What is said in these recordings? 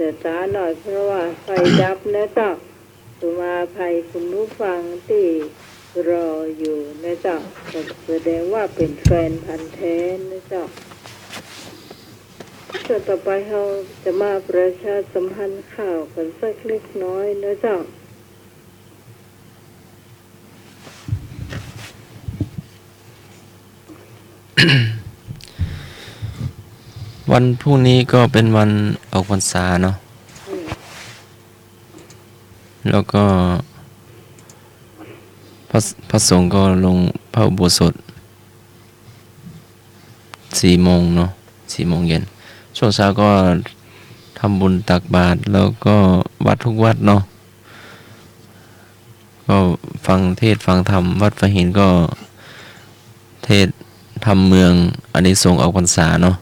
จะช้าหน่อยเพราะว่าไฟดับนะเจ้าสุมาภัยคุณผู้ฟังที่รออยู่นะเจ้าแสดงว่าเป็นแฟนพันธุ์แท้นะเจ้าส่วนต่อไปเราจะมาประชาสัมพันธ์ข่าวกันสักเล็กน้อยนะเจ้าวันพรุ่งนี้ก็เป็นวันออกพรรษาเนาะแล้วก็พระสงฆ์ก็ลงพระอุโบสถ4 โมงเนาะ4 โมงเย็นช่วงเช้าก็ทำบุญตักบาตรแล้วก็วัดทุกวัดเนาะก็ฟังเทศน์ฟังธรรมวัดพระหินก็เทศน์ธรรมเมืองอานิสงส์ออกพรรษาเนาะ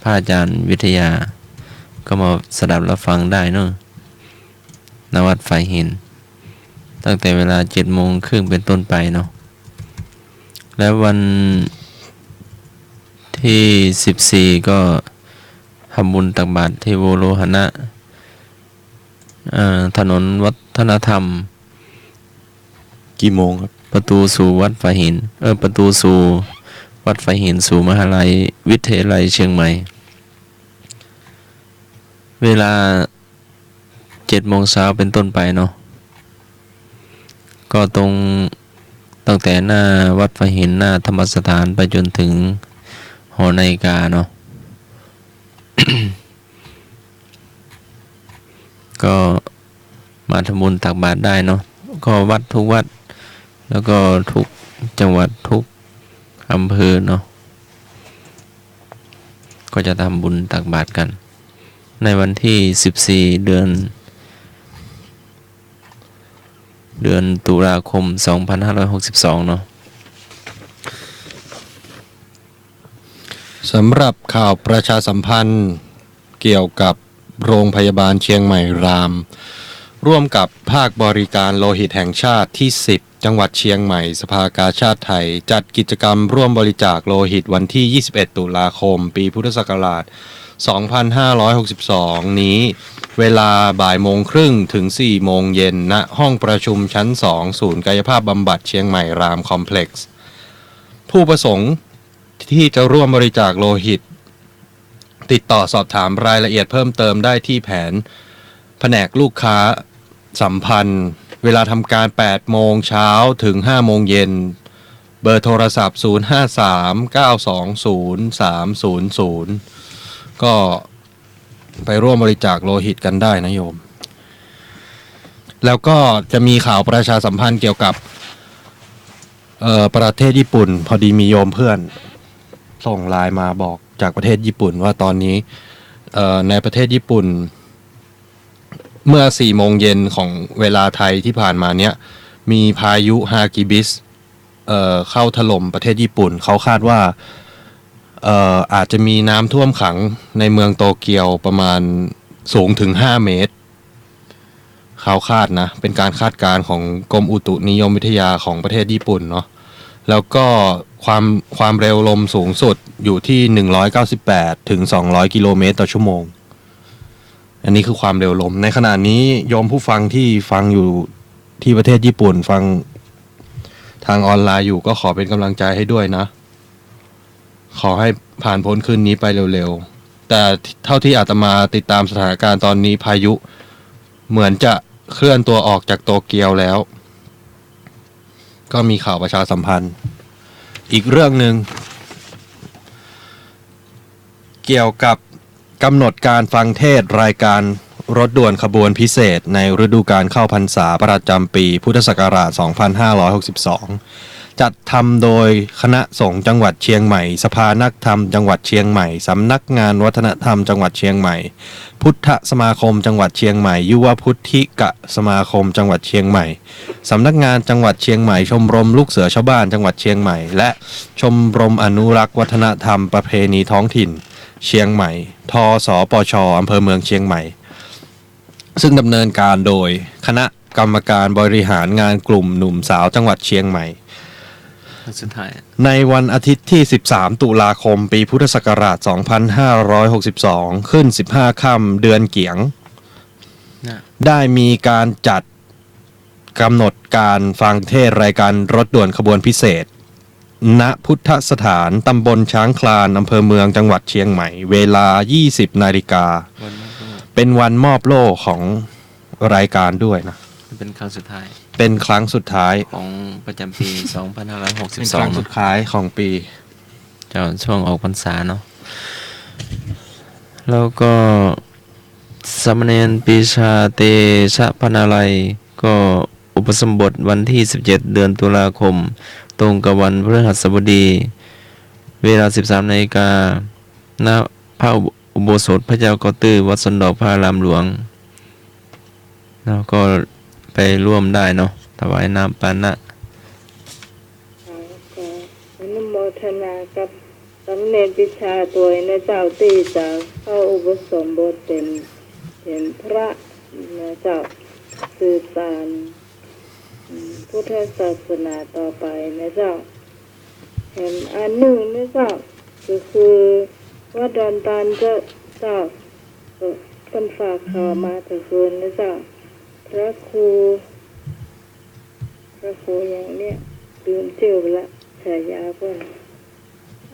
พระอาจารย์วิทยาก็มาสดับรับฟังได้เนาะณวัดไฟหินตั้งแต่เวลา7 โมงครึ่งเป็นต้นไปเนาะและวันที่14ก็ทำบุญตักบาตรเทโวโลหณะถนนวัฒนธรรมกี่โมงครับประตูสู่วัดไฟหินประตูสู่วัดไฟหินสู่มหาลัยวิทยาลัยเชียงใหม่เวลา7 โมงเช้าเป็นต้นไปเนาะก็ตั้งแต่หน้าวัดไฟหินหน้าธรรมสถานไปจนถึงหอนาฬิกาเนาะ ก็มาทำบุญตักบาตรได้เนาะก็วัดทุกวัดแล้วก็ทุกจังหวัดทุกอำเภอเนาะก็จะทำบุญตักบาตรกันในวันที่14 เดือนตุลาคม 2562 เนาะสำหรับข่าวประชาสัมพันธ์เกี่ยวกับโรงพยาบาลเชียงใหม่รามร่วมกับภาคบริการโลหิตแห่งชาติที่10จังหวัดเชียงใหม่สภากาชาดไทยจัดกิจกรรมร่วมบริจาคโลหิตวันที่21 ตุลาคมปีพุทธศักราช 2562 นี้เวลาบ่ายโมงครึ่งถึง4 โมงเย็นณห้องประชุมชั้น 2 ศูนย์กายภาพบำบัดเชียงใหม่รามคอมเพล็กซ์ผู้ประสงค์ที่จะร่วมบริจาคโลหิตติดต่อสอบถามรายละเอียดเพิ่มเติมได้ที่แผนกลูกค้าสัมพันธ์เวลาทำการ 8 โมงเช้าถึง 5 โมงเย็นเบอร์โทรศัพท์ 053-920-300 ก็ไปร่วมบริจาคโลหิตกันได้นะโยมแล้วก็จะมีข่าวประชาสัมพันธ์เกี่ยวกับประเทศญี่ปุ่นพอดีมีโยมเพื่อนส่งไลน์มาบอกจากประเทศญี่ปุ่นว่าตอนนี้ในประเทศญี่ปุ่นเมื่อ4 โมงเย็นของเวลาไทยที่ผ่านมาเนี้ยมีพายุฮากิบิสเข้าถล่มประเทศญี่ปุ่นเขาคาดว่าอาจจะมีน้ำท่วมขังในเมืองโตเกียวประมาณสูงถึง5 เมตรเขาคาดนะเป็นการคาดการณ์ของกรมอุตุนิยมวิทยาของประเทศญี่ปุ่นเนาะแล้วก็ความเร็วลมสูงสุดอยู่ที่198ถึง200 กิโลเมตรต่อชั่วโมงอันนี้คือความเร็วลมในขณะนี้โยมผู้ฟังที่ฟังอยู่ที่ประเทศญี่ปุ่นฟังทางออนไลน์อยู่ก็ขอเป็นกำลังใจให้ด้วยนะขอให้ผ่านพ้นคืนนี้ไปเร็วๆแต่เท่าที่อาตมาติดตามสถานการณ์ตอนนี้พายุเหมือนจะเคลื่อนตัวออกจากโตเกียวแล้วก็มีข่าวประชาสัมพันธ์อีกเรื่องหนึ่งเกี่ยวกับกำหนดการฟังเทศรายการรถด่วนขบวนพิเศษในฤดูกาลเข้าพรรษาประจำปีพุทธศักราช 2562 จัดทำโดยคณะสงฆ์จังหวัดเชียงใหม่สภานักธรรมจังหวัดเชียงใหม่สำนักงานวัฒนธรรมจังหวัดเชียงใหม่พุทธสมาคมจังหวัดเชียงใหม่ยุวพุทธิกสมาคมจังหวัดเชียงใหม่สำนักงานจังหวัดเชียงใหม่ชมรมลูกเสือชาวบ้านจังหวัดเชียงใหม่และชมรมอนุรักษ์วัฒนธรรมประเพณีท้องถิ่นเชียงใหม่ทสปช.อำเภอเมืองเชียงใหม่ซึ่งดำเนินการโดยคณะกรรมการบริหารงานกลุ่มหนุ่มสาวจังหวัดเชียงใหม่ สุดท้าย ในวันอาทิตย์ที่ 13 ตุลาคม ปีพุทธศักราช 2562 ขึ้น 15 ค่ำเดือนเกียง นะ ได้มีการจัดกำหนดการฟังเทศน์รายการรถด่วนขบวนพิเศษ ณ พุทธสถานตำบลช้างคลานอำเภอเมืองจังหวัดเชียงใหม่ เวลา 20 นาฬิกา วันนี้ก็ เป็นวันมอบโล่ของรายการด้วยนะ เป็นครั้งสุดท้าย เป็นครั้งสุดท้าย ของประจำปี เป็นครั้ง 2562 สุดท้ายของปี เจ้าช่วงออกพรรษาเนาะแล้วก็สามเณรปีชาเตชะพนาลัยก็อุปสมบทวันที่ 17 เดือนตุลาคม ตรงกับวันพฤหัสบดี เวลา 13 นาฬิกาณพระอุโบสถพระเจ้าเกาตื้อวัดสันดอกพระอารามหลวงแล้วก็ไปร่วมได้เนาะถวายน้ำปานะ ก็อนุโมทนากับสำเร็จวิชาตัวในเจ้าที่จะเข้าอุปสมบทเป็นพระนะเจ้าสื่อสารพุทธศาสนาต่อไปนะเจ้าเห็นอันหนึ่งนะเจ้าก็คือว่าดอนตันเจ้าเป็นฝากข่าวมาแต่คืนนะเจ้าพระครูอย่างเนี้ยลืมชื่อไปละฉายาเพิ่น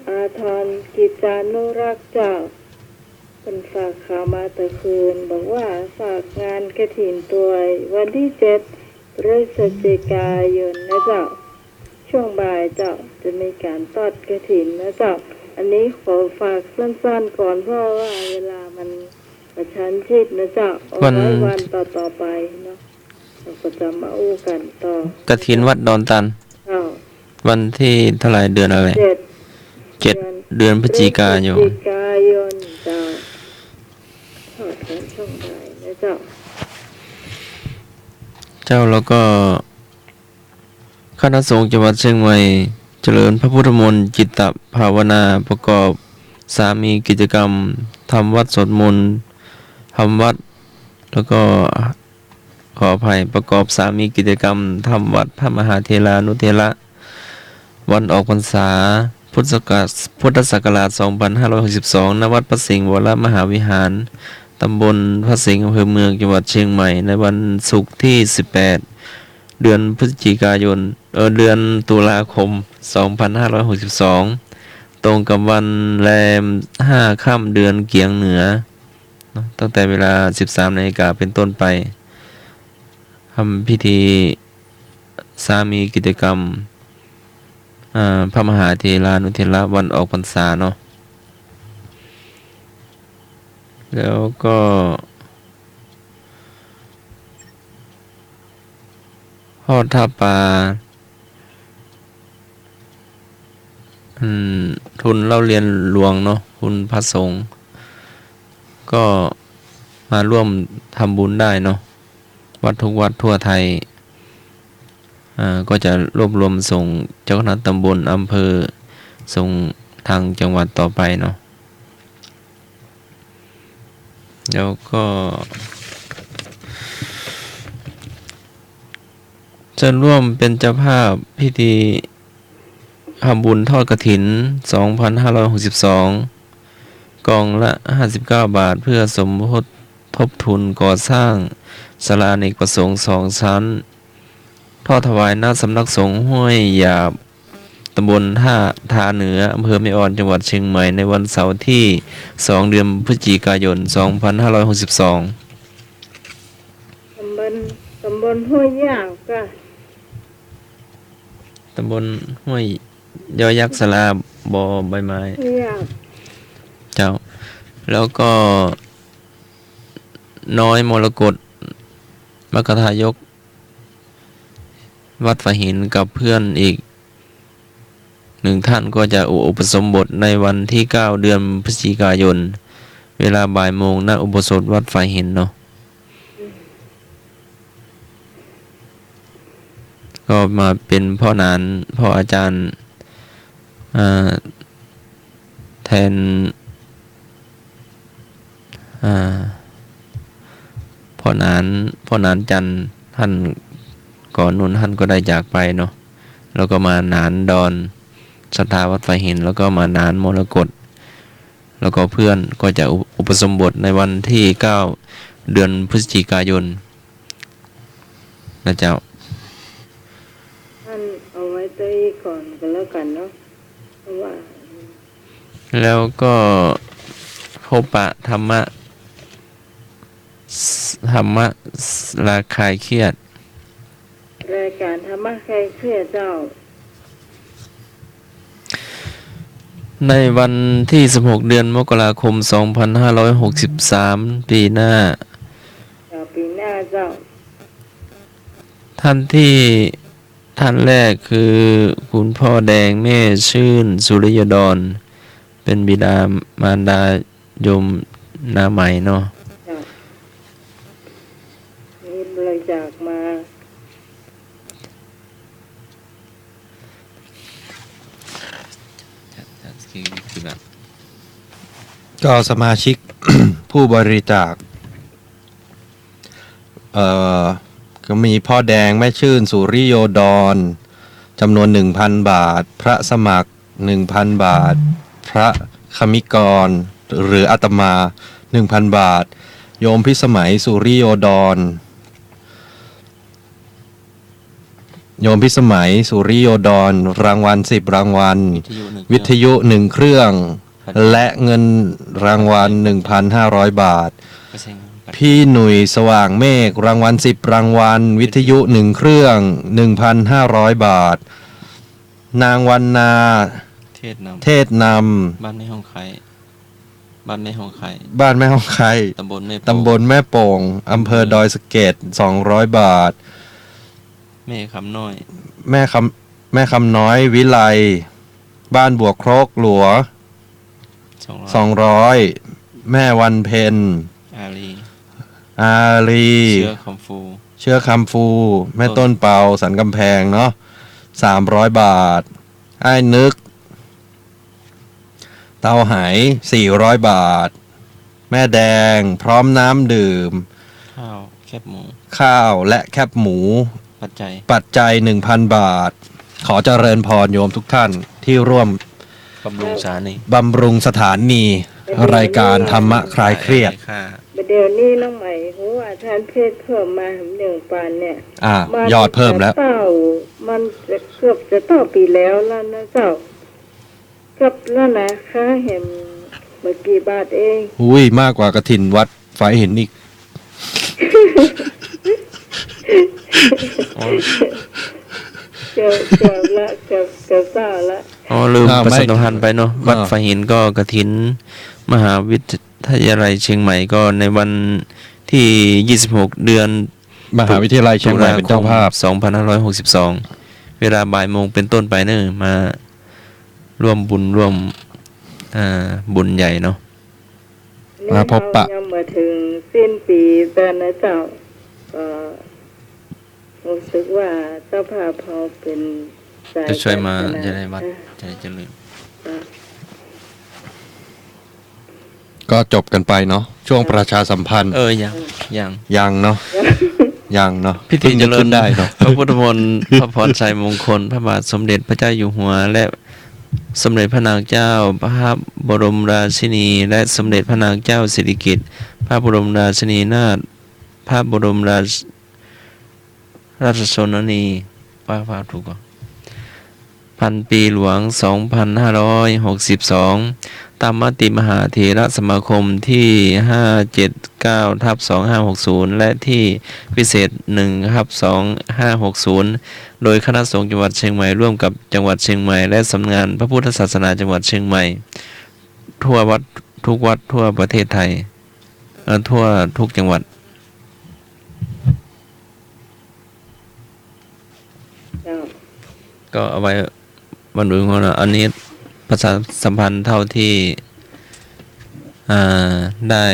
อาทรกิจานุรักษ์เจ้าเป็นฝากข่าวมาแต่คืนบอกว่าฝากงานกฐินตัววันที่7 พฤศจิกายนนะเจ้าช่วงบ่ายเจ้าจะมีการทอดกฐินนะเจ้าอันนี้ขอฝากสั้นๆก่อนเพราะว่าเวลามันประชันชิดนะเจ้าเอาไว้วันต่อไปเนาะเราก็จะมาอู้กันต่อก ฐินวัดดอนตัน เจ้า วันที่เท่าไหร่เดือนอะไร 7 เดือนพฤศจิกายน พฤศจิกายนเจ้าทอดกันช่วงบ่ายนะเจ้า เจ้าแล้วก็คณะสงฆ์จังหวัดเชียงใหม่เจริญพระพุทธมนต์จิตตภาวนาประกอบสามีกิจกรรมทำวัดสวดมนต์ทำวัดแล้วก็ขออภัยประกอบสามีกิจกรรมทำวัดพระมหาเทรานุเทระวันออกพรรษาพุทธศักราช 2562 ณ วัดพระสิงห์วรมหาวิหาร ตำบลพระสิงห์อำเภอเมืองจังหวัดเชียงใหม่ในวันศุกร์ที่ 18 เดือนพฤศจิกายนเดือนตุลาคม 2562 ตรงกับวันแรม 5 ค่ำเดือนเกียงเหนือเนาะตั้งแต่เวลา 13 นาฬิกาเป็นต้นไปทำพิธีสามีกิจกรรมพระมหาเทรานุเทระวันออกพรรษาเนาะแล้วก็ทอดท่าปลาทุนเล่าเรียนหลวงเนาะคุณพระสงฆ์ก็มาร่วมทำบุญได้เนาะวัดทุกวัดทั่วไทยก็จะรวบรวมส่งเจ้าคณะตำบลอำเภอส่งทางจังหวัดต่อไปเนาะแล้วก็จะร่วมเป็นเจ้าภาพพิธีทำบุญทอดกฐิน 2562 กองละ 59 บาทเพื่อสมทบทุนก่อสร้างศาลาอเนกประสงค์2 ชั้นทอดถวายหน้าสำนักสงฆ์ห้วยหยาบตำบลทาเหนืออำเภอแม่ออนจังหวัดเชียงใหม่ในวันเสาร์ที่ 2 เดือนพฤศจิกายน 2562 ตำบลห้วยยาวก็ ตำบลห้วยยอยักษ์สลาบอใบไม้ ห้วยยาว เจ้า แล้วก็น้อยมรกตมกทายก วัดฝาหินกับเพื่อนอีก 1 ท่านก็จะอุปสมบทในวันที่ 9 เดือนพฤศจิกายน เวลาบ่ายโมงณอุโบสถวัดฝาหินเนาะก็มาเป็นพ่ออาจารย์แทนพ่อนานจันทร์ท่านก่อนนู้นท่านก็ได้จากไปเนาะ แล้วก็มาหนานดอนศรัทธาวัดฝายหิน แล้วก็มาหนานมรกตแล้วก็เพื่อนก็จะอุปสมบทในวันที่ 9 เดือนพฤศจิกายนนะเจ้า ท่านเอาไว้เต้ยก่อนก็แล้วกันเนาะเพราะว่า แล้วก็พบปะธรรมะราคลายเครียด รายการธรรมะใครเครียดเจ้า ในวันที่ 16 เดือนมกราคม 2563 ปีหน้า ปีหน้าเจ้า ท่านแรกคือคุณพ่อแดงแม่ชื่นสุริยดร เป็นบิดามารดาโยมนาใหม่เนาะ เจ้านี่บริจาคมา ก็สมาชิก ผู้บริจาคก็มีพ่อแดงแม่ชื่นสุริโยดรจำนวน 1,000 บาท พระสมัคร 1,000 บาท พระคมิกรหรืออาตมา 1,000 บาท โยมพิสมัยสุริโยดร โยมพิสมัยสุริโยดรรางวัล10 รางวัล วิทยุ 1 เครื่อง และเงินรางวัล 1,500 บาท พี่หนุ่ยสว่างเมฆรางวัล10 รางวัล วิทยุ 1 เครื่อง 1,500 บาท นางวันนา เทศนำ บ้านในห้องไข่บ้านในห้องไข่ บ้านแม่ห้องไค ตำบลแม่ ตำบลแม่โป่งอำเภอดอยสะเก็ด200 บาท แม่คำน้อย แม่คำน้อยวิไลบ้านบวกโครกหลัว 200 แม่วันเพ็ญ อารี เชื้อคำฟู เชื่อคำฟู แม่ต้นเปาสันกำแพงเนาะ300 บาท ไอ้นึก เตาไห400 บาท แม่แดงพร้อมน้ำดื่ม ข้าวแคบหมู ข้าวและแคบหมู ปัจจัย 1,000 บาท ขอเจริญพรโยมทุกท่านที่ร่วม บำรุงสานี บำรุงสถานี รายการธรรมะคลายเครียด เดี๋ยวนี้น้องใหม่หัวท่านเพศเพิ่มมาหนึ่งปานเนี่ย ยอดเพิ่มแล้ว มันจะเกือบจะต่อปีแล้วนะเจ้าเกับแล้วนะค่าเห็นเมื่อกี่บาทเอง อุ้ยมากกว่ากระถินวัดไฟเห็นอีก เกือบละเกือบเศร้าละ ลืม ไม่ ประชาสัมพันธ์ไปเนาะวัดฝายหินก็กฐิน มหาวิทยาลัยเชียงใหม่ก็ในวันที่ 26 เดือน มหาวิทยาลัยเชียงใหม่เป็นเจ้าภาพ 2562 เวลาบ่ายโมงเป็นต้นไปเนอะมาร่วมบุญร่วมบุญใหญ่เนาะ มาพบปะ ยังมาถึงสิ้นปีแต่นะเจ้าก็รู้สึกว่าเจ้าภาพเขาเป็นสาย จะช่วยมา ศสน จะได้วัดจะได้เจริญ ก็จบกันไปเนาะช่วงประชาสัมพันธ์ ยัง ยังเนาะ ยังเนาะ พิธีเจริ พิ่ ญ งนึกขึ้นได้เนาะ พระพุทธมนต์ พระพรชัยมงคล พระบาทสมเด็จพระเจ้าอยู่หัว และสมเด็จพระนางเจ้าพระบรมราชินี และสมเด็จพระนางเจ้าสิริกิติ์พระบรมราชินีนาถพระบรมราชชนนีว่าถูกก่อนพันปีหลวง 2562 ตามมติมหาเถรสมาคมที่ 579/2560 และที่พิเศษ 1/2560 โดยคณะสงฆ์จังหวัดเชียงใหม่ร่วมกับจังหวัดเชียงใหม่และสำนักงานพระพุทธศาสนาจังหวัดเชียงใหม่ทั่ววัดทุกวัดทั่วประเทศไทยทั่วทุกจังหวัด ก็เอาไว้บรรลุของเราอันนี้ประชาสัมพันธ์เท่าที่ได้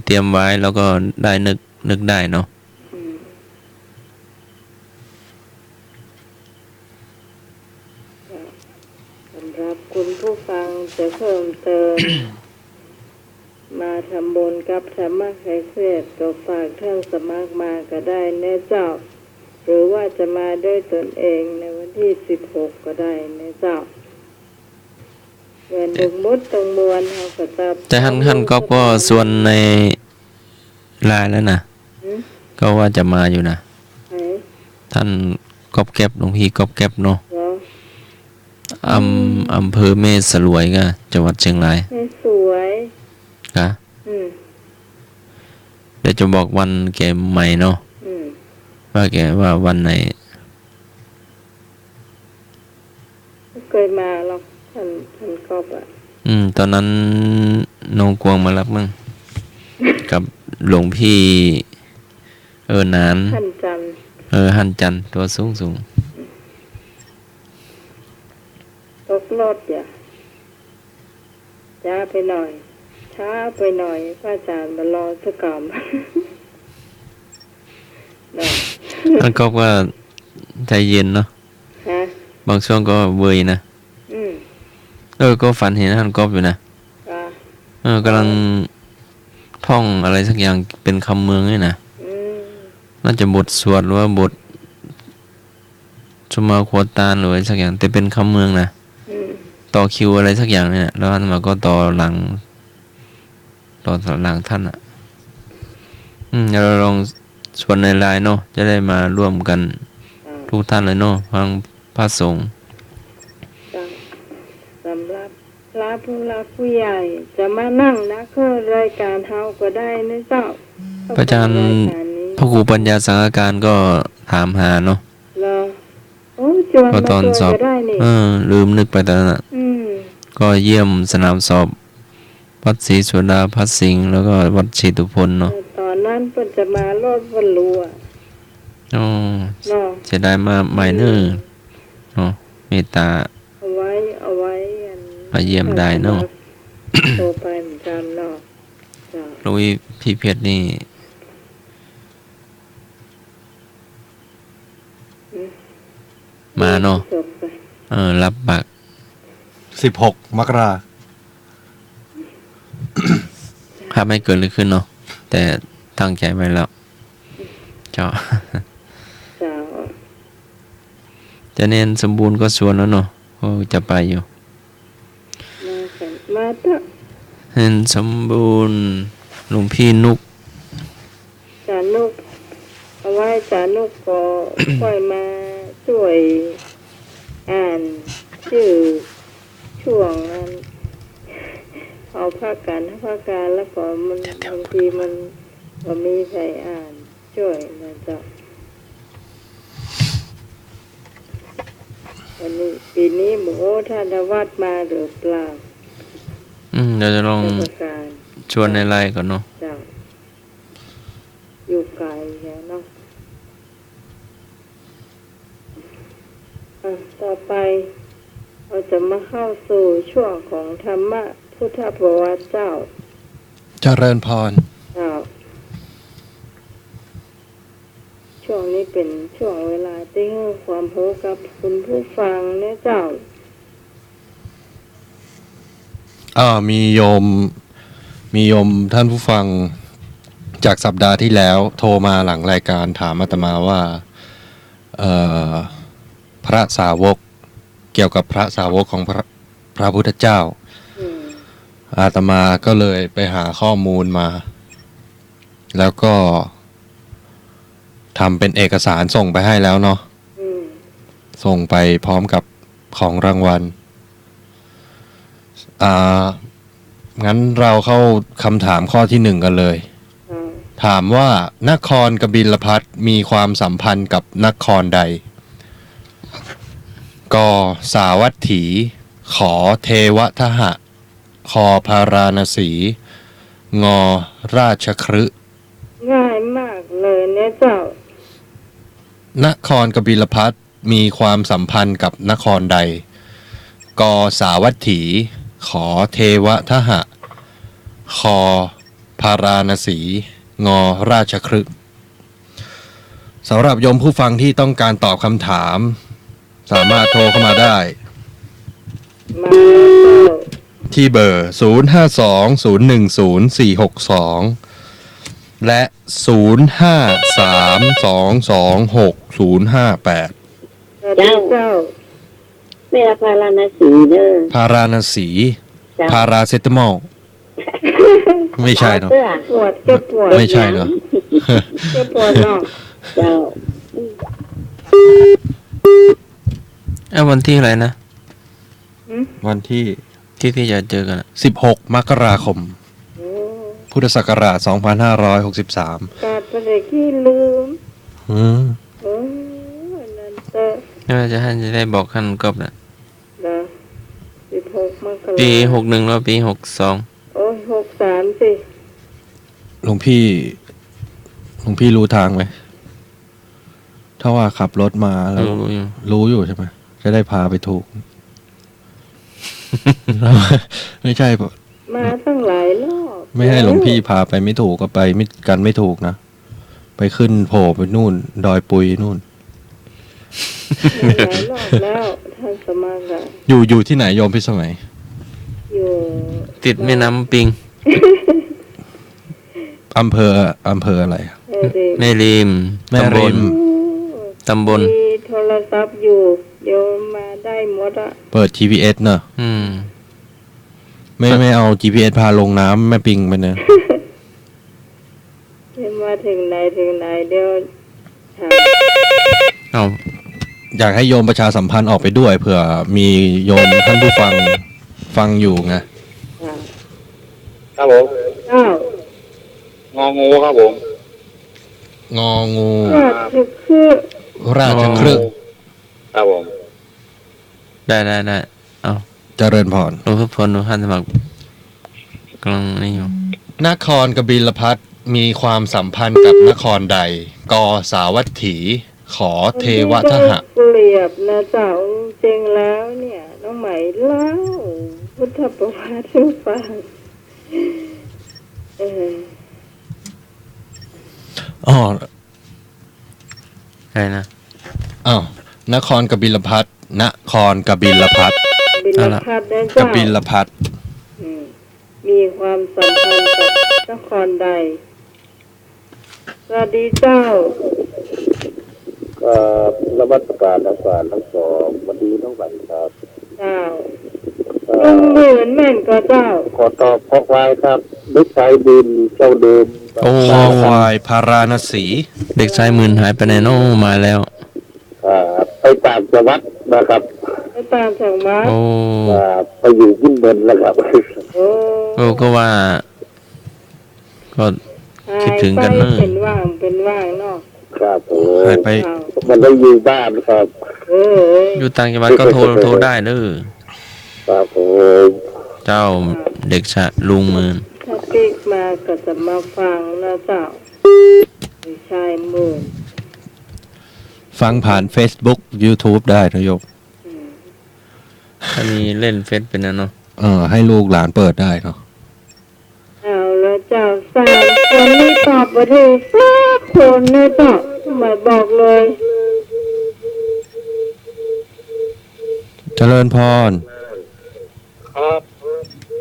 เตรียมไว้แล้วก็ได้นึกได้เนาะ สำหรับคุณผู้ฟังจะเพิ่มเติม มาทำบุญกับธรรมะใครเครียดก็ฝากท่านสมัครมาก็ได้แน่เจ้า หรือว่าจะมาด้วยตนเองในวันที่16ก็ได้นะเจ้าเงินดึงมุดตรงมวลเขาก็จะ แต่ท่านก็ส่วนในไลน์แล้วนะก็ว่าจะมาอยู่นะ ไหน ท่านกอบแก็บหลวงพี่กอบแก็บเนาะ เหรอ อำเภอเมสลวยก็จังหวัดเชียงราย ไม่สวย กะ อืม เดี๋ยวจะบอกวันแกใหม่เนาะ อืม ว่าแกว่าวันไหน ไม่เคยมาหรอกท่านกอบอ่ะ ตอนนั้นน้องกวงมารับมั้ง กับหลวงพี่นาน ท่านจันทร์ หันจันทร์ตัวสูง ตกรถอย่าช้าไปหน่อย ช้าไปหน่อยพระอาจารย์มารอสักกรรม เนาะ ท่านก็ว่าใจเย็นเนาะ ฮะ บางช่วงก็เวยนะ อืม ก็ฝันเห็นท่านกอบอยู่นะ อ่าก ำลังท่องอะไรสักอย่างเป็นคำเมืองนี่นะ อืม น่าจะบทสวดหรือว่าบทชุมาโควตารหรืออะไรสักอย่างแต่เป็นคำเมืองนะ อืม ต่อคิวอะไรสักอย่างเนี่ยแล้วท่านมาก็ต่อหลังท่านอ่ะเดี๋ยวเราลองชวนในไลน์เนาะจะได้มาร่วมกัน อ่า ทุกท่านเลยเนาะฟังพระสงฆ์ สำหรับพระผู้หลักผู้ใหญ่ จะมานั่งนะคือรายการเฮาก็ได้นะเจ้า พระอาจารย์ รายการนี้ พระครูปัญญาสังฆการก็ถามหาเนาะ เหรอโอ้จวน ก็ มา ตอน ช่วย สอบ ก็ได้นี่ ลืมนึกไปตอนนั้นอะ อืม ก็เยี่ยมสนามสอบวัดศรีสุดาพัดสิงห์แล้วก็วัดศรีตุพนเนาะ ตอนนั้นเพิ่นจะมารถบรรลุอ่ะ อ๋อ เนาะ เสียดายมาไมเนอร์เนาะเมตตา เอาไว้อัน มาเยี่ยมได้เนาะ โตไปเหมือนกันเนาะจ้ะ ลุยพี่เพชรนี่มาเนาะ จบไป รับบัก 16 มกรา ภาพไม่เกินหรือขึ้นเนาะแต่ตั้งใจไว้แล้วเจ้า จ้า จะเน้นสมบูรณ์ก็ชวนแล้วเนาะก็จะไปอยู่ มากันมาเถอะ เห็นสมบูรณ์หลวงพี่นุก จานุกเอาไว้จานุกก็ค่อยมาช่วยอ่านชื่อช่วงนั้นเอาภาคการแล้วก็มันบางทีมันก็มีใครอ่านช่วยนะจ๊ะวันนี้ปีนี้หมูท่านวัดมาหรือเปล่า เดี๋ยวจะลอง ราชการ ชวนในไลน์ก่อนเนาะ จ้ะอยู่ไกลแล้วเนาะต่อไปเราจะมาเข้าสู่ช่วงของธรรมะพุทธประวัติเจ้า เจริญพร เจ้า ช่วงนี้เป็นช่วงเวลาที่ให้ความรู้กับคุณผู้ฟังเนี่ยเจ้า มีโยมท่านผู้ฟังจากสัปดาห์ที่แล้วโทรมาหลังรายการถามอาตมาว่าพระสาวกเกี่ยวกับพระสาวกของพระพุทธเจ้า อืม อาตมาก็เลยไปหาข้อมูลมา แล้วก็ทำเป็นเอกสารส่งไปให้แล้วเนาะ อืม ส่งไปพร้อมกับของรางวัลงั้นเราเข้าคำถามข้อที่หนึ่งกันเลย ถามว่านครกบิลพัสมีความสัมพันธ์กับนครใด กสาวัตถี ขอเทวทหะ คอพาราณสี งราชคฤห์ ง่ายมากเลยเนี่ยเจ้า นครกบิลพัสมีความสัมพันธ์กับนครใด กสาวัตถี ขอเทวทหะ คอพาราณสี งราชคฤห์สำหรับโยมผู้ฟังที่ต้องการตอบคำถาม สามารถโทรเข้ามาได้ มาแล้วเจ้า ที่เบอร์ 0520100462 และ0532260058สวัสดีเจ้า แม่พาราณสีเด้อ พาราณสี จ้ะ พาราเซตามอล ไม่ใช่เนาะ เสื้อ ปวดเจ็บปวด ไม่ใช่เหรอ เจ็บปวดเนาะ เจ้า วันที่อะไรนะ วันที่ ที่จะเจอกันอะ 16 มกราคม โอ้ พุทธศักราช 2563 กาดประเด็กที่ลืม อืม โอ้อันนั้นเตอ ไม่ว่าจะท่านจะได้บอกท่านกบนะ นะ16 มกรา ปี61แล้วปี62 โอ้ย63สิ หลวงพี่รู้ทางไหม ถ้าว่าขับรถมาแล้ว รู้อยู่ รู้อยู่ใช่ไหม จะได้พาไปถูก ไม่ใช่ มาตั้งหลายรอบ ไม่ให้หลวงพี่พาไปไม่ถูกก็ไปไม่กันไม่ถูกนะ ไปขึ้นโผล่ไปนู่น ดอยปุยนู่น หลายรอบแล้วท่านสมากะ อยู่ที่ไหนโยมพิสมัย อยู่ ติดแม่น้ำปิง อำเภออะไร เออดิ แม่ริม แม่ริม ตำบล มีโทรศัพท์อยู่ เดี๋ยวมาได้หมดอะ เปิด GPS เนอะ อืม ไม่เอา GPS พาลงน้ำแม่ปิงไปเนอะ เดี๋ยวมาถึงไหนเดี๋ยวถาม เอา อยากให้โยมประชาสัมพันธ์ออกไปด้วยเผื่อมีโยมท่านผู้ฟังอยู่ไง ถาม ครับผม อ้าว งองูครับผม งองู ราชคือ ราชครึก ครับผม ได้เอา เจริญพร หลวงพ่อพลหลวงท่านสมัครกำลังนี่อยู่ นครกบิลพัทมีความสัมพันธ์กับนครใด กสาวัตถี ขอเทวทหะ เปรียบนะเจ้าจริงแล้วเนี่ยน้องใหม่เล่าพุทธประวัติให้ฟังเออ อ๋อ ใช่นะ อ้าว นครกบิลพัทนครกบิลพัท บิล เอาล่ะ พัทนะ ก เจ้า บิลพัท อืมมีความสัมพันธ์กับนครใดสวัสดีเจ้า ระมัดระวังทั้งสารทั้งสองวันนี้ต้องบันครับ เจ้าลุงเหมือนแม่นก็เจ้า ขอตอบข้อความครับนึกใช้ดินเจ้าเดิม โอ้ คอควายพาราณสี เด็กชายหมื่นหายไปไหนโน่มาแล้ว ไปต่างจังหวัดนะครับ ไปตามจากมา โอ้ ไปอยู่ขึ้นบนแล้วครับ โอ้ โอ้ก็ว่า ก็ คิดถึงกันเนอะ เป็นว่างเนาะ ครับผม หายไป เจ้า มันได้อยู่บ้านครับ เออ อยู่ต่างจังหวัดก็โทรได้เด้อ ครับผม เจ้าเด็กชะลุงหมื่น ถ้าปิ๊กมาก็จะมาฟังนะเจ้าไม่ใช่หมื่น ฟังผ่าน Facebook YouTube ได้นะโยม ถ้ามีเล่นเฟซเป็นนะเนาะ ให้ลูกหลานเปิดได้เนาะ เอาแล้วเจ้าสามคนนี้ตอบมาถึงสักคนนะเจ้าหมายบอกเลย เจริญพร ครับ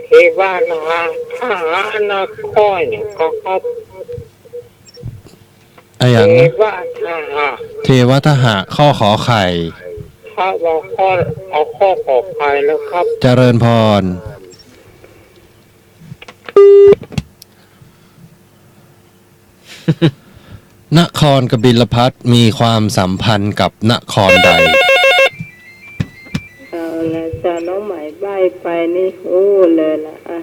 เทวานาข้านาคอยก็ครับ อะอย่าง เทวานา เทวทหะข้อขอไข่ ถ้าเราข้อเอาข้อขอไปแล้วครับ เจริญพร นครกบิลพัทมีความสัมพันธ์กับนครใด เอาละเจ้าน้องหมายใบไปนี่โอ้เลยล่ะอ่ะ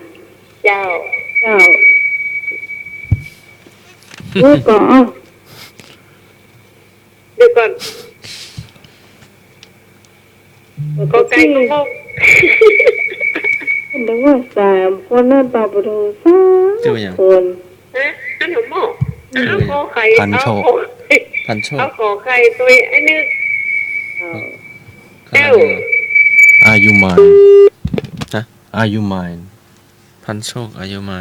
เจ้า เจ้าลูกก่อน เดี๋ยวก่อน ก็ ไก่ ที่ ก็ นึกว่าสามคนนั่นตอบมาถึงสามคน ฮะขนมหม้อเอาขอไข่ พันโชค พันโชค เอาขอไข่ตัวไอ้นึก เอา เจ้า Are you mine ฮะ Are you mine พันโชคอายุไม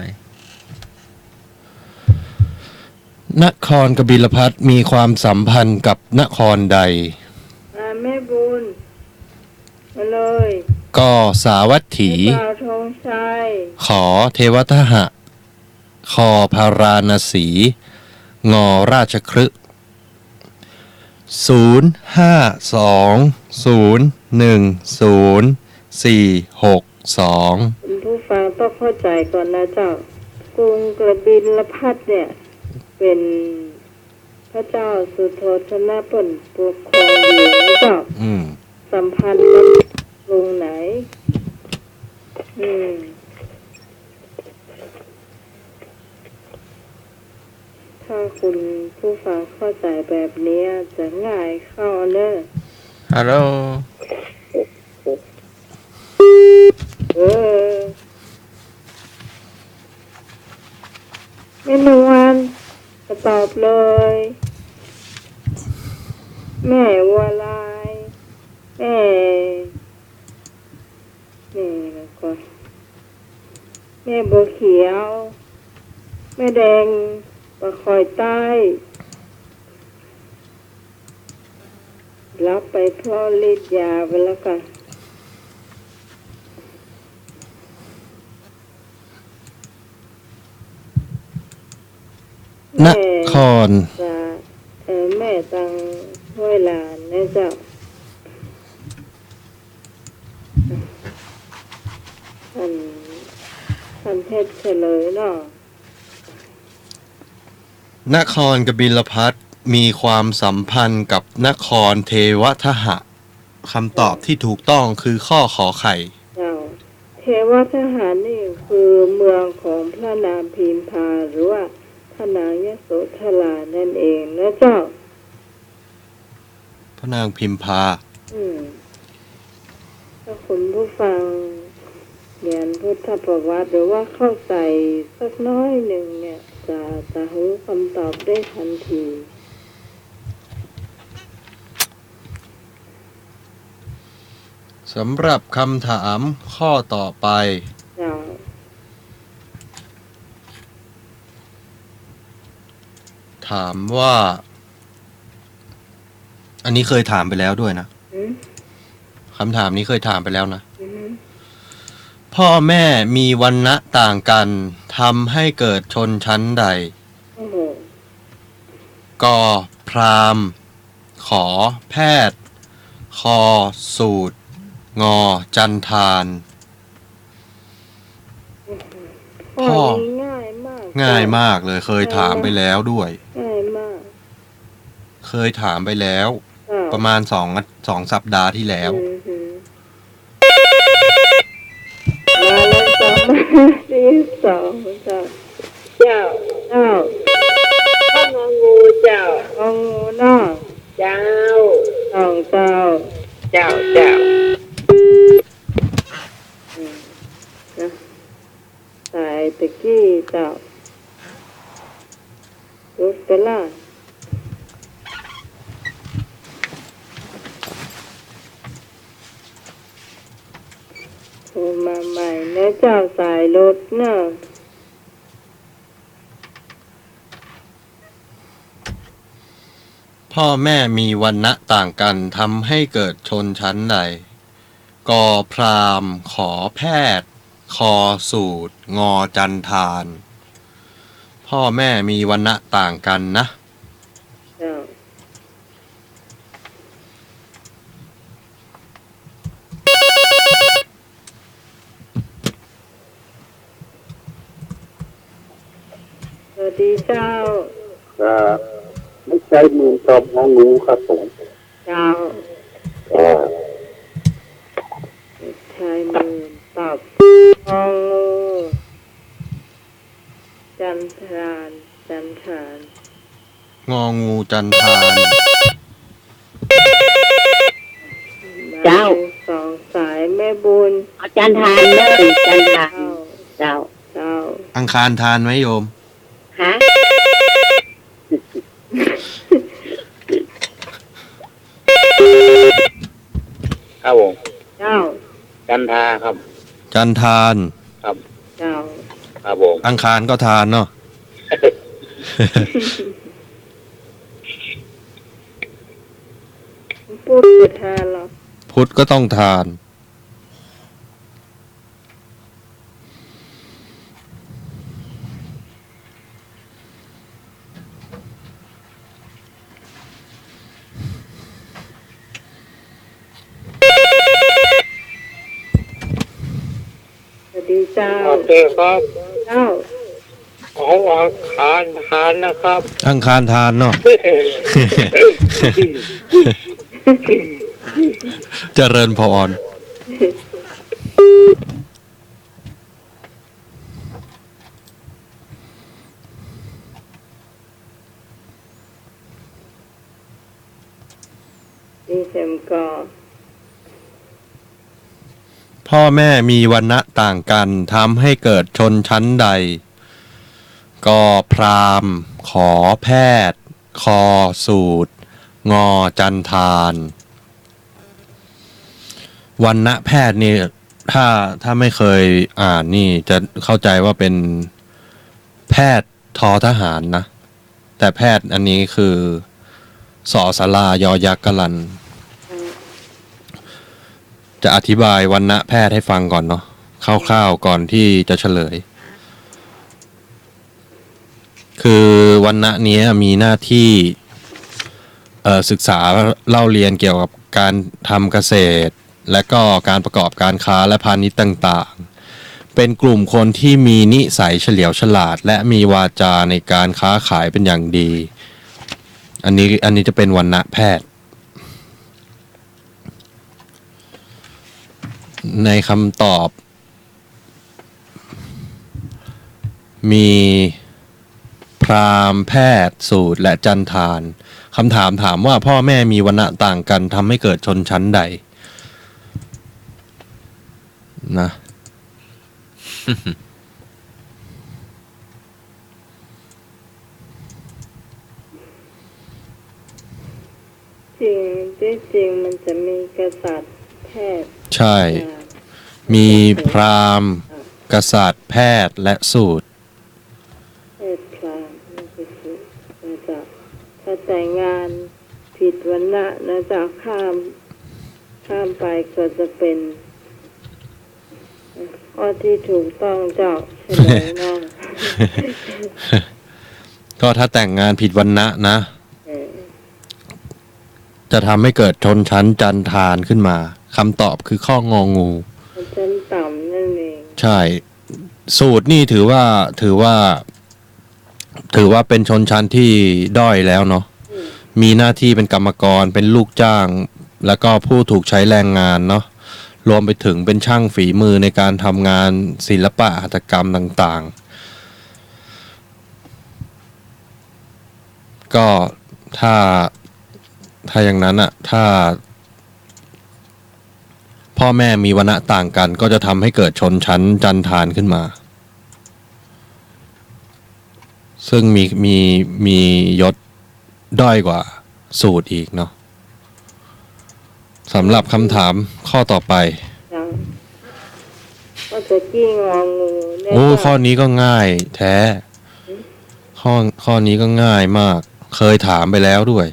นครกบิลพัทมีความสัมพันธ์กับนครใด แม่บุญมาเลย ก็สาวัตถี บ่าวธงชัย ขอเทวทหะ คอพาราณสี งอราชคฤห์0520104462คุณผู้ฟังต้องเข้าใจก่อนนะเจ้ากรุงกระบิลพัทเนี่ย เป็นพระเจ้าสุโธทนะเปิ่นปกครองอยู่นะเจ้า สัมพันธ์กับกรุงไหน ถ้าคุณผู้ฟังเข้าใจแบบนี้จะง่ายเข้าเนอะ ฮัลโหล เออแม่นวลก็ตอบเลย แม่วัวลายแม่แล้วก็แม่บัวเขียว แม่แดงปลาคอยใต้ รับไปเพราะฤทธิ์ยาไปแล้วกัน นคร จะแม่ตังห้วยหลานนะเจ้าท่านเทศเฉลยเนาะ นครกบิลพัทมีความสัมพันธ์กับนครเทวทหะคำตอบที่ถูกต้องคือข้อขอไข่ เจ้าเทวทหารนี่คือเมืองของพระนางพิมพาหรือว่าพระนางยโสธรานั่นเองนะเจ้า พระนางพิมพา ถ้าคุณผู้ฟังเรียนพุทธประวัติหรือว่าเข้าใจสักน้อยหนึ่งเนี่ยจะรู้คำตอบได้ทันที สำหรับคำถามข้อต่อไป เจ้า ถามว่า อันนี้เคยถามไปแล้วด้วยนะ คำถามนี้เคยถามไปแล้วนะ พ่อแม่มีวรรณะต่างกันทำให้เกิดชนชั้นใด โอ้โห กพราหมณ์ ขอแพทย์ คอสูตร งอจันทาน ข้อนี้ง่ายมาก ง่ายมากเลยเคยถามไปแล้วด้วย ง่ายมาก เคยถามไปแล้ว เจ้า ประมาณสองสัปดาห์ที่แล้ว มาแล้วจ้าที่สองเจ้า เจ้า เจ้า ข้างองูเจ้า องงูน้อง เจ้า น้องเจ้า เจ้าเจ้า นะสายตะกี้เจ้ารูปเป็นล่ะโทรมาใหม่เนื้อเจ้าสายรถเนอะ พ่อแม่มีวรรณะต่างกันทำให้เกิดชนชั้นใด กพราหมณ์ ขอแพทย์ คอสูตร งอจันทาน พ่อแม่มีวรรณะต่างกันนะ เจ้าสวัสดีเจ้า ครับไม่ใช่มือตอบงองูครับผม เจ้าชายมือตอบงองูจันทรานจันทราน งองูจันทาน เจ้า สองสายแม่บุญ อาจารย์ทานเลยจันทาน เจ้า เจ้า เจ้า อังคารทานไหมโยม ฮะ ครับผม เจ้า จันทาครับ จันทาน ครับ เจ้า ครับผม อังคารก็ทานเนาะ พูดจะทานหรอ พุธก็ต้องทาน พ ดีเจ้า โอเคครับ เจ้า ขอวางคานทานนะครับ อังคารทานเนาะ เจริญพร ดีเข็มก็ พ่อแม่มีวรรณะต่างกันทำให้เกิดชนชั้นใด ก็พราหมณ์ขอแพทย์ คอสูตร งอจันทานวรรณะแพทย์นี่ถ้าไม่เคยอ่านนี่จะเข้าใจว่าเป็นแพทย์ทอทหารนะ แต่แพทย์อันนี้คือสอสลายอยักษ์กะลัน จะอธิบายวรรณะแพทย์ให้ฟังก่อนเนาะคร่าวๆก่อนที่จะเฉลย คือวรรณะนี้มีหน้าที่ศึกษาเล่าเรียนเกี่ยวกับการทำเกษตร และก็การประกอบการค้าและพาณิชย์ต่างๆ เป็นกลุ่มคนที่มีนิสัยเฉลียวฉลาด และมีวาจาในการค้าขายเป็นอย่างดี อันนี้จะเป็นวรรณะแพทย์ ในคำตอบมีพราหมณ์แพทย์สูตรและจันทานคำถามถามว่าพ่อแม่มีวรรณะต่างกันทำให้เกิดชนชั้นใดนะ จริงที่จริงมันจะมีกษัตริย์แพทย์ ใช่ มีพราหมณ์กษัตริย์แพทย์และสูตร แพทย์พราหมณ์นี่ก็คือนะจ๊ะถ้าแต่งงานผิดวรรณะนะจ๊ะข้ามไปก็จะเป็นข้อที่ถูกต้องเจ้าเฉลยนะ ก็ถ้าแต่งงานผิดวรรณะนะ เออ จะทำให้เกิดชนชั้นจันทานขึ้นมาคำตอบคือข้ององู มันชั้นต่ำนั่นเอง ใช่ สูตรนี่ถือว่าเป็นชนชั้นที่ด้อยแล้วเนาะมีหน้าที่เป็นกรรมกรเป็นลูกจ้าง แล้วก็ผู้ถูกใช้แรงงานเนาะรวมไปถึงเป็นช่างฝีมือในการทำงานศิลปะหัตถกรรมต่างๆ ก็ถ้าอย่างนั้นอะถ้าพ่อแม่มีวรรณะต่างกันก็จะทำให้เกิดชนชั้นจันทานขึ้นมา ซึ่งมียศด้อยกว่าสูตรอีกเนาะสำหรับคำถามข้อต่อไป จ้ะก็จะกี้งองูแน่ โอ้ จ้ะ ข้อนี้ก็ง่ายแท้ ข้อนี้ก็ง่ายมาก เคยถามไปแล้วด้วย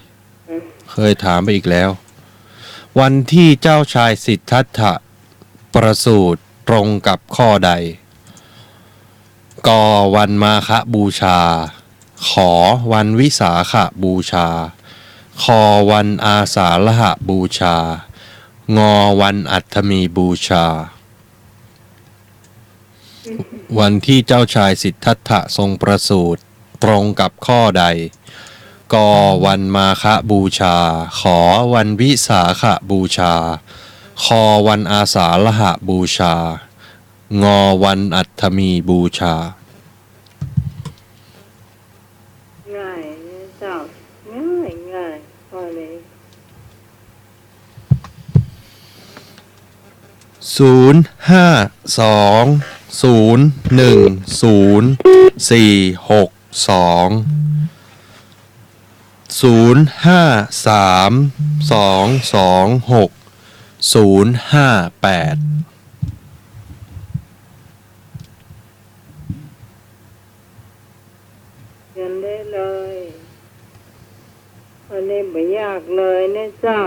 เคยถามไปอีกแล้ว วันที่เจ้าชายสิทธัตถะประสูติตรงกับข้อใด กวันมาฆบูชา ขอวันวิสาขบูชา คอวันอาสาฬหบูชา งอวันอัฏฐมีบูชา วันที่เจ้าชายสิทธัตถะทรงประสูติตรงกับข้อใด กวันมาฆบูชา ขอวันวิสาขบูชา คอวันอาสาฬหบูชา งอวันอัฏฐมีบูชา ง่ายนะเจ้าง่ายข้อนี้ 0533226 เรียนได้เลยข้อนี้ไม่ยากเลยนะเจ้า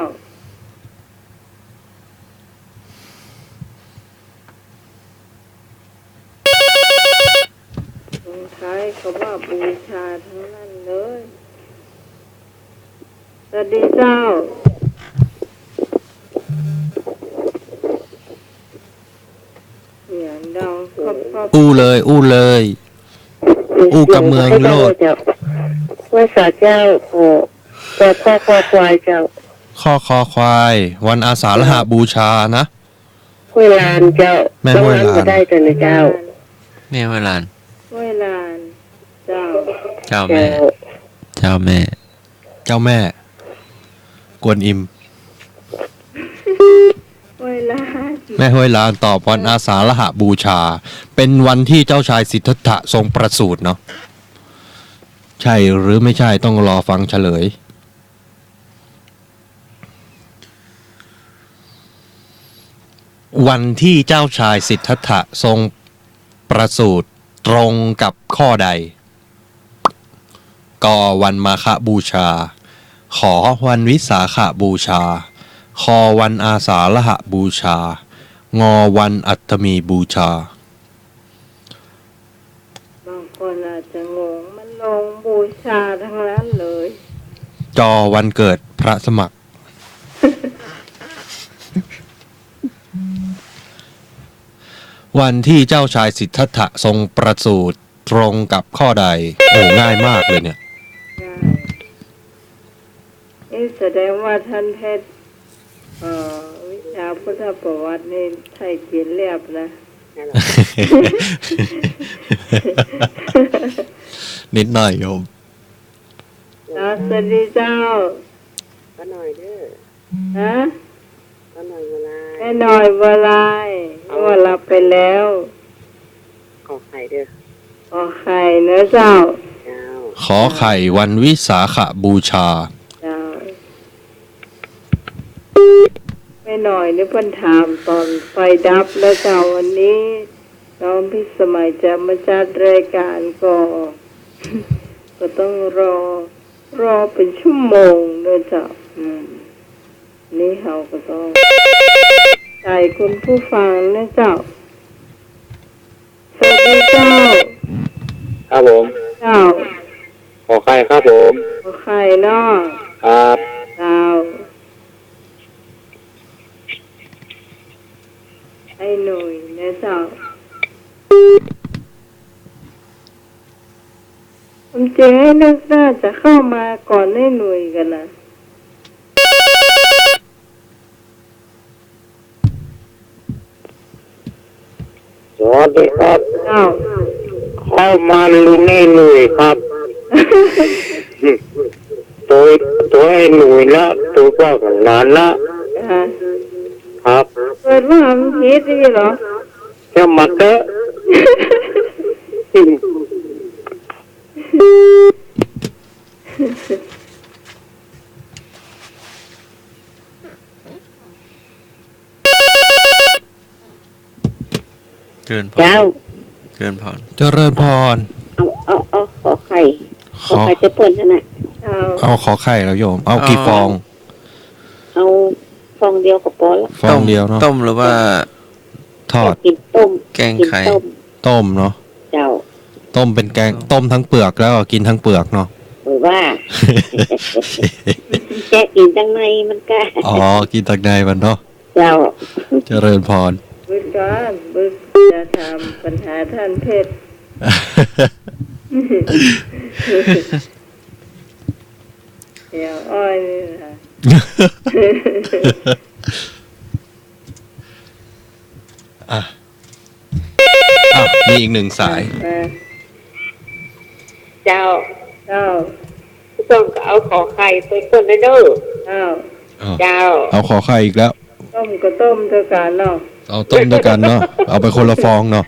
ลงท้ายเขาว่าบูชาทั้งนั้นเลยสวัสดีเจ้าเสียงดังขอ อบ อู้เลยอู้กับเมืองโลด เจ้าว่าสาเจ้าโอ้แต่ข้อควายเจ้า ข้อคอควาย วันอาสาฬหบูชานะ ห้วยลานเจ้า แม่ห้วยลาน ก็ได้แต่นะเจ้า แม่เวลาน ห้วยลานเจ้า เจ้าแม่ เจ้าแม่ เจ้าแม่ กวนอิม ห้วยลาน แม่ห้วยลานตอบวันอาสาฬหบูชา เป็นวันที่เจ้าชายสิทธัตถะทรงประสูติเนาะใช่หรือไม่ใช่ต้องรอฟังเฉลย วันที่เจ้าชายสิทธัตถะทรงประสูติตรงกับข้อใดกวันมาฆบูชา ขอวันวิสาขบูชา คอวันอาสาฬหบูชา งอวันอัตมีบูชา บางคนอาจจะงงมันลงบูชาทั้งนั้นเลย จอวันเกิดพระสมัคร วันที่เจ้าชายสิทธัตถะทรงประสูติตรงกับข้อใด โอ้ง่ายมากเลยเนี่ย ง่ายนี่แสดงว่าท่านเพชรวิชาพุทธประวัตินี่ไทยเขียนเรียบนะ นิดหน่อยโยม สวัสดีเจ้า ก็หน่อยเด้อ ฮะ ก็หน่อยเวลา แม่หน่อยเวลายว่ารับไปแล้ว ขอไข่เด้อ ขอไข่เนื้อเจ้า เจ้า ขอไข่วันวิสาขบูชา เจ้าไม่หน่อยนี่เพิ่นถามตอนไฟดับแล้วเจ้าวันนี้น้องพี่สมัยจะมาจัดรายการก็ ก็ต้องรอเป็นชั่วโมงด้วยเจ้านี่เฮาก็ต้องใจคุณผู้ฟังนะเจ้าสวัสดีเจ้า ครับผม เจ้า ขอใครครับผม ขอไข่เนาะ ครับ เจ้าไอ้หนุ่ยนะเจ้าผมจริงให้นึกน่าจะเข้ามาก่อนให้หนุ่ยกันนะ สวัสดีครับ เจ้า เข้ามาลุงไอ้หนุ่ยครับ ตัวไอ้หนุ่ยละตัวก็กันนานละ อ่า ครับ เปิดว่ามันผิดดีเหรอ จะมาเตอะ เกินพร เจ้า เกินพร เจริญพร เอาขอไข่ ข ขอ อ ไข่จะเปิดขนาด เอา เอาขอไข่แล้วโยม เอากี่ฟอง เอาฟองเดียวกับปอแล้ว ฟองเดียวเนาะ ต้มหรือว่า ทอด กินต้ม แกง กิน ไข่ ต้ม ต้มเนาะ เจ้า ต้มเป็นแกง ต้มทั้งเปลือกแล้วก็กินทั้งเปลือกเนาะ หรือว่า แกะกินจังในมันก็ อ๋อ กินตักใดมันเนาะ เจ้า เจริญพร บึกก่อนบึกจะทำปัญหาท่านเพชรเดี๋ยวอ้อยนี่นะ อ่ะมีอีกหนึ่งสาย มา เจ้า เจ้า ต้องเอาขอไข่ไปคนละเด้อ เจ้า เจ้า เอาขอไข่อีกแล้ว ต้มก็ต้มเท่ากันเนาะ เอาต้มด้วยกันเนาะ เอาไปคนละฟองเนาะ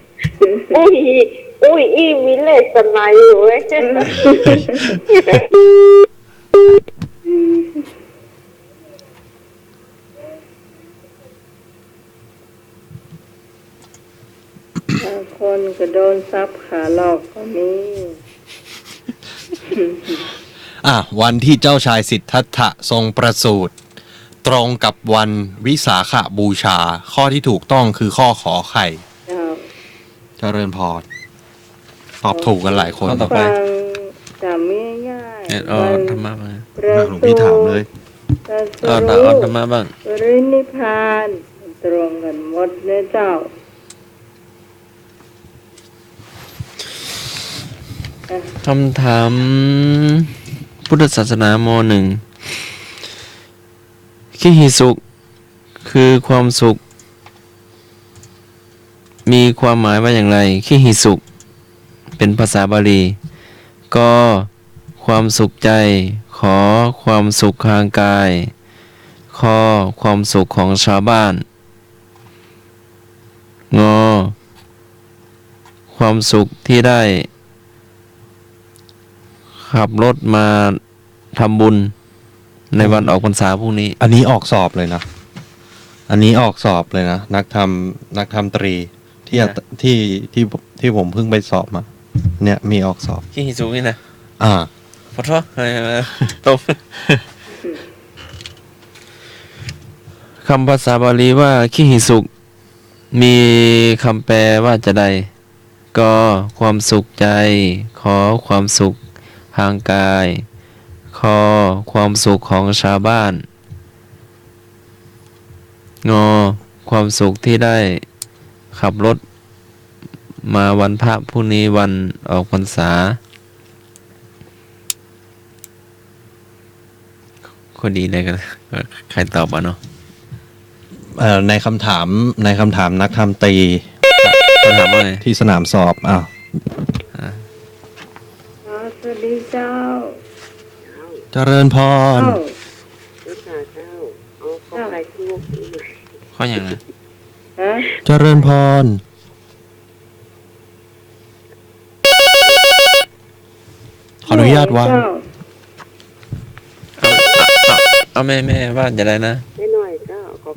อุ้ยอีมีเลขสมัยอยู่เว้ย บางคนก็โดนซับขาหลอกก็มี วันที่เจ้าชายสิทธัตถะทรงประสูติตรงกับวันวิสาขบูชา ข้อที่ถูกต้องคือข้อขอไข่ เจ้า เจริญพร ตอบถูกกันหลายคน ข้อต่อไป ฟังจำง่าย เอ็ด ๆ ออ วัน ธรรมะมา ประ หลวงพี่ถามเลย ตรัส เอา รู้ ธรรมะบ้าง ปรินิพพานตรงกันหมดเนะเจ้า คำถามพุทธศาสนามหนึ่งคิหิสุขคือความสุข มีความหมายว่าอย่างไรคิหิสุขเป็นภาษาบาลีก็ความสุขใจขอความสุขทางกายขอความสุขของชาวบ้านงอความสุขที่ได้ขับรถมาทำบุญในวันออกพรรษาพรุ่งนี้ อันนี้ออกสอบเลยนะ อันนี้ออกสอบเลยนะ นักทำตรีที่ นะ ที่ผมเพิ่งไปสอบมา เนี่ยมีออกสอบ คิหิสุนี่นะ อ่า ขอโทษตรงคำภาษาบาลีว่าคิหิสุมีคำแปลว่าจะใดก็ความสุขใจขอความสุขทางกายขอความสุขของชาวบ้านงอความสุขที่ได้ขับรถมาวันพระพรุ่งนี้วันออกพรรษาคนดีเลยกันใครตอบอ่ะเนาะ ในคำถามนักทำตรี เขาถามว่าไง ที่สนามสอบอ้าว สวัสดีเจ้า เจริญพร เอ้า แล้วค่ะเจ้าเอาก็ใครที่ลูกอีก ข้ออย่างนะ ฮะ เจริญพร ขออนุญาตว่า เจ้ เอาแม่ว่าจะได้นะ ไม่หน่อยเจ้าขอ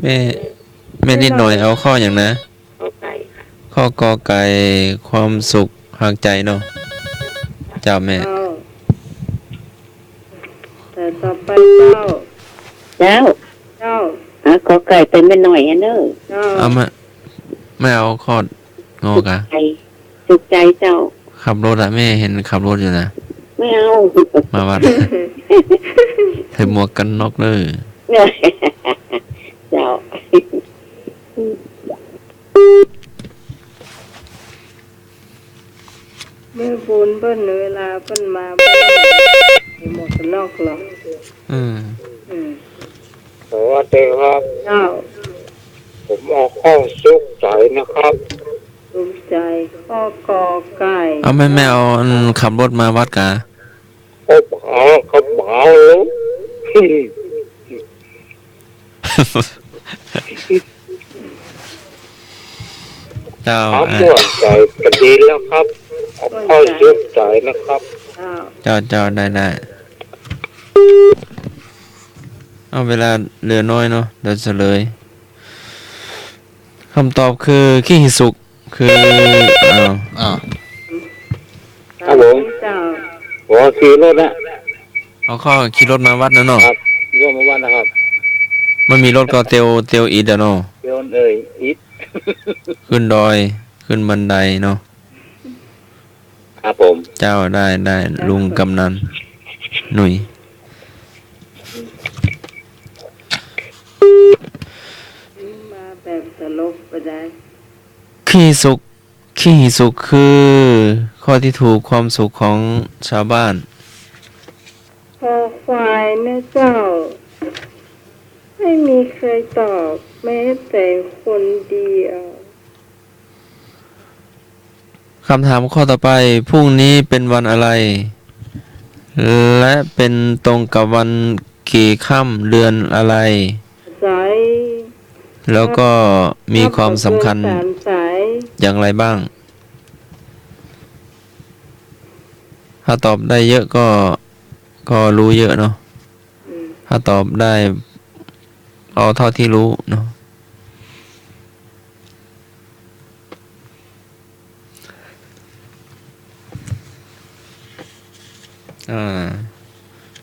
แม่นิดหน่อยเอาข้ออย่างนะ เอาไก่ค่ะ ข้อกอไก่ความสุขทางใจเนาะเจ้าแม่ เจ้าแต่ต่อไปเจ้า เจ้า เจ้า ขอไก่เป็นไม่หน่อยเนอะ เจ้า เอามาไม่เอาข้องอกะ ไก่สุขใจเจ้า ขับรถอะแม่เห็นขับรถอยู่นะ ไม่เอา มาวัด ใส่หมวกกันน็อกเลย เจ้า เมื่อบุญเปิ้นเวลาเปิ้นมาเปิ้นหมวกกันนอกหรอก อืม อืม สวัสดีครับ เจ้า ผมเอาข้อสุขใจนะครับ ภูมิใจข้อกอไก่ เอาแม่เอาอันขับรถมาวัดกะ เขาเผาเขาเผาแล้ว เจ้า ทำด้วยใจก็ดีแล้วครับเอาข้อสุขใจนะครับ เจ้า เจ้าได้เอาเวลาเหลือน้อยเนาะเดี๋ยวเฉลยคำตอบคือขี้หิสุกคืออ้าว อ่า ครับผม เจ้า หัวขี่รถนะ เอาข้อขี่รถมาวัดนะเนาะ ครับโยมมาว่านะครับ มันมีรถก็เตียวอีดอะเนาะ เดี๋ยวเอ่ยอิด ขึ้นดอยขึ้นบันไดเนาะ ครับผม เจ้าได้ลุงกำนันหนุ่ย มาแบบตลกไปได้ ขี้สุกคือข้อที่ถูกความสุขของชาวบ้าน คอควายนะเจ้า ไม่มีใครตอบแม้แต่คนเดียว คำถามข้อต่อไปพรุ่งนี้เป็นวันอะไร และเป็นตรงกับวันกี่ค่ำเดือนอะไร สาย แล้วก็มีความสำคัญ สามสาย อย่างไรบ้าง ถ้าตอบได้เยอะก็รู้เยอะเนาะ อืม ถ้าตอบได้เอาเท่าที่รู้เนาะ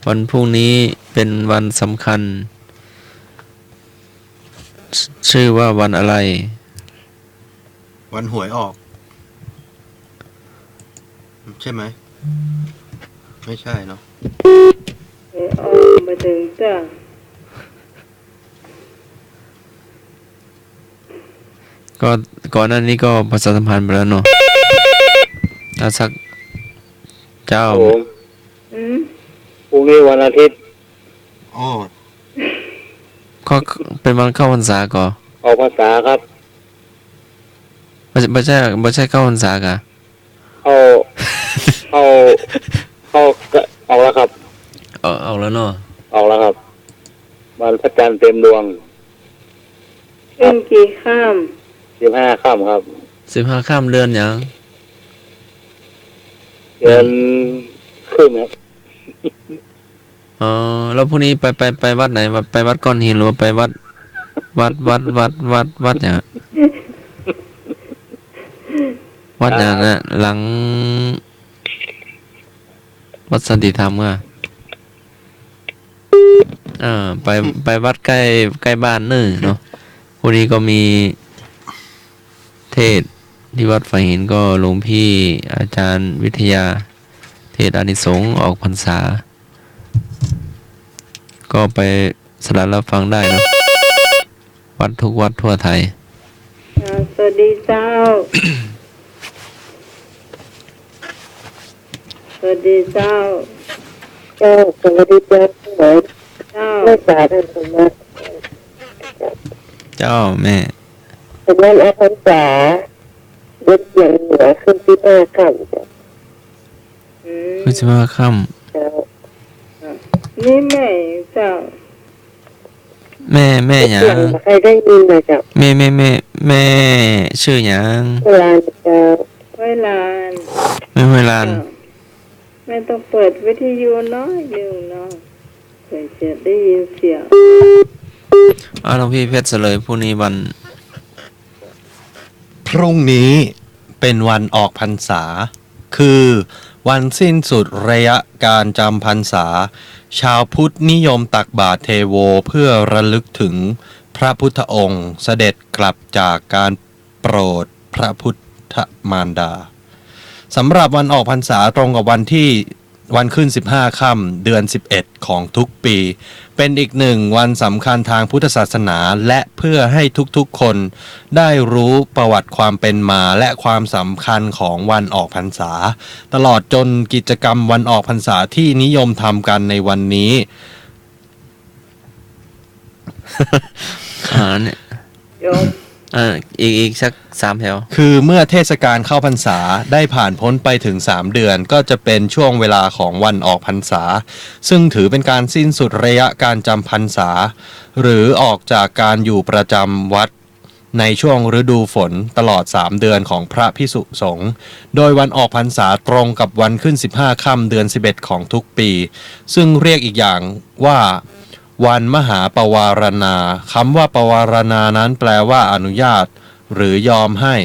วันพรุ่งนี้เป็นวันสำคัญ ชื่อว่าวันอะไร วันหวยออก ใช่ไหม ไม่ใช่เนาะ ออกมาถึงจ้า ก็ก่อนหน้านี้ก็ประชาสัมพันธ์ไปแล้วเนาะถ้าสัก เจ้า ครับผม อืม พรุ่งนี้วันอาทิตย์ โอ้ ก็เป็นวันเข้าพรรษาก่อ ออกพรรษาครับ ไม่ใช่เข้าพรรษากะ เข้าเข้าเข้าออกแล้วครับ เอาแล้วเนาะ ออกแล้วครับวันพระจันทร์เต็มดวง ขึ้นกี่ข้าม 15 ค่ำครับ 15ค่ำเดือนหยัง เดือนครึ่งครับ อ๋อแล้วพรุ่งนี้ไปวัดไหนไปวัดก้อนหินหรือว่าไปวัดเนี่ยวัดอย่างน่ะหลังวัดสันติธรรมอ่ะไปวัดใกล้บ้านนี่เนาะพรุ่งนี้ก็มีเทศน์ที่วัดฝายหินก็หลวงพี่อาจารย์วิทยาเทศน์อานิสงส์ออกพรรษา ก็ไปสดับรับฟังได้เนาะวัดทุกวัดทั่วไทย สวัสดีเจ้า สวัสดีเจ้า เจ้าสวัสดีเจ้าทั้งหลาย เจ้า แม่จ๋าท่านสมมา เจ้าแม่ สมานอาพรรษาเด็กเสียงเหนือขึ้นที่5 ค่ำเจ้า อืม คือจะมาค่ เจ้า นี่แม่เจ้า ำแม่หยั เสีย ง งใครได้ยินเลยเจ้า แม่ชื่อหยัง เวลาเจ้า ไว้ลาน แม่ห้วยลาน แม่ต้องเปิดวิทยุน้อยหนึ่งเนาะเพื่อจะได้ยินเสียง หลวงพี่เพชรเสลยพรุ่งนี้วัน พรุ่งนี้เป็นวันออกพรรษา คือวันสิ้นสุดระยะการจำพรรษา ชาวพุทธนิยมตักบาตรเทโวเพื่อระลึกถึงพระพุทธองค์เสด็จกลับจากการโปรดพระพุทธมารดาสำหรับวันออกพรรษาตรงกับวันขึ้น15 ค่ำเดือน 11 ของทุกปี เป็นอีกหนึ่งวันสำคัญทางพุทธศาสนาและเพื่อให้ทุกๆคนได้รู้ประวัติความเป็นมาและความสำคัญของวันออกพรรษา ตลอดจนกิจกรรมวันออกพรรษาที่นิยมทำกันในวันนี้ เนี่ย โยม อีกสัก3 แถว คือเมื่อเทศกาลเข้าพรรษาได้ผ่านพ้นไปถึง3 เดือนก็จะเป็นช่วงเวลาของวันออกพรรษา ซึ่งถือเป็นการสิ้นสุดระยะการจำพรรษา หรือออกจากการอยู่ประจำวัดในช่วงฤดูฝนตลอด3 เดือนของพระภิกษุสงฆ์โดยวันออกพรรษาตรงกับวันขึ้น15 ค่ำเดือน 11 ของทุกปี ซึ่งเรียกอีกอย่างว่าวันมหาปวารณาคำว่าปวารณานั้นแปลว่าอนุญาตหรือยอมให้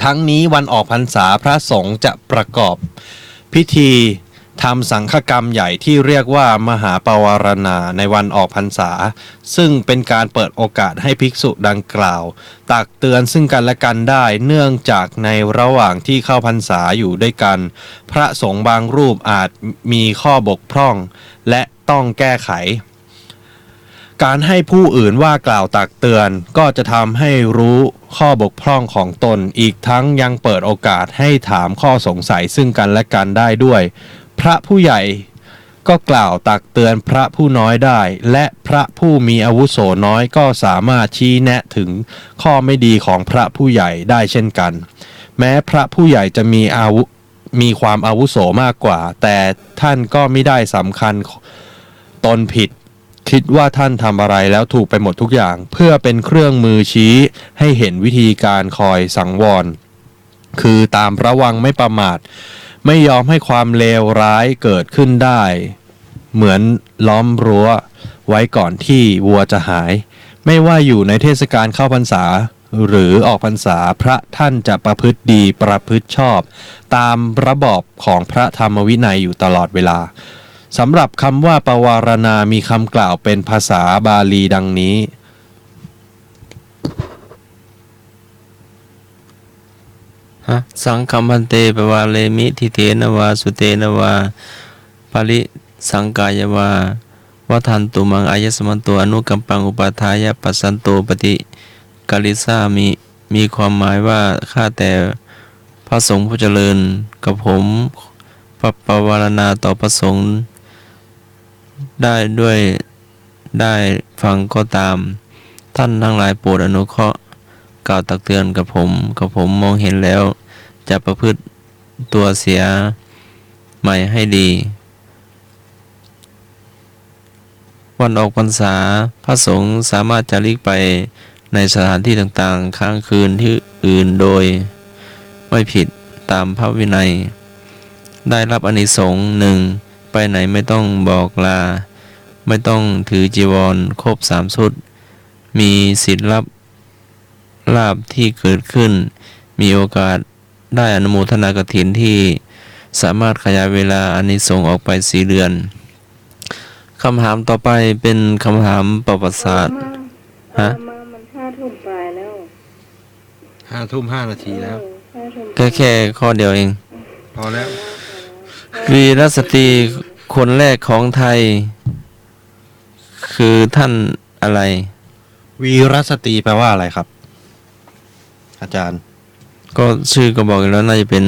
ทั้งนี้วันออกพรรษาพระสงฆ์จะประกอบพิธีทำสังฆกรรมใหญ่ที่เรียกว่ามหาปวารณาในวันออกพรรษา ซึ่งเป็นการเปิดโอกาสให้ภิกษุดังกล่าวตักเตือนซึ่งกันและกันได้เนื่องจากในระหว่างที่เข้าพรรษาอยู่ด้วยกัน พระสงฆ์บางรูปอาจมีข้อบกพร่องและต้องแก้ไข การให้ผู้อื่นว่ากล่าวตักเตือนก็จะทำให้รู้ข้อบกพร่องของตนอีกทั้งยังเปิดโอกาสให้ถามข้อสงสัยซึ่งกันและกันได้ด้วย พระผู้ใหญ่ก็กล่าวตักเตือนพระผู้น้อยได้ และพระผู้มีอาวุโสน้อยก็สามารถชี้แนะถึงข้อไม่ดีของพระผู้ใหญ่ได้เช่นกัน แม้พระผู้ใหญ่จะมีความอาวุโสมากกว่า แต่ท่านก็ไม่ได้สำคัญตนผิดคิดว่าท่านทำอะไรแล้วถูกไปหมดทุกอย่างเพื่อเป็นเครื่องมือชี้ให้เห็นวิธีการคอยสังวรคือตามระวังไม่ประมาทไม่ยอมให้ความเลวร้ายเกิดขึ้นได้เหมือนล้อมรั้วไว้ก่อนที่วัวจะหายไม่ว่าอยู่ในเทศกาลเข้าพรรษาหรือออกพรรษาพระท่านจะประพฤติดีประพฤติชอบตามระบอบของพระธรรมวินัยอยู่ตลอดเวลาสำหรับคำว่าปวารณามีคำกล่าวเป็นภาษาบาลีดังนี้สังคัมพันเตปวาเลมิทิเตนวาสุเตนวาปาริสังกายวาวัฏันตุมังอายสมันโตอนุกัมปังอุปาทายะปัสสันโตปฏิกาลิสามีความหมายว่าข้าแต่พระสงฆ์ผู้เจริญกับผม ปวารณาต่อพระสงฆ์ได้ด้วยได้ฟังก็ตาม ท่านทั้งหลายโปรดอนุเคราะห์กล่าวตักเตือนกับผมมองเห็นแล้ว จะประพฤติตัวเสียใหม่ให้ดี วันออกพรรษาพระสงฆ์สามารถจาริกไปในสถานที่ต่างๆค้างคืนที่อื่นโดยไม่ผิดตามพระวินัย ได้รับอานิสงส์หนึ่งไปไหนไม่ต้องบอกลา ไม่ต้องถือจีวรครบ3 ชุด มีสิทธิ์รับลาภที่เกิดขึ้น มีโอกาสได้อนุโมทนากฐินที่สามารถขยายเวลาอานิสงส์ออกไป4 เดือนคำถามต่อไปเป็นคำถามประวัติศาสตร์ ฮะ มามัน5 ทุ่มปลายแล้ว 5 ทุ่ม 5 นาทีแล้ว 5 ทุ่ม แค่ข้อเดียวเอง พอแล้ว วีรสตรีคนแรกของไทย คือท่านอะไร วีรสตรีแปลว่าอะไรครับ อาจารย์ ก็ชื่อก็บอกอยู่แล้วน่าจะเป็น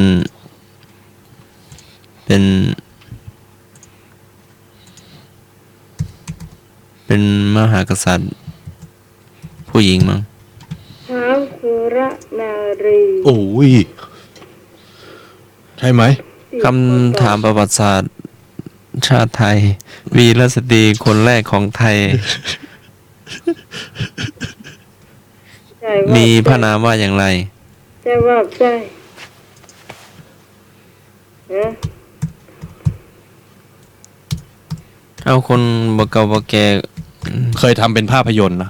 เป็นมหากษัตริย์ ผู้หญิงมั้ง ท้าวสุรนารี โอ้ย ใช่ไหม คำถามประวัติศาสตร์ชาติไทย วีรสตรีคนแรกของไทย ใจว่า มีพระนามว่าอย่างไร ใจว่าใจนะ เอาคนบกเก่าบกแก่ เคยทำเป็นภาพยนตร์นะ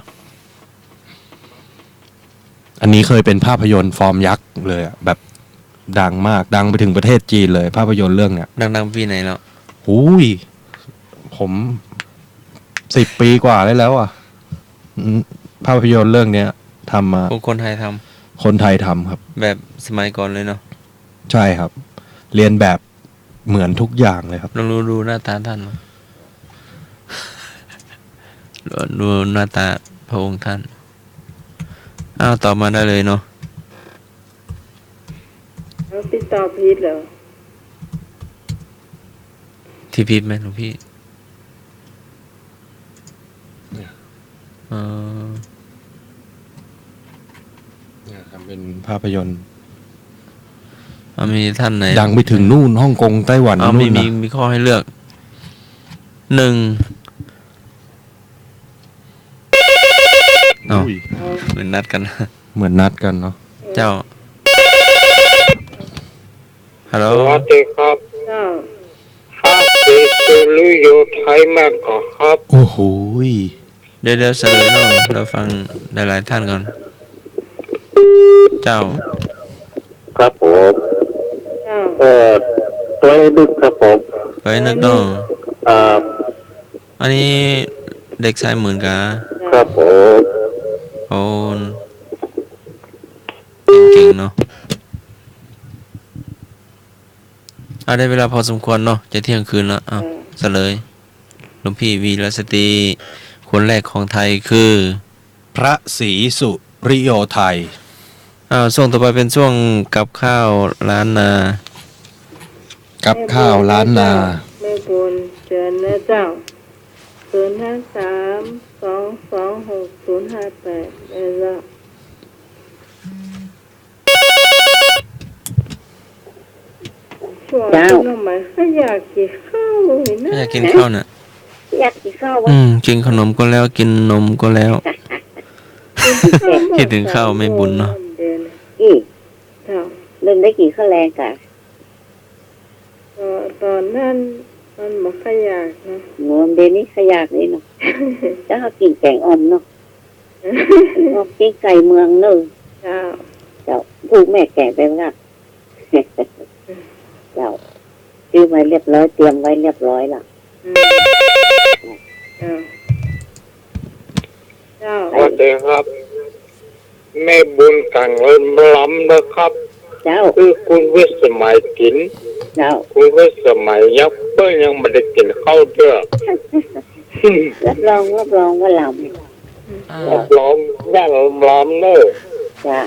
อันนี้เคยเป็นภาพยนตร์ฟอร์มยักษ์เลยอะแบบดังมาก ดังไปถึงประเทศจีนเลย ภาพยนตร์เรื่องเนี้ย ดังๆปีไหนแล้ว หูย ผม10 ปีกว่าได้แล้วอ่ะอืมภาพยนตร์เรื่องเนี้ยทำมา พวกคนไทยท คนไทยทำครับ ำแบบสมัยก่อนเลยเนาะ ใช่ครับ เรียนแบบเหมือนทุกอย่างเลยครับ ลองดูหน้าตาท่านมั้ง ดูหน้าตาพระองค์ท่าน อ้าวตอบมาได้เลยเนาะ แล้วติดต่อพีทเหรอ ที่พิษไหมหลวงพี่ เนี่ย เออ เนี่ยทำเป็นภาพยนตร์ เอามีท่านไหน ดังไปถึงนู่นฮ่องกงไต้หวัน เอา นู่ มี นนะ มีข้อให้เลือก 1เอา อุ้ย เหมือนนัดกันนะ เหมือนนัดกันเนาะ เจ้า ฮัลโหล สวัสดีครับ เจ้า ฮาติสุริโยไทยมากกว่าครับ โอ้โหย เดี๋ยวเสนอเนาะเราฟังหลายๆท่านก่อน เจ้า ครับผม เจ้า ตัวดึกครับผม ไว้นึกเนาะ อ่า อันนี้เด็กชายหมื่นกา ครับผม โอ้เก่งๆเนาะเอาได้เวลาพอสมควรเนาะจะเที่ยงคืนแล้วอ้าวเฉลยหลวงพี่วีรสตรีคนแรกของไทยคือ พระศรีสุริโยไทย ช่วงต่อไปเป็นช่วงกับข้าวร้านนา กับข้าวล้านนา แม่บุญเชิญนะเจ้า053-226-058เออละช่วงที่น้องหมายเขาอยากกินข้าวเลยนะ ถ้าอยากกินข้าวเนี่ย อยากกินข้าววะ กินขนมก็แล้วกินนมก็แล้ว คิดถึงข้าวไม่บุญเนาะ กี่ เจ้า เริ่มได้กี่ข้าวแรงกะ ตอนนั้นมันบอกขยากเนาะ งวมเดยวนี้ขยากเลยเนาะจะเขากินแกงอ่อมเนาะออกกินไก่เมืองเนอะ เจ้า เจ้าพูกแม่แกงไปว่าเจ้าซื้อไว้เรียบร้อยเตรียมไว้เรียบร้อยละ อืมเจ้า สวัสดีครับ แม่บุญกังเลินล้ำนะครับ เจ้า คือคุณวิสมัยกิน เจ้า คุณวิสมัยยักษ์เปิ้ลยังไม่ได้กินข้าวเด้อ รับรองว่าล รับรองย่างล้ำเนอะ ำจ้า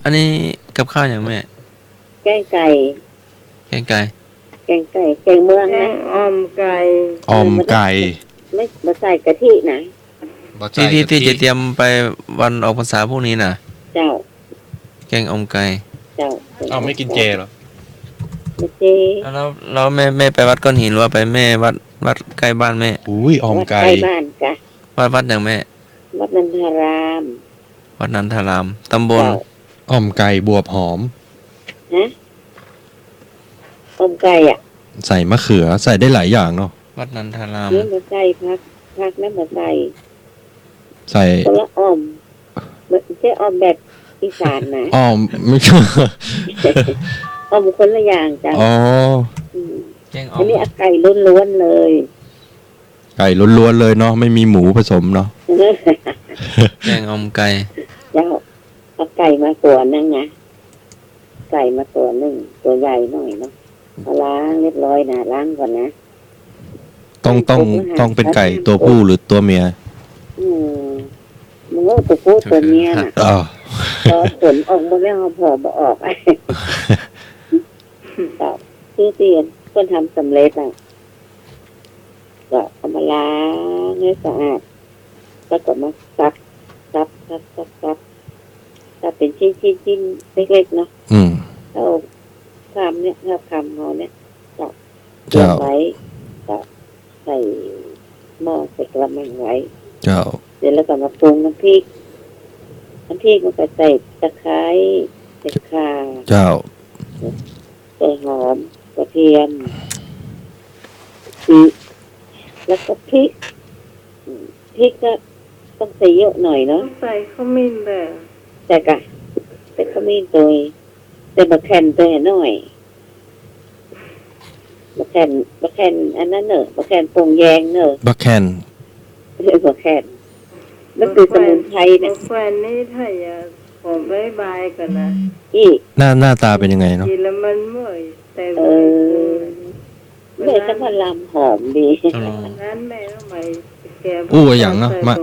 อันนี้กับข้าวอย่างแม่ แกงไก่ แกงไก่ แกงไก่แกงเมือง แก นะ งอ่อมไก่ ออมไก่ ไม่มาใส่กะทินะ ที่จะเตรียมไปวันออกพรรษาพวกนี้น่ะ เจ้า แกงอ่อมไก่ เจ้า เอาไม่กินเจเหรอ ไม่เจ แล้วแม่ไปวัดก้อนหินหรือว่าไปแม่วัดใกล้บ้านแม่ อุ้ยออม วัด ไก่ ใกล้บ้านกะ วัดอย่างแม่ วัดนันทาราม วัดนันทารามตำบล เจ้า ออมไก่บวบหอม ฮะอมไก่อ่ะ ใส่มะเขือใส่ได้หลายอย่างเนาะ วัดนันทาราม นี่มาใส่พักแล้วมาใส่ ใส่ คนละอมไม่ใช่อมแบบอีสานนะ อ้อมไม่ใช่ อมคนละอย่างจ้ะ อ๋อ ม แกงอ่อ อัน ม นี้ไก่ล้วนๆเลย ไก่ล้วนๆเลยเนาะไม่มีหมูผสมเนาะ แกงอ่อมไก่ เจ้าเอาไก่มาตัวนึงนะไก่มาตัวนึงตัวใหญ่หน่อยเนาะเอาล้างเรียบร้อยนะล้างก่อนนะ ต้องเป็นไก่ตัวผู้หรือตัวเมีย อืมมึงว่าตัวผู้ตัวเมียน่ะ อ๋อ พอผลออกมาแล้วพอมาออกไอ้ก็คือเตียนคนทำสำเร็จอ่ะก็เอามาล้างให้สะอาดแล้วก็มาซับเป็นชิ้นเล็กๆเนาะ อืม เอาคำเนี่ยเอาคำเขาเนี่ยก็ เจ้า ไว้ก็ใส่หม้อใส่กระมังไว้ เจ้า เดี๋ยวเราก็มาปรุงน้ำพริกมันก็ใส่ตะไคร้ใส่ข่า เจ้า ใส่หอมกระเทียมพริกแล้วก็พริกพริกก็ต้องใส่เยอะหน่อย ต้อ เนาะ งใส่ขมิ้นแบบ แต่กะแต่ขมิ้นตัวแต่บะแคนตัวหน่อยบะแคนอันนั้นเนอะบะแคนปรุงแยงเนอะ บักแคน บะแคนมันคือสมุนไพรเนี่ย แฟนนี่ถ้าอยากผมบายกันนะ อีก หน้าตาเป็นยังไงเนาะ กินแล้วมันเมื่อยแต่ เออเมื่อสักวันลำหอมดี ต้องลอง นั้นแม่ทำไมแก อู้อย่างเนาะมะ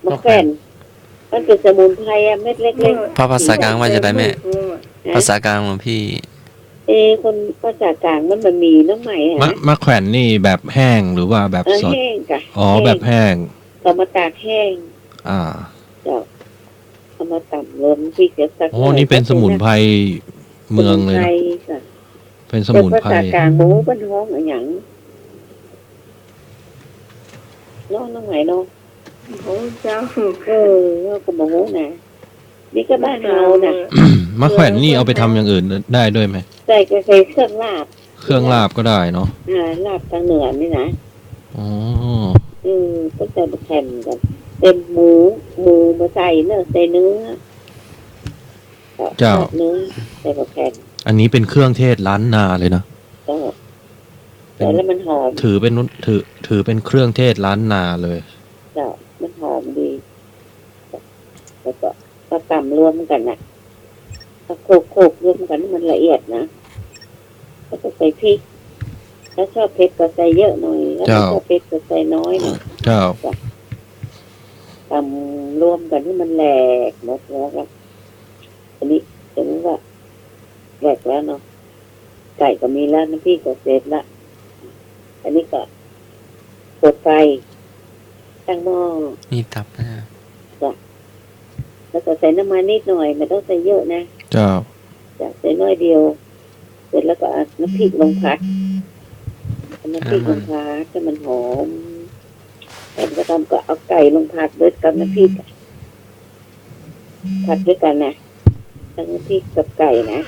บะแคนมันเป็นสมุนไพรอะเม็ดเล็ก ภาษากลางว่าจะได้แม่ ๆ ภาษากลางของพี่ คนภาษากลางมันมีน้องใหม่ มะแขวนนี่แบบแห้งหรือว่าแบบสด แห้งกะ อ๋อแบบแห้ง เอามาตากแห้ง อ่า เจ้าเอามาตำรวมพริกเดี๋ยวสัก โอ้นี่เป็นสมุนไพรเมืองเลย สมุนไพร เนาะ ค่ะ เป็นส แต่ มุน ภา ไพร ษากลางหมูบ้านห้องอะไรอย่างน้องใหม่เนาะ โอ้เจ้า เราก็บอกว่านะนี่ก็บ้านเรานะ มะแขวนนี่เอาไปทำอย่างอื่นได้ด้วยไหม ใส่ก็ใส่เครื่องลาบ เครื่องลาบก็ได้เนาะ ลาบทางเหนือนี่นะ อ๋อ ก็ใส่มาแผ่นกันเต็มหมูมาใส่เนื้อใส่เนื้อ เจ้า เนื้อใส่มาแผ่น อันนี้เป็นเครื่องเทศล้านนาเลยนะ ก็แต่แล้วมันหอม ถือเป็นเครื่องเทศล้านนาเลย เจ้ามันหอมดีแล้วก็ตำรวมกันนะก็โขกรวมกันให้มันละเอียดนะแล้วก็ใส่พริกถ้าชอบเผ็ดก็ใส่เยอะหน่อยแล้วถ้าชอบเผ็ดก็ใส่น้อยหน่อย เจ้า ตำรวมกันให้มันแหลกหมดแล้วครับอันนี้จะรู้ว่าแหลกแล้วเนาะไก่ก็มีแล้วน้ำพริกก็เสร็จละอันนี้ก็เปิดไฟตั้งหม้อ นี่ตับนะ แล้วก็ใส่น้ำมันนิดหน่อยไม่ต้องใส่เยอะนะ เจ้า จะใส่น้อยเดียว เสร็จแล้วก็เอาน้ำพริกลงผัดเอาน้ำพริกลงผัดให้มันหอมแล้วก็ทำก็เอาไก่ลงผัดด้วยกับน้ำพริกผัดด้วยกันนะทั้งน้ำพริกกับไก่นะ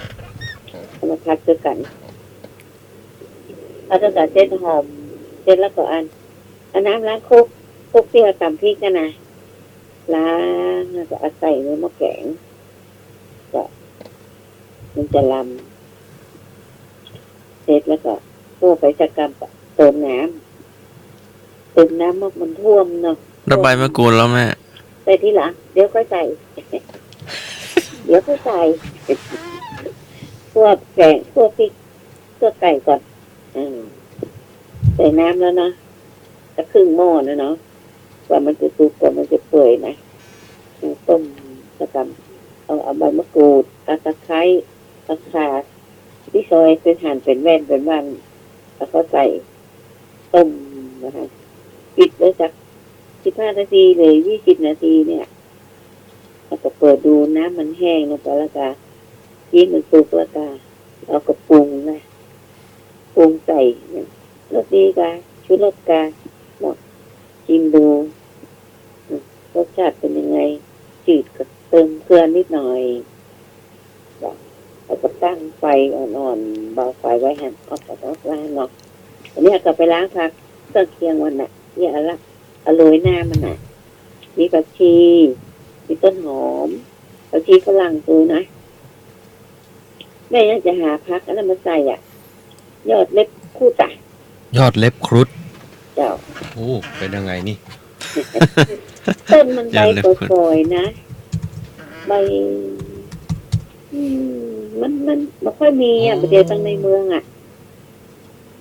เอามาผัดด้วยกันเอาตั้งแต่เส้นหอมเสร็จแล้วก็เอาน้ำล้างคุกที่เราตำพริกกันนะล้างแล้วก็เอาใส่ในหม้อแกงก็มันจะลำเสร็จแล้วก็พวกไปจัดการเติมน้ำมันท่วมเนาะ ระบายมะกรูดแล้วแม่ ใส่ทีหลังเดี๋ยวค่อยใส่ เดี๋ยวค่อยใส่พวกแกงพวกพริกพวกไก่ก่อนใส่น้ำแล้วนะจะครึ่งหม้อนะเนาะกว่ามันจะสุกกว่ามันจะเปื่อยนะต้มสักกำเอาใบมะกรูดตะไคร้ตะข่า ที่ซอยเป็นหั่นเป็นแว่นเป็นวันแล้วก็ใส่ต้มนะคะปิดไว้สัก15 นาทีหรือ20 นาทีเนี่ยแล้วก็เปิดดูน้ำมันแห้งแล้วก็ยิ่งมันสุกแล้วก็เราก็ปรุงนะปรุงใส่รสดีกาชูรสกาเนาะชิมดูรสชาติเป็นยังไงจืดก็เติมเกลือนิดหน่อยแล้วก็ตั้งไฟอ่อนๆเบาไฟไว้หั่นออกจากล้างเนาะอันนี้ก็ไปล้างผักเครื่องเคียงวันน่ะเนี่ยละอร่อยหน้ามันน่ะมีผักชีมีต้นหอมผักชีฝรั่งตัวนะแม่ยังจะหาผักอันนั้นมาใส่ยอดเล็บคู่ตาย อดเล็บครุฑ เจ้า โอ้เป็นยังไงนี่ ต้นมันใบ ยอดเล็บครุฑ ปล่อยๆนะใบมันไม่ค่อยมีประเดี๋ยวตั้งในเมือง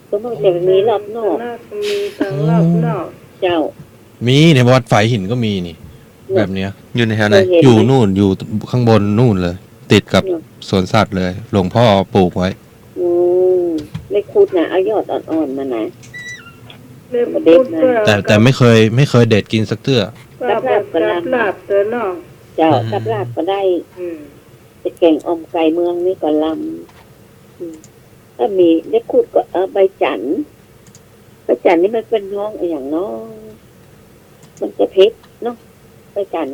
ก็มันจะมีรอบนอก น่าจะมีทางรอบนอก เจ้า มีในวัดฝายหินก็มีนี่ แบบเนี้ย อยู่ในแถวไหน เห็นไหม อยู่นู่นอยู่ข้างบนนู่นเลย ติดกับสวนสัตว์เลย หลวงพ่อปลูกไว้ อืมเล็กคูดนะเอายอดอ่อนๆมานะ เล็บ เด็ พู ก ด นะ เพื่อ แต่ไม่เคยเด็ดกินสักเตื้อ กับลาบตัวนอก เจ้ากับลาบก็ได้ อืม จะเก่งอมไก่เมืองนี่ก็ลำถ้ามีเล็กคูดก็ใบจันทร์ใบจันทร์นี่มันเป็นน้องอย่างน้องมันจะเพชรเนาะใบจันทร์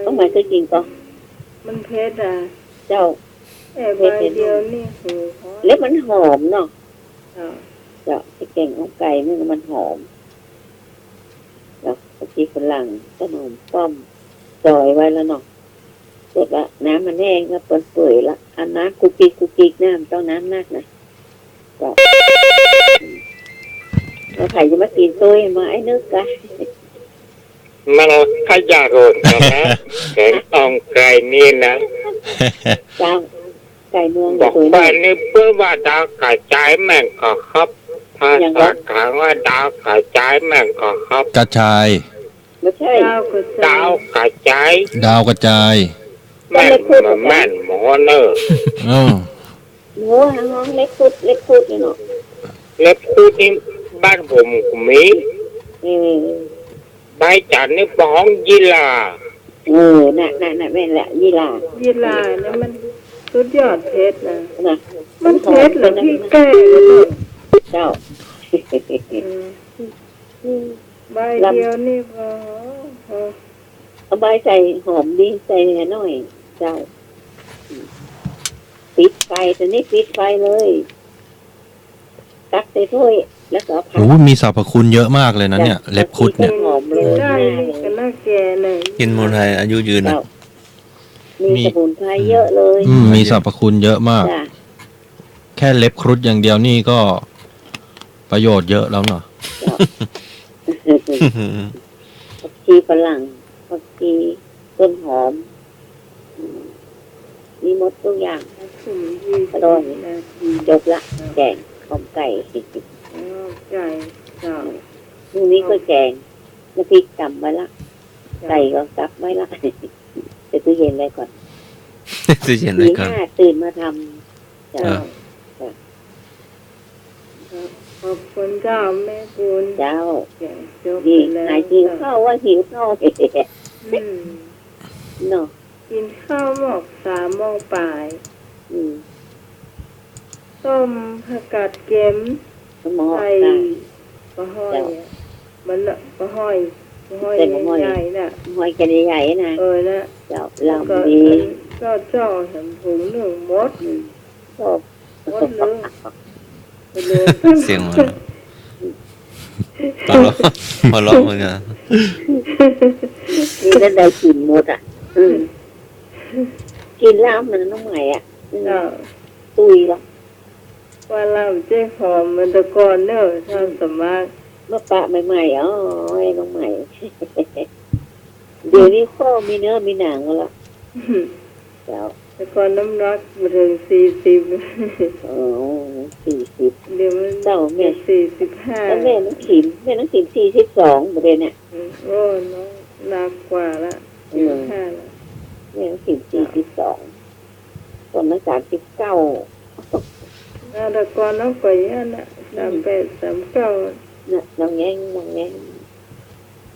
ต้องหมายคือจริงก็ มันเพชรเจ้า ใบเดียวนี่โห เล็บมันหอมเนาะ อ่า เจ้าจะเก่งอมไก่นี่มันหอมแล้วผักชีฝรั่งต้นหอมป้อมซอยไว้แล้วเนาะเสร็จละน้ำมันแห้งแล้วเปื่อยละอันน้ำกุกกิกน้ำต้องน้ำนักนะก็เราไข่จะมากินตัวมาไอ้นึกกะ มันขยะโรดนะแกงอ่องไก่นี่นะ เจ้าไก่เมือง บอก สวย ไป มาก นี่เพื่อว่าดาวกระจายแม่งก็ครับภาษากลางว่าดาวกระจายแม่งก็ครับ กระชาย ไม่ใช่ เจ้าก็ ดาวกระจาย ดาวกระจาย แม่นแม่นหมอเนอร์ อ้อ หมูห้องเล็กพุดนี่เนาะ เล็บคูดนี่บ้านผมก็มี นี่ ใบจันทร์นี่บ้องยีลา น่ะแม่นแหละยี่ลา ยีลาเนี่ยมันสุดยอดเพชรนะ นะ มันเพชรเหรอพี่แก่เลยเนอะ เจ้า ใบเดียวนี่พอ เอาใบใส่หอมดีใส่หน่อย เจ้าปิดไฟแต่นี่ปิดไฟเลยตักใส่ถ้วยแล้วก็ผั โอ้มีสรรพคุณเยอะมากเลยนะเนี่ย เล็บครุฑเนี่ย หอมเล กิน ย ได้นี่ก็น่าแก่เลย กินมูลไทยอายุยืนนะ เจ้ามีสมุนไพรเยอะเลย มีสรรพคุณเยอะมาก จ้ะ แค่เล็บครุฑอย่างเดียวนี่ก็ประโยชน์เยอะแล้วเนาะ ผักชีฝรั่งผักชีต้นหอมมีหมดทุกอย่าง สุ่ม20 นาที จบละแกงหอมไก่ ไก่เจ้า พรุ่งนี้ก็แกงน้ำพริกจำไว้ละไก่ก็ซับไว้ละจะตู้เย็นไว้ก่อน ซื้อเย็น ตี ไว้ก่อน 5ตื่นมาทำ เจ้าขอบคุณเจ้าแม่คุณ เจ้า แก่จบ ดี แล้ว หายหิวข้าวว่าหิวข้าว อืม เนาะ กินข้าวหมก3 โมงปลาย ต้มผักกาดเข็ม สมอง ใส่ ได้ ปลาห้อยมันละปลาห้อยใหญ่ๆน่ะ หอยกันใหญ่ๆนะ นะ เจ้า แล้วก็ ลำดี ก็จ้อเห็นถุงหนึ่งมด ชอบ มดเลยไปเลย เสียงมันหัวเราะเหมือนกัน นี่แล้วได้กินหมดกินแล้วมันน้องใหม่ตุยละ ว่าเราเจ๊หอมมันตะกอนเนอะทำสมัคร เมื่อปะใหม่ๆไอ้น้องใหม่ เดี๋ยวนี้ข้อมีเนื้อมีหนังแล้วเจ้า ตะกอนน้ำหนักมาถึง40 40 เดี๋ยวมัน เจ้าแม่ 45 แล้วแม่น้องขิม42ประเด็นเนี่ย โอ้น้องหนักกว่าละ45ละ แม่น้องขิม42 ตอนนั้น39แต่ก่อนน้องไปอันน่ะ38 39น่ะน้องแง่ง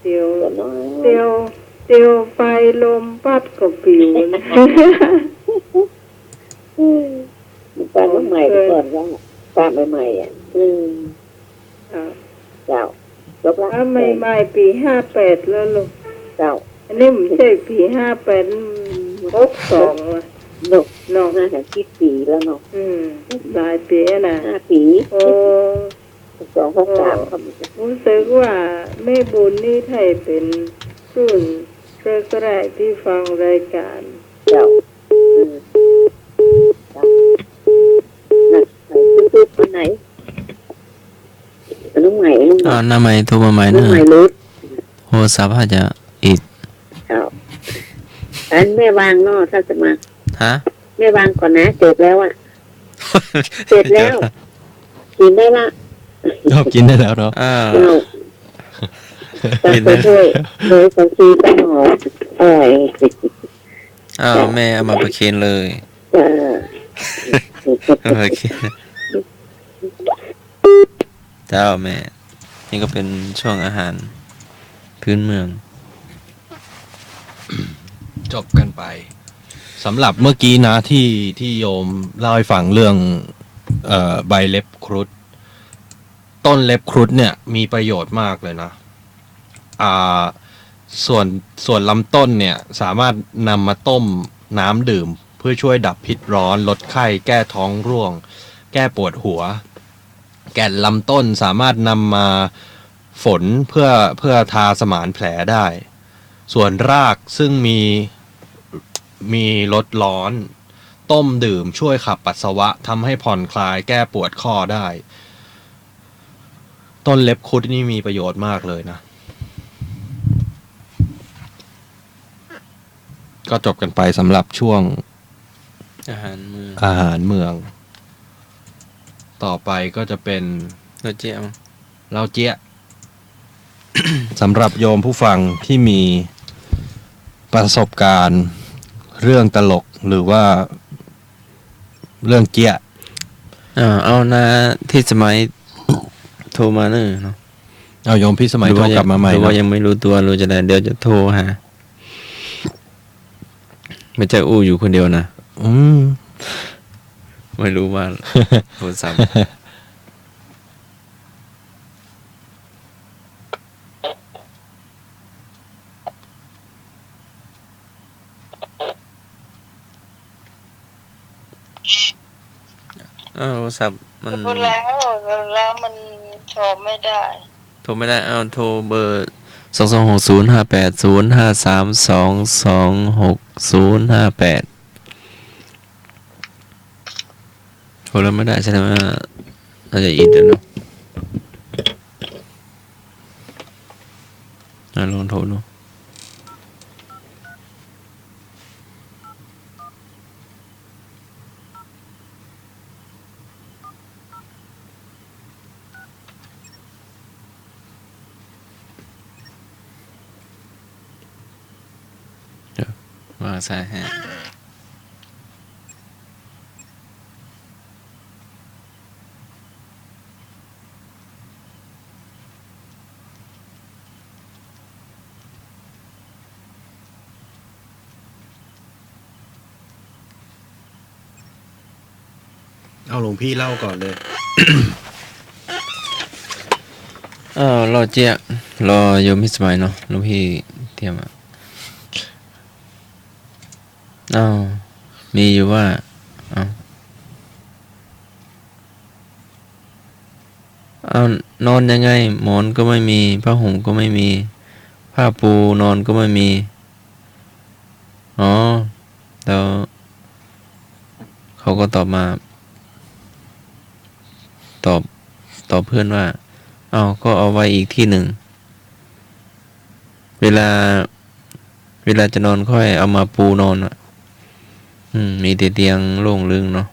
เดียว ตัวน้อย เดียวไฟลมพัดก็ปิวนะ มันปลาใหม่ก่อนว่าปลาใหม่อ่ะเจ้าจบละ ถ้าใหม่ปี58แล้วลูก เจ้า อันนี้ไม่ใช่ปี58 62อ่ะ หนุกน้องน่าจะ10 ปีแล้วเนาะ หลายปีนะ 5 ปี โอ้ 263ครับ รู้สึกว่าแม่บุญนี่ไทยเป็นรุ่นแรกๆที่ฟังรายการ เจ้าซื้อคนไหนน้องใหม่ หน้าใหม่โทรมาใหม่ น้อ เน งใหม่ อะ รู้ โทรศัพท์อาจจะอีก เจ้าอันแม่วางเนาะถ้าจะมา ฮะ แม่วางก่อนนะเสร็จแล้วอ่ะเสร็จแล้วกินได้ละ ชอบกินได้แล้วเนาะ ตัดไปด้วยโดยสังคีแป้งหอมแม่เอามาประเคนเลย โอเคเจ้าแม่ นี่ก็เป็นช่วงอาหารพื้นเมือง จบกันไปสำหรับเมื่อกี้นะที่โยมเล่าให้ฟังเรื่องใบเล็บครุฑต้นเล็บครุฑเนี่ยมีประโยชน์มากเลยนะส่วนลำต้นเนี่ยสามารถนำมาต้มน้ำดื่มเพื่อช่วยดับพิษร้อนลดไข้แก้ท้องร่วง แก้ปวดหัว แก่นลำต้นสามารถนำมาฝนเพื่อทาสมานแผลได้ ส่วนรากซึ่งมีลดร้อนต้มดื่มช่วยขับปัสสาวะทำให้ผ่อนคลายแก้ปวดข้อได้ ต้นเล็บครุฑนี่มีประโยชน์มากเลยนะ ก็จบกันไปสำหรับช่วง อาหารเมือง อาหารเมือง ต่อไปก็จะเป็น รสเจียว เล่าเจี๊ยะ สำหรับโยมผู้ฟังที่มีประสบการณ์เรื่องตลกหรือว่าเรื่องเจี๊ยะ เอานะที่สมัยโทรมาเนอะเนาะ เอาโยมพี่สมัยโทรกลับมาใหม่ หรือว่า นะ ยังไม่รู้ตัวรู้จะได้เดี๋ยวจะโทรหาไม่ใช่อู้อยู่คนเดียวนะ ไม่รู้ว่า โทรศัพท์โทรศัพท์มัน แล้วมันโทรไม่ได้ โทรไม่ได้โทรเบอร์2260580532260058โทรแล้วไม่ได้ใช่ไหมว่าน่าจะอิดแล้วเนาะลองโทรดูว่าสายฮะเอาหลวงพี่เล่าก่อนเลย รอเจี๊ยรอโยมพิสมัยเนาะหลวงพี่เตรียมมีอยู่ว่านอนยังไงหมอนก็ไม่มีผ้าห่มก็ไม่มีผ้าปูนอนก็ไม่มีแล้วเขาก็ตอบมาตอบเพื่อนว่าก็เอาไว้อีกที่หนึ่งเวลาจะนอนค่อยเอามาปูนอนมีแต่เตียงโล่งลึงเนาะ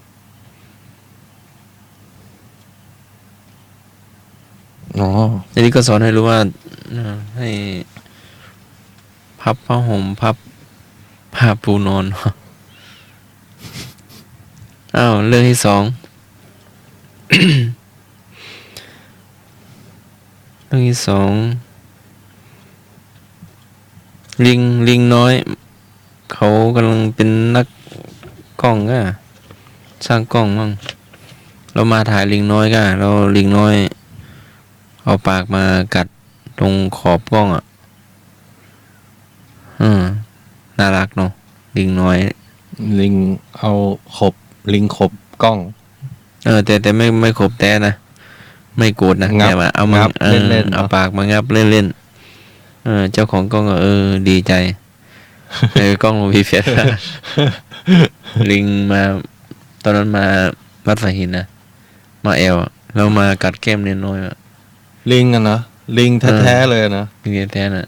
ทีนี้ก็สอนให้รู้ว่าให้พับผ้าห่มพับผ้าปูนอน อ้าวเรื่องที่สอง เรื่องที่สองลิงน้อย เขากำลังเป็นนักกล้องก็สร้างกล้องมั่งเรามาถ่ายลิงน้อยก็เราลิงน้อย เอาปากมากัดตรงขอบกล้องอ่ะน่ารักเนาะลิงน้อย ลิงเอาลิงขบกล้อง แต่ไม่ขบแต่นะไม่โกรธนะ งับ แต่ว่าเอามา งับเล่นๆ เอาปากมางับเล่นๆเจ้าของกล้องก็ดีใจ กล้องวีเฟีย ลิงมาตอนนั้นมาวัดสายหินนะมาแอลอะแล้วมากัดแก้มเน้นน้อยอะ ลิงอะนะลิงแท้ๆเลยนะ ลิงแท้ๆน่ะ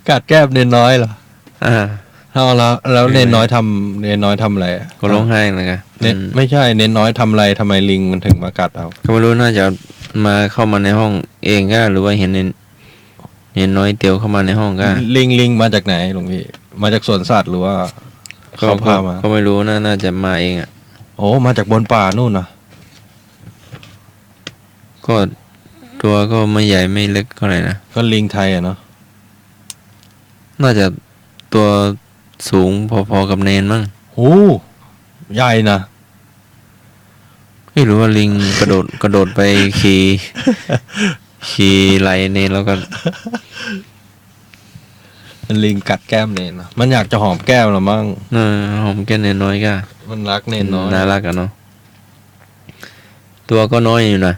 กัดแก้มเนนน้อยเหรอ อ่า เอาแล้วเนนน้อยทำอะไรอะ ก็ร้องไห้เลยกัน ไม่ใช่เนนน้อยทำอะไรทำไมลิงมันถึงมากัดเอา ก็ไม่รู้น่าจะเข้ามาในห้องเองก็หรือว่าเห็นเห็นน้อยเตียวเข้ามาในห้องก็ ลิงมาจากไหนหลวงพี่มาจากสวนสัตว์หรือว่าเขาพามา ก็ไม่รู้น่าจะมาเองอ่ะ โอ้มาจากบนป่านู่นนะ ก็ตัวก็ไม่ใหญ่ไม่เล็กเท่าไหร่นะ ก็ลิงไทยอะเนาะ น่าจะตัวสูงพอๆกับเนนมั้ง โอ้ใหญ่นะ ไม่รู้ว่าลิงกระโดดไปขี่ไหลเนนแล้วก็ ลิงกัดแก้มเนนนะมันอยากจะหอมแก้มเหรอมั้ง หอมแก้มเนนน้อยก็ มันรักเนนน้อย น่ารักอะเนาะตัวก็น้อยอยู่นะ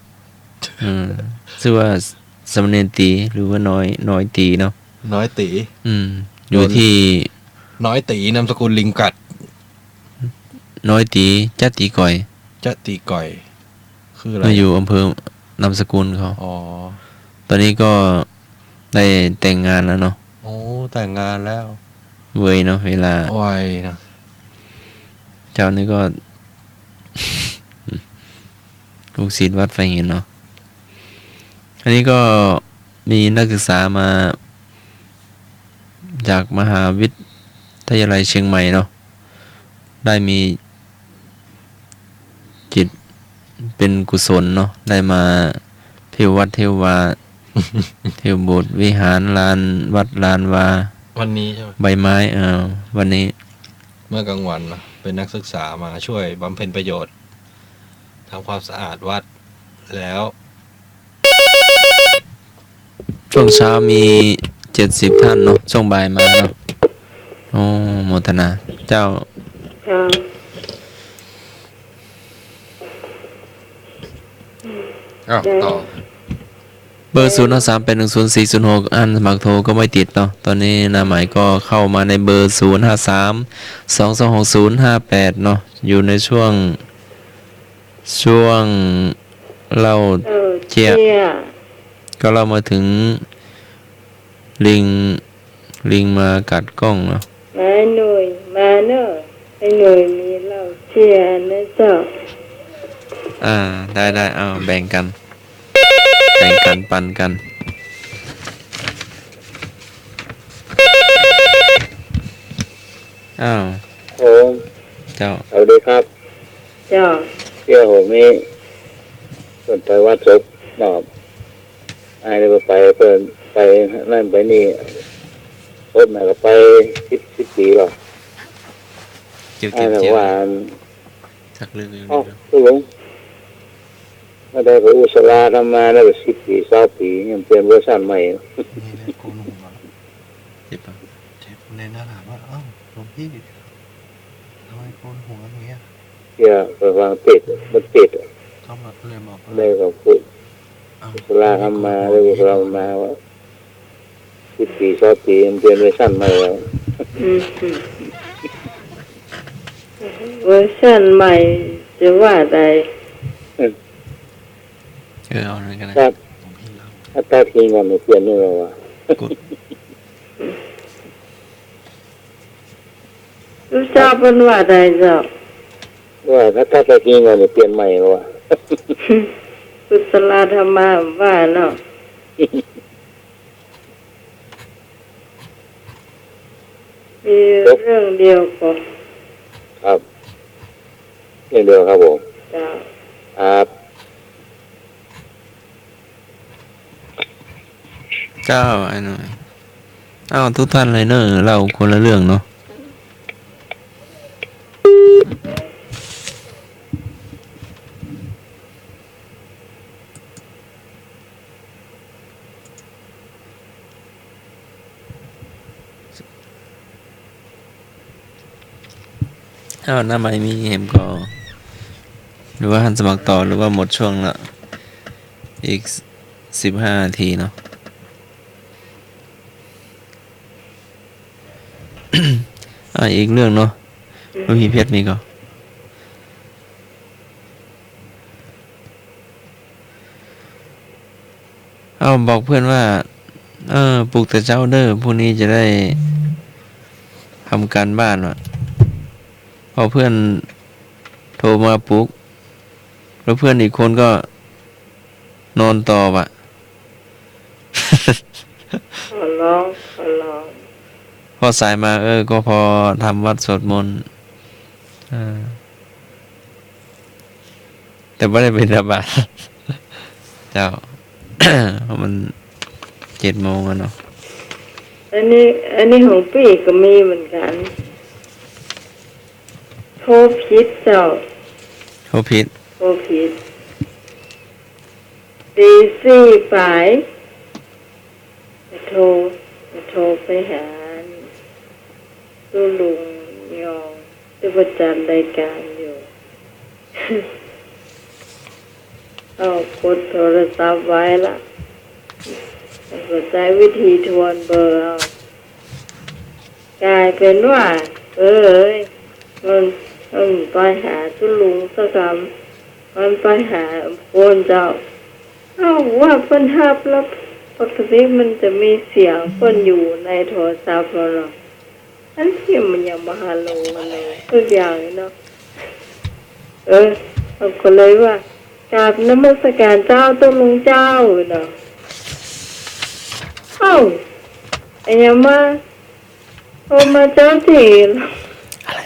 ชื่อว่าสมณเณรตีหรือว่าน้อยตีเนาะ น้อยตี อยู่ที่ น้อยตีนามสกุลลิงกัด น้อยตีจัดตีก่อย จะตีก่อย คืออะไร มาอยู่อำเภอนามสกุลเขา อ๋อ ตอนนี้ก็ได้แต่งงานแล้วเนาะ โอ้แต่งงานแล้ว เวยเนาะเวลา ไวนะ เจ้านี่ก็ ลูกศิษย์วัดไฟเห็นเนาะอันนี้ก็มีนักศึกษามา จากมหาวิทยาลัยเชียงใหม่เนาะได้มีจิตเป็นกุศลเนาะได้มาเที่ยววัดเที่ยววา เที่ยวโบสถ์วิหารลานวัดลานวา วันนี้ใช่ไหม ใบไม้วันนี้ เมื่อกลางวันนะเป็นนักศึกษามาช่วยบำเพ็ญประโยชน์ทำความสะอาดวัดแล้ว ช่วงเช้ามี70 ท่านเนาะช่วงบ่ายมาเนาะโอ้โมทนาเจ้า ค่ะ ต่อ เบอร์053810406อันสมัครโทรก็ไม่ติดเนาะตอนนี้หน้าหมายก็เข้ามาในเบอร์053226058เนาะอยู่ในช่วงเล่าเจีย ก็เรามาถึงลิงมากัดกล้องเนาะ มาหน่วยมาเนอะไอ้หน่วยมีเหล้าเชียร์นะเจ้า ได้เอาแบ่งกันปันกันอ้าว โอ้ เจ้า เอาดีครับ เจ้า เที่ยวผมนี่เปิดไปวัดศพนอบไอ้เลยไปเปิดไปนั่นไปนี่รถมาก็ไปสิบปีหรอก เจียว ไอ้แบบว่า สักเรื่องนึง อ๋อคือหลงไม่ได้ไปอุศลาทำมาได้ไป10 ปี20 ปียังเปลี่ยนเวอร์ชันใหม่ นี่ได้โกนหัว เจ็บปะ เจ็บในหน้าถามว่าเอ้าหลวงพี่ทำไมโกนหัวอย่างเงี้ย เที่ยวไปวางเป็ดมันเป็ด เขามาเลยบอกว่า ได้กับผู้อุศลาทำมาได้อุศลามาว่า10 ปี20 ปียังเปลี่ยนเวอร์ชันใหม่แล้ว เวอร์ชันใหม่จะว่าใด เอาหน่อยกันนะครับ ถ้าตาทิ้งกันไม่เปลี่ยนนี่หรอวะ กด รู้จักเป็นว่าใดเจ้า ว่าถ้าตาทิ้งกันไม่เปลี่ยนใหม่หรอวะ กุศลธรรมะว่าเนาะมีเรื่องเดียวก็ ครับ อย่างเดียวครับผม เจ้า ครับ เจ้าไอ้หน่อยอ้าวทุกท่านเลยเนอะเราคนละเรื่องเนาะอ้าวหน้าไม่มีเห็มก็หรือว่าหันสมัครต่อหรือว่าหมดช่วงละอีก15 นาทีเนาะ อีกเรื่องเนาะพี่เพชรมีก็เอาบอกเพื่อนว่าปลุกแต่เจ้าเด้อพรุ่งนี้จะได้ทำการบ้านว่ะพอเพื่อนโทรมาปลุกแล้วเพื่อนอีกคนก็นอนต่อว่ะ ขอร้องขอร้อง พอสายมาก็พอทำวัดสวดมนต์แต่ไม่ได้เป็นระบาด เจ้า เพราะมัน7 โมงอะเนาะ อันนี้ของพี่ก็มีเหมือนกันโทรผิดเจ้า เขาผิด โทรผิดตีสี่ปลายจะโทรไปหาตู้ลุงยองที่ประจำรายการอยู่ เอากดโทรศัพท์ไว้ละก็ใช้วิธีทวนเบอร์เอากลายเป็นว่ามันไปหาตู้ลุงสักคำมันไปหาคนเจ้าว่าเพิ่นทับแล้วปกติมันจะมีเสียงเพิ่นอยู่ในโทรศัพท์เราเนาะอันที่มันยังมาฮัลโหลอะไรทุกอย่างเนาะเราก็เลยว่ากราบนมัสการเจ้าตู้ลุงเจ้าเนาะไอ้ยังมาโทรมาเจ้าทีอะไร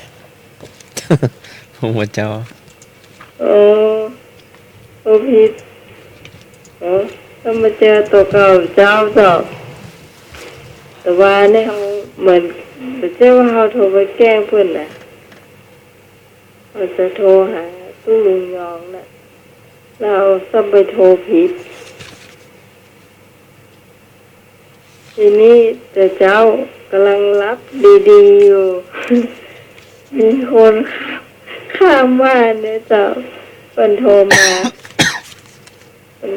ผมว่าเจ้า โอ้ผิดต้องมาเจอตัวเก่าเจ้าต่อแต่ว่าเนี่ยเขาเหมือนเจ้าว่าเขาโทรไปแกล้งเพื่อนน่ะเขาจะโทรหาตู้ลุงยองน่ะเราต้องไปโทรผิดทีนี้แต่เจ้ากำลังรับดีๆอยู่ มีคนข้ามบ้านเนี่ยเจ้าเพิ่นโทรมาเพิ่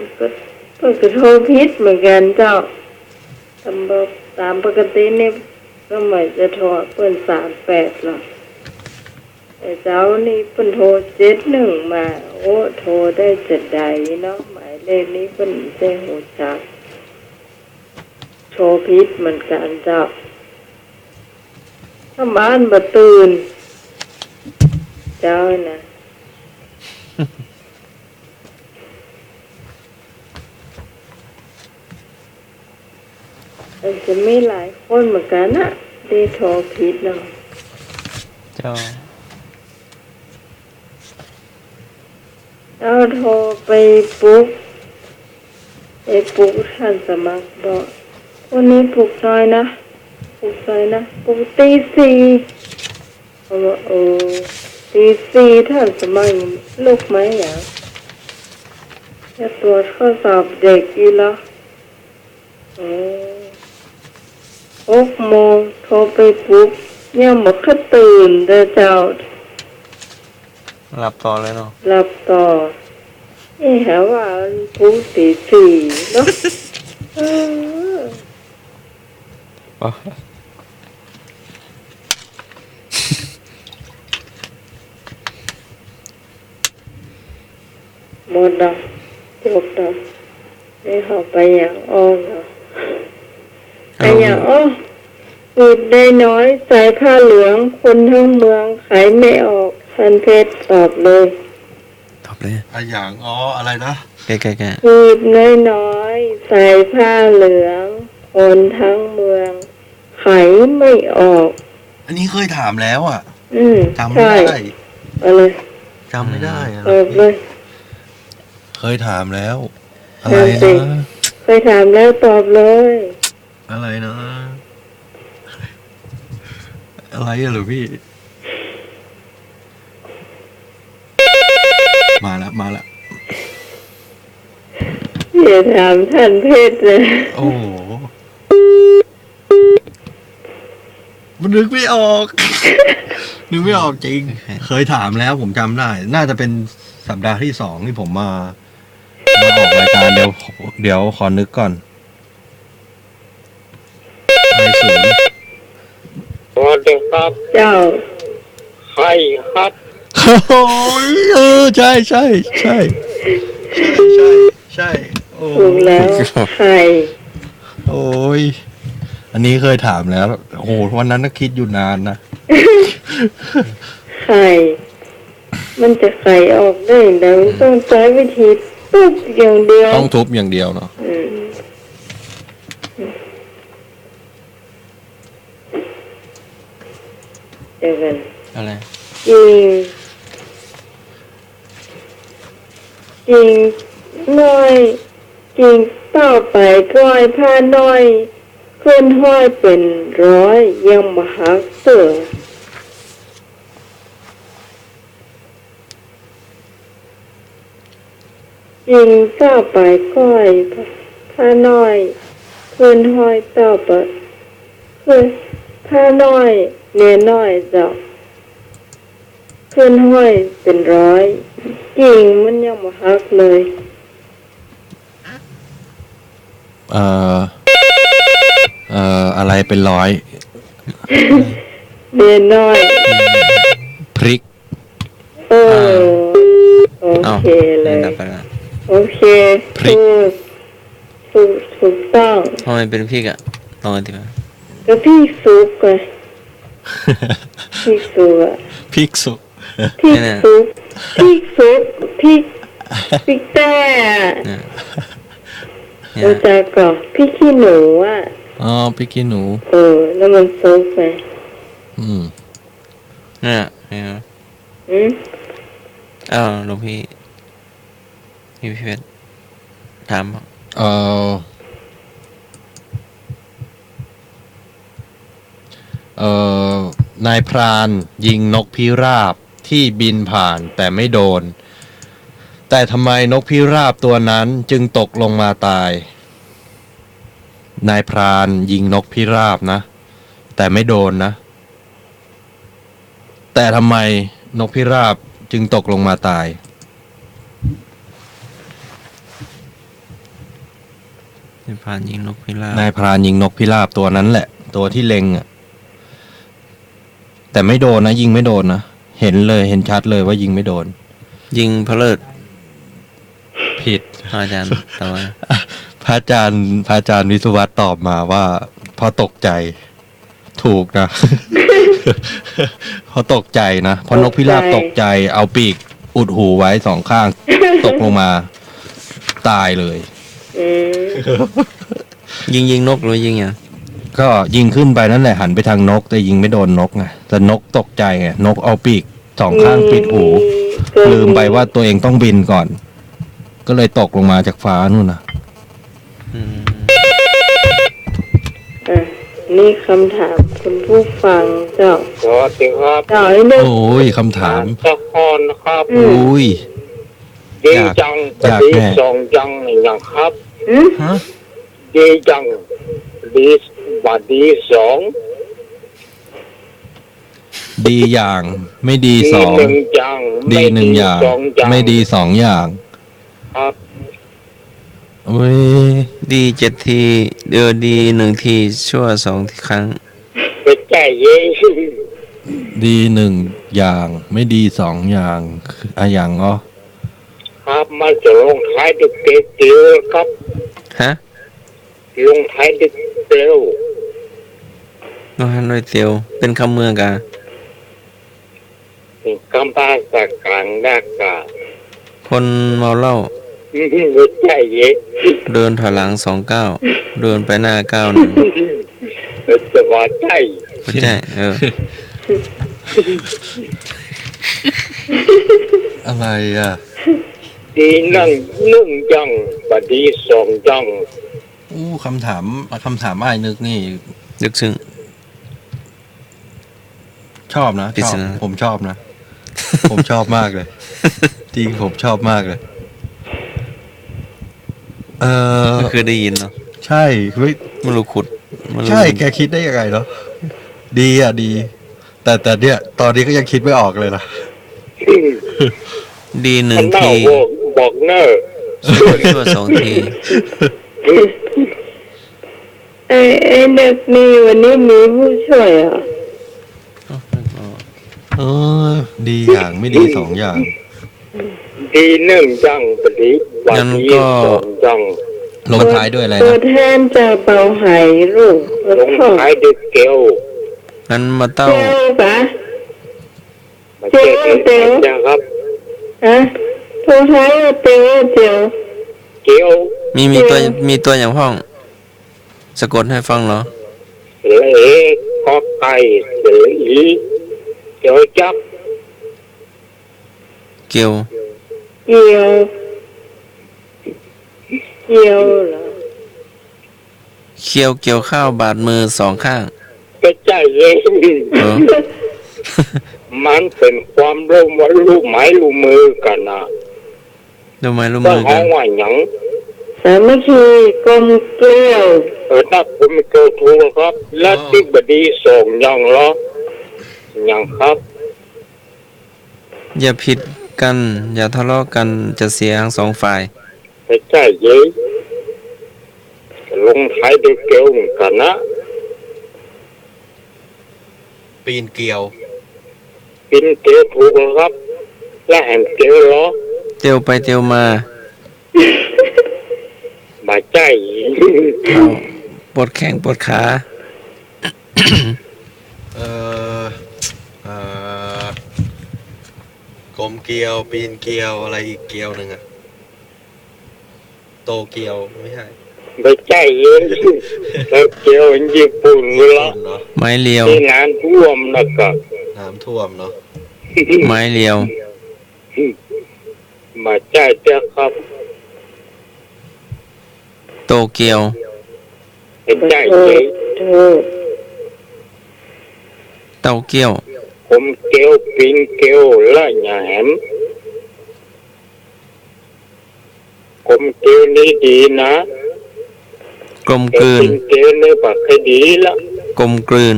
นก็โทรผิดเหมือนกันเจ้าตามปกติเนี่ยก็หมายจะโทรเพิ่น38หรอกแต่เจ้านี่เพิ่นโทร71มาโอ้โทรได้จะใดเนาะหมายเลขนี้เพิ่นได้โหจักโทรผิดเหมือนกันเจ้าถ้าบ้านบ่ตื่นเจ้านะมันจะมีหลายคนเหมือนกันนะที่โทรผิดเนาะ เจ้า แล้วโทรไปปลุกท่านสมัครบอกวันนี้ปลุกน้อยนะปลุกตี 4เขาบอกตี 4ท่านสมัครลุกไหมอย่างจะตรวจข้อสอบเด็กอีกแล้ว6 โมงโทรไปปลุกยังบ่เคยตื่นเด้อเจ้า หลับต่อเลยเนาะ หลับต่อหาว่าปลุกตี 4เนาะ หมดดอกจบดอกนี่เขาไปอย่างอ้อมเนาะไปอย่างอ้อพูดได้น้อยใส่ผ้าเหลืองคนทั้งเมืองขายไม่ออกสันเพชรตอบเลย ตอบเลย อย่างอะไรนะ ใกล้ๆ พูดน้อยๆใส่ผ้าเหลืองคนทั้งเมืองขายไม่ออก อันนี้เคยถามแล้วอ่ะจำไม่ ใช่ ได้ เอาเลย จำไม่ได้อะ ตอบเลย เคยถามแล้ว อะไร ถามสิ นะ เคยถามแล้วตอบเลย อะไรนะ อะไรอะหรือพี่ มาแล้วมาแล้ว อย่าถามท่านเพศเลย โอ้โหมันนึกไม่ออก นึกไม่ออกจริง เคยถามแล้วผมจำได้ น่าจะเป็นสัปดาห์ที่2ที่ผมมาออกรายการเดี๋ยวขอนึกก่อนไอศูนย์ สวัสดีครับ เจ้า ใครครับ โอ้ยใช่ใช่ใช่ใช่ใช่โอ้ ถูกแล้วใคร โอ้ยอันนี้เคยถามแล้วโอ้โหวันนั้นก็คิดอยู่นานนะ ใครมันจะไขออกได้แต่มันต้องใช้วิธีปุ๊บอย่างเดียว ต้องทุบอย่างเดียวเนาะ อืมเดี๋ยวกัน อะไร จริงจริงน้อยจริงเต้าไปก้อยผ้าน้อยขึ้นห้อยเป็นร้อยยังมาหักเสือจริงเต้าไปก้อยผ้าน้อยขึ้นห้อยเต้าไปขึ้นผ้าน้อยเนียน้อยเจ้าขึ้นห้อยเป็นร้อยจริงมันยังมาหักเลย อะไรเป็นร้อย เนียน้อย พริก โอเคเลย ดับไปแล้ว โอเค พริก ถูกต้อง ทำไมเป็นพี่อะลองอธิบาย ก็พี่ซุปไงพี่ซุปอะ พริกสุ พี่ซุปพี่ซุปพี่พี่แต่ เนี่ยเนี่ย รู้จักก่อนพี่ขี้หนูอ่ะ อ๋อพริกขี้หนู แล้วมันซุปไง อืม เนี่ยเนี่ย อืม อ้าวหลวงพี่เพชรถามบอก นายพรานยิงนกพิราบที่บินผ่านแต่ไม่โดน แต่ทำไมนกพิราบตัวนั้นจึงตกลงมาตาย นายพรานยิงนกพิราบนะ แต่ไม่โดนนะ แต่ทำไมนกพิราบจึงตกลงมาตาย นายพรานยิงนกพิราบ นายพรานยิงนกพิราบตัวนั้นแหละ ตัวที่เล็งอ่ะ แต่ไม่โดนนะยิงไม่โดนนะเห็นเลยเห็นชัดเลยว่ายิงไม่โดน ยิงพระเลิศ ผิด อาจารย์แต่ว่า พระอาจารย์วิศวัตตอบมาว่าพอตกใจถูกนะ พอตกใจนะพอนกพิราบตกใจเอาปีกอุดหูไว้สองข้าง ตกลงมาตายเลย อืม ยิงนกหรือยิงอย่าง ก็ยิงขึ้นไปนั่นแหละหันไปทางนกแต่ยิงไม่โดนนกไงแต่นกตกใจไงนกเอาปีกสองข้างปิดหู ลืมไปว่าตัวเองต้องบินก่อน ก็เลยตกลงมาจากฟ้านู่นนะ อืม อ่ะนี่คำถามคุณผู้ฟังเจ้า สวัสดีครับ เจ้าไอ้นึก โอ้ยคำถาม สะพรครับ อืม อุ้ย ดีจัง อยาก ดี แน่ สองจังอย่างครับ อืม ฮะ ดีจังดีบัดดีสอง ดีอย่างไม่ดี ดี สอง หนึ่งจัง ดีหนึ่งอย่าง สองจัง ไม่ดีสองอย่าง ครับ เว้ย ดี7 ทีดี1 ทีชั่ว2 ครั้ง ไปแก้เย่ ดีหนึ่งอย่างไม่ดีสองอย่างคืออะอย่างอ๋อ ครับมาจะลงท้ายดึกเตียวครับ ฮะ ลงท้ายดึกเตียว น้องฮันน้อยเตียวเป็นคำเมืองกะ กำปาสักกลางดากา คนเมาเหล้า ไปแก้เย่ เดินถอยหลัง2 ก้าวเดินไปหน้า9 1 จะว่าใจ ไม่ใช่ อะไรอ่ะ ดีนั่งนึ่งจังบดีสองจัง อู้คำถามอ้ายนึกนี่ ลึกซึ้ง ชอบนะ ปริ ชอ ศ บ นา ผมชอบนะ ผมชอบมากเลย จริงผมชอบมากเลย ไม่เคยได้ยินเนาะ ใช่เฮ้ย ไม่รู้ขุดไม่รู้ ใช่แกคิดได้ยังไงเนาะดีอ่ะดี แต่เนี่ย ตอนนี้ก็ยังคิดไม่ออกเลยนะ ดีหนึ่ มั ง นน่า ที บอกเนอร์ ชั่วสองที ไอ้เด็กนี่วันนี้มีผู้ช่วยอ่ะ เออ ดีอย่างไม่ดีสองอย่าง ดีนึ่งจังบดีบ งั้น ดี ก็ สองจัง ลงท้ายด้วยอะไร ตัว นะ แทนจะเบาไหายลูก ลงท้ายด้วยเกล งั้นมาเต้า เจ้าปะ มาเจ๊เจ๊จังครับ ฮะตัวท้ายว่าเตียวเจียว เกล มีตัวอย่างพ้อง สะกดให้ฟังเหรอ เลกอไก่เสลีเจ้าจับ เกียว เกี่ยวเกี่ยวเหรอ เคียวเกี่ยวข้าวบาดมือสองข้าง ก็ใจเย็น เออ มันเป็นความร่วมรู้ไม้รู้มือกันนะ รู้ไหมรู้ ก็ มือ ห้ กั อง น ว่าหยัง สามัคคีกลมเกลียว ถ้าผมเกิดถูกครับ และที่บดีส่งยังเหรอยังครับ อย่าผิดกัน อย่าทะเลาะกันจะเสียทั้งสองฝ่าย ไปใจเย็นลงท้ายด้วยเกลเหมือนกันนะ ปีนเกลียว กินเกลถูกแล้วครับ และแห่งเกลเหรอ เตียวไปเตียวมา มาใจเย็น เอาปวดแข้งปวดขา เออเออกลมเกลียว ปีนเกลียวอะไรอีกเกลียวหนึ่งอะโตเกลียวไม่ใช่ ไปใจเย็นแล้วเกลญี่ปุ่นเหรอ เนาะ ไม้เลียว ที่น้ำท่วมนะครับ น้ำท่วมเนาะ ไม้เลียว มาใจเจ้าครับ โตเกียว ไปใจเย็น โทษ เต้าเกี้ยว ผมเกลปีนเกลและหยาแหมผมเกลนี่ดีนะ กลมกลืน ปีนเกลนี่ปากให้ดีละ กลมกลืน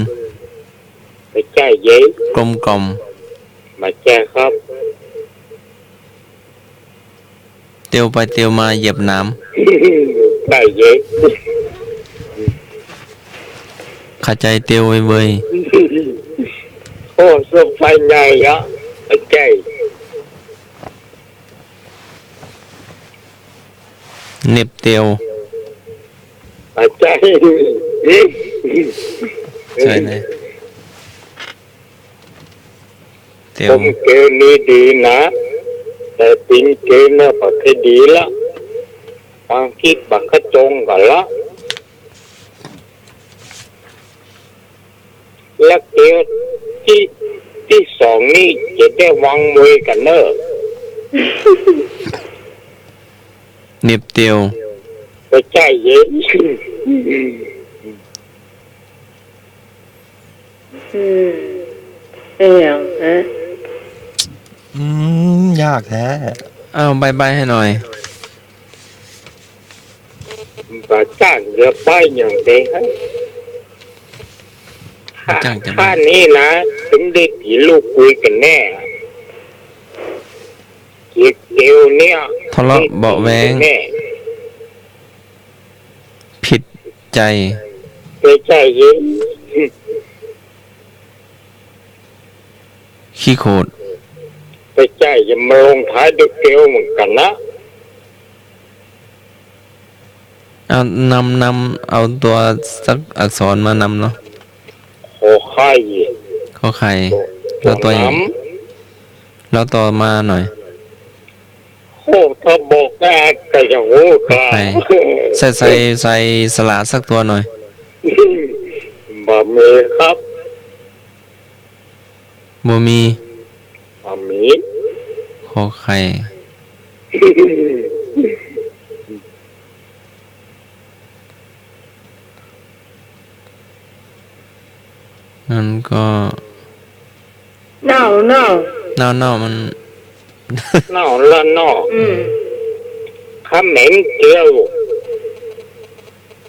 ไปใจเย็น กลมกล่อม มาแจ้ครับ เตียวไปเตียวมาเหยียบน้ ใจเย็น ำขาใจเตียวเว้ย โอ้สุดไฟใหญ่อะไปใจ ๆเหน็บเตียว มาใจ ใช่เลยเตีย ผ ว มเกลนี่ดีนะ แต่ปีนเกลนี่ปากให้ดีละความคิดปากกระจงกันละและเกลที่สองนี่จะได้วางมวยกันเนอะ เหน็บเตียว ไปใจเย็น เอียงฮะ ยากแท้ อ้าวบายให้หน่อย và chẳng được bao nhiêu thế hết Chẳng chẳng ha ní là chúng đi chỉ lục quy cái nè chỉ kêu nè ทะเลาะเบาะแวง nè ผิดใจ cái chạy gì ขี้โคตร cái chạy gì mà lông thái được kêu một cái ná เอานำเอาตัวสักอักษรมานำเนาะ hồ khai gì ข้อไข่แล้วตัวอย่าง lắm แล้วต่อมาหน่อย hồ thơ bột cái hồ ข้อไข่ cả ใส่สลาสักตัวหน่อย mà mê khắp บ่มี à มีด ขอไข่งั้นก็ เน่า เน่ามัน นอละนอ อืม คำเหม็นเกลียว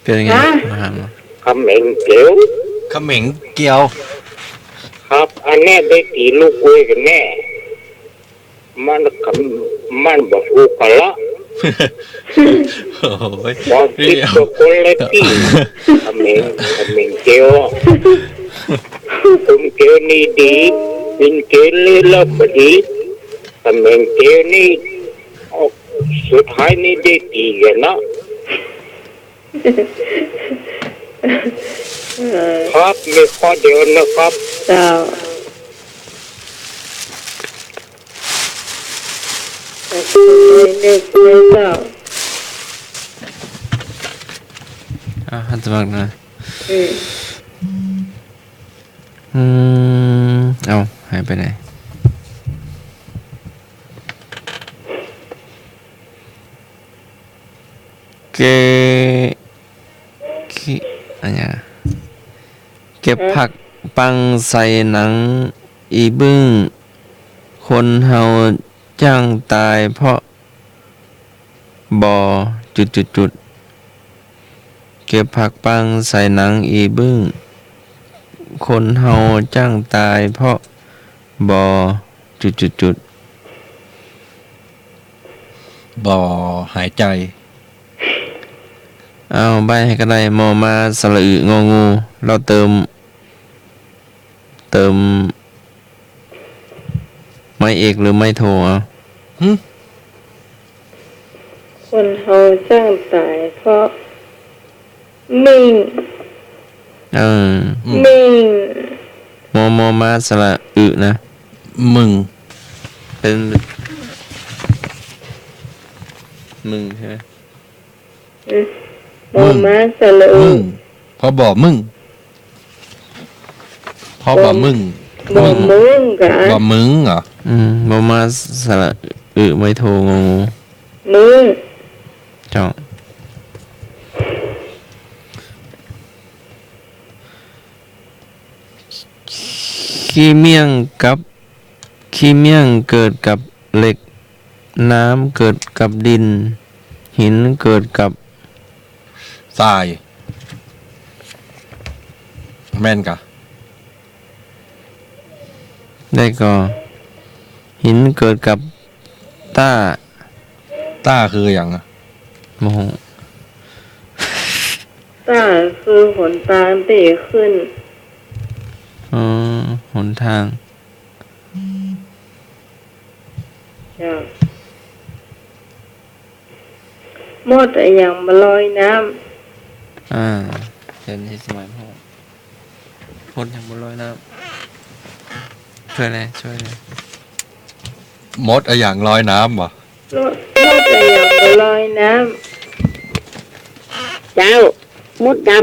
เป็นยังไง ฮะ มาหามา คำเหม็นเกลียว เขม็งเกียว ครับ อันแน่ได้ตีลูกคุยกันแน่มันบอกลูกกันละ โอ้ย บอกคิดกับคนละที่คำเหม็นเกลียวคุณเกลียวนี่ดีเป็นเกลียวเลยละบดีคำเหม็นเกลียวนี่สุดท้ายนี่ได้ตีกันนะ ครับมีข้อเดียวนะครับ เจ้าแต่คุณไม่นึกเลยเจ้า ฮัตสมักนะ อืม เอาหายไปไหนเกอันเนี้ยเก็บผักปังใส่หนังอีบึ้งคนเฮาจ้างตายเพราะบ่จุดเก็บผักปังใส่หนังอีบึ้งคนเฮาจ้างตายเพราะบ่จุด บ่อหายใจ เอาใบให้ก็ได้มอมาสระอึงองูเราเติมไม้เอกหรือไม้โทเอา คนเฮาจ้างตายเพราะมิ่ง เออ มิ่ง มอมาสระอึนะ มึง เป็นมึงใช่ไหม โมมาสะเล มึ อึ งพอบ่มึงพอบ่มึง บ่มึงกะ บ่มึงเหรอ มอมาสระอึไม้โทงองู มึง เจ้าขี้เมี่ยงเกิดกับเหล็กน้ำเกิดกับดินหินเกิดกับ ทราย แม่นกะ ได้ก็หินเกิดกับต้า ต้าคืออย่างอะ โมโห ตาคือหนตาลที่ขึ้น อ๋อหนทาง จ้ะหมดอะอย่างมาลอยน้ เห็นที่สมัยพ่อพดอย่างบนลอยน้ำช่วยเลย มดอะอย่างลอยน้ำวะ ำหมดอะอย่างมาลอยน้ เจ้ามดด ำ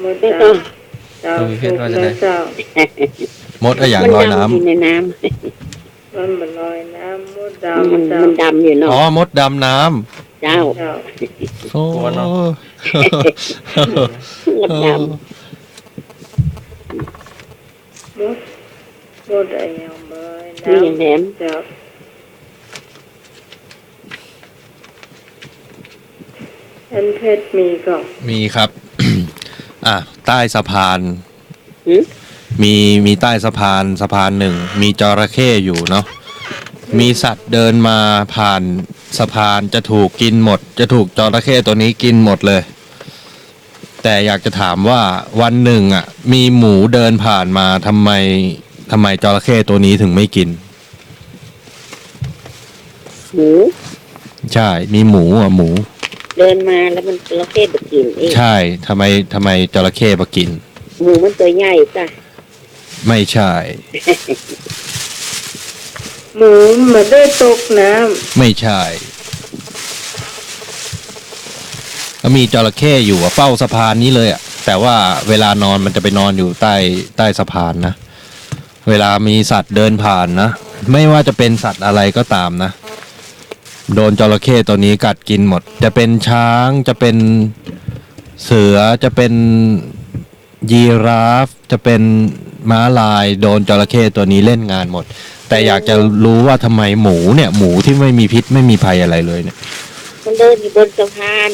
หมด ำได้ จ้ะ ก็ เจ้าถูกแล้วเจ้าม ดอะอย่างลอยน้ อยู่ในน้ มันมาลอยน้ำหมด ำมัน ดำเจ้า มันดำอยู่ ำ เนาะ อ๋อมดดำน้ เจ้า เจ้า ำโอ้ มดด หมดอะอย่างมาลอย ำนี่อย่างแหล น้ำ ม เจ้าอันเพชรมีก่อน มีครับ อ่ะใต้สะพาน หือ มีใต้สะพานหนึ่ง มีจระเข้อยู่เนาะ มีสัตว์เดินมาผ่านสะพานจะถูกกินหมด จะถูกจระเข้ตัวนี้กินหมดเลย แต่อยากจะถามว่าวันหนึ่งอ่ะ มีหมูเดินผ่านมาทำไมจระเข้ตัวนี้ถึงไม่กิน หมู ใช่ มีหมูหมู เดินมาแล้วมันจระเข้ไปกินเอง ใช่ทำไมจระเข้มากิน หมูมันตัวใหญ่จ้ะ ไม่ใช่ หมูมาได้ตกน้ ไม่ใช่ก็มีจระเข้อยู่อะเฝ้าสะพานนี้เลยอะแต่ว่าเวลานอนมันจะไปนอนอยู่ใต้สะพานนะ เวลามีสัตว์เดินผ่านนะ ไม่ว่าจะเป็นสัตว์อะไรก็ตามนะ โดนจระเข้ตัวนี้กัดกินหมด จะเป็นช้างจะเป็นเสือจะเป็นยีราฟจะเป็นม้าลาย โดนจระเข้ตัวนี้เล่นงานหมด แต่อยากจะรู้ว่าทำไมหมูเนี่ยหมูที่ไม่มีพิษไม่มีภัยอะไรเลยเนี่ย มันเดินอยู่บนสะพาน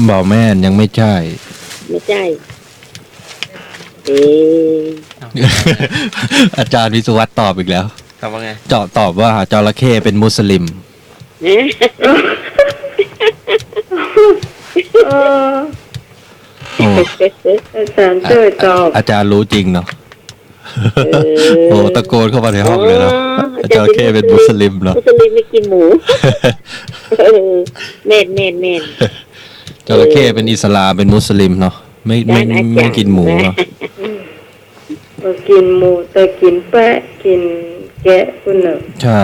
บอกแม่นยังไม่ใช่ ไม่ใช่เอ๊ะ อาจารย์วิศวัตตอบอีกแล้ว ตอบว่าไง เจาะตอบว่าจระเข้เป็นมุสลิม นะ เออ โอ้ อาจารย์ช่วยตอบ อาจารย์รู้จริงเนาะ เออ โอ้ตะโกนเข้ามาในห้องเลยเนาะจระเข้เป็นมุสลิมเนาะ มุสลิมไม่กินหมูเออเม่นเม่นเม่น จระเข้เป็นอิสลามเป็นมุสลิมเนาะไม่กินหมูเนาะ ก็กินหมูแต่กินแปะกินแกะคุณน่ะ ใช่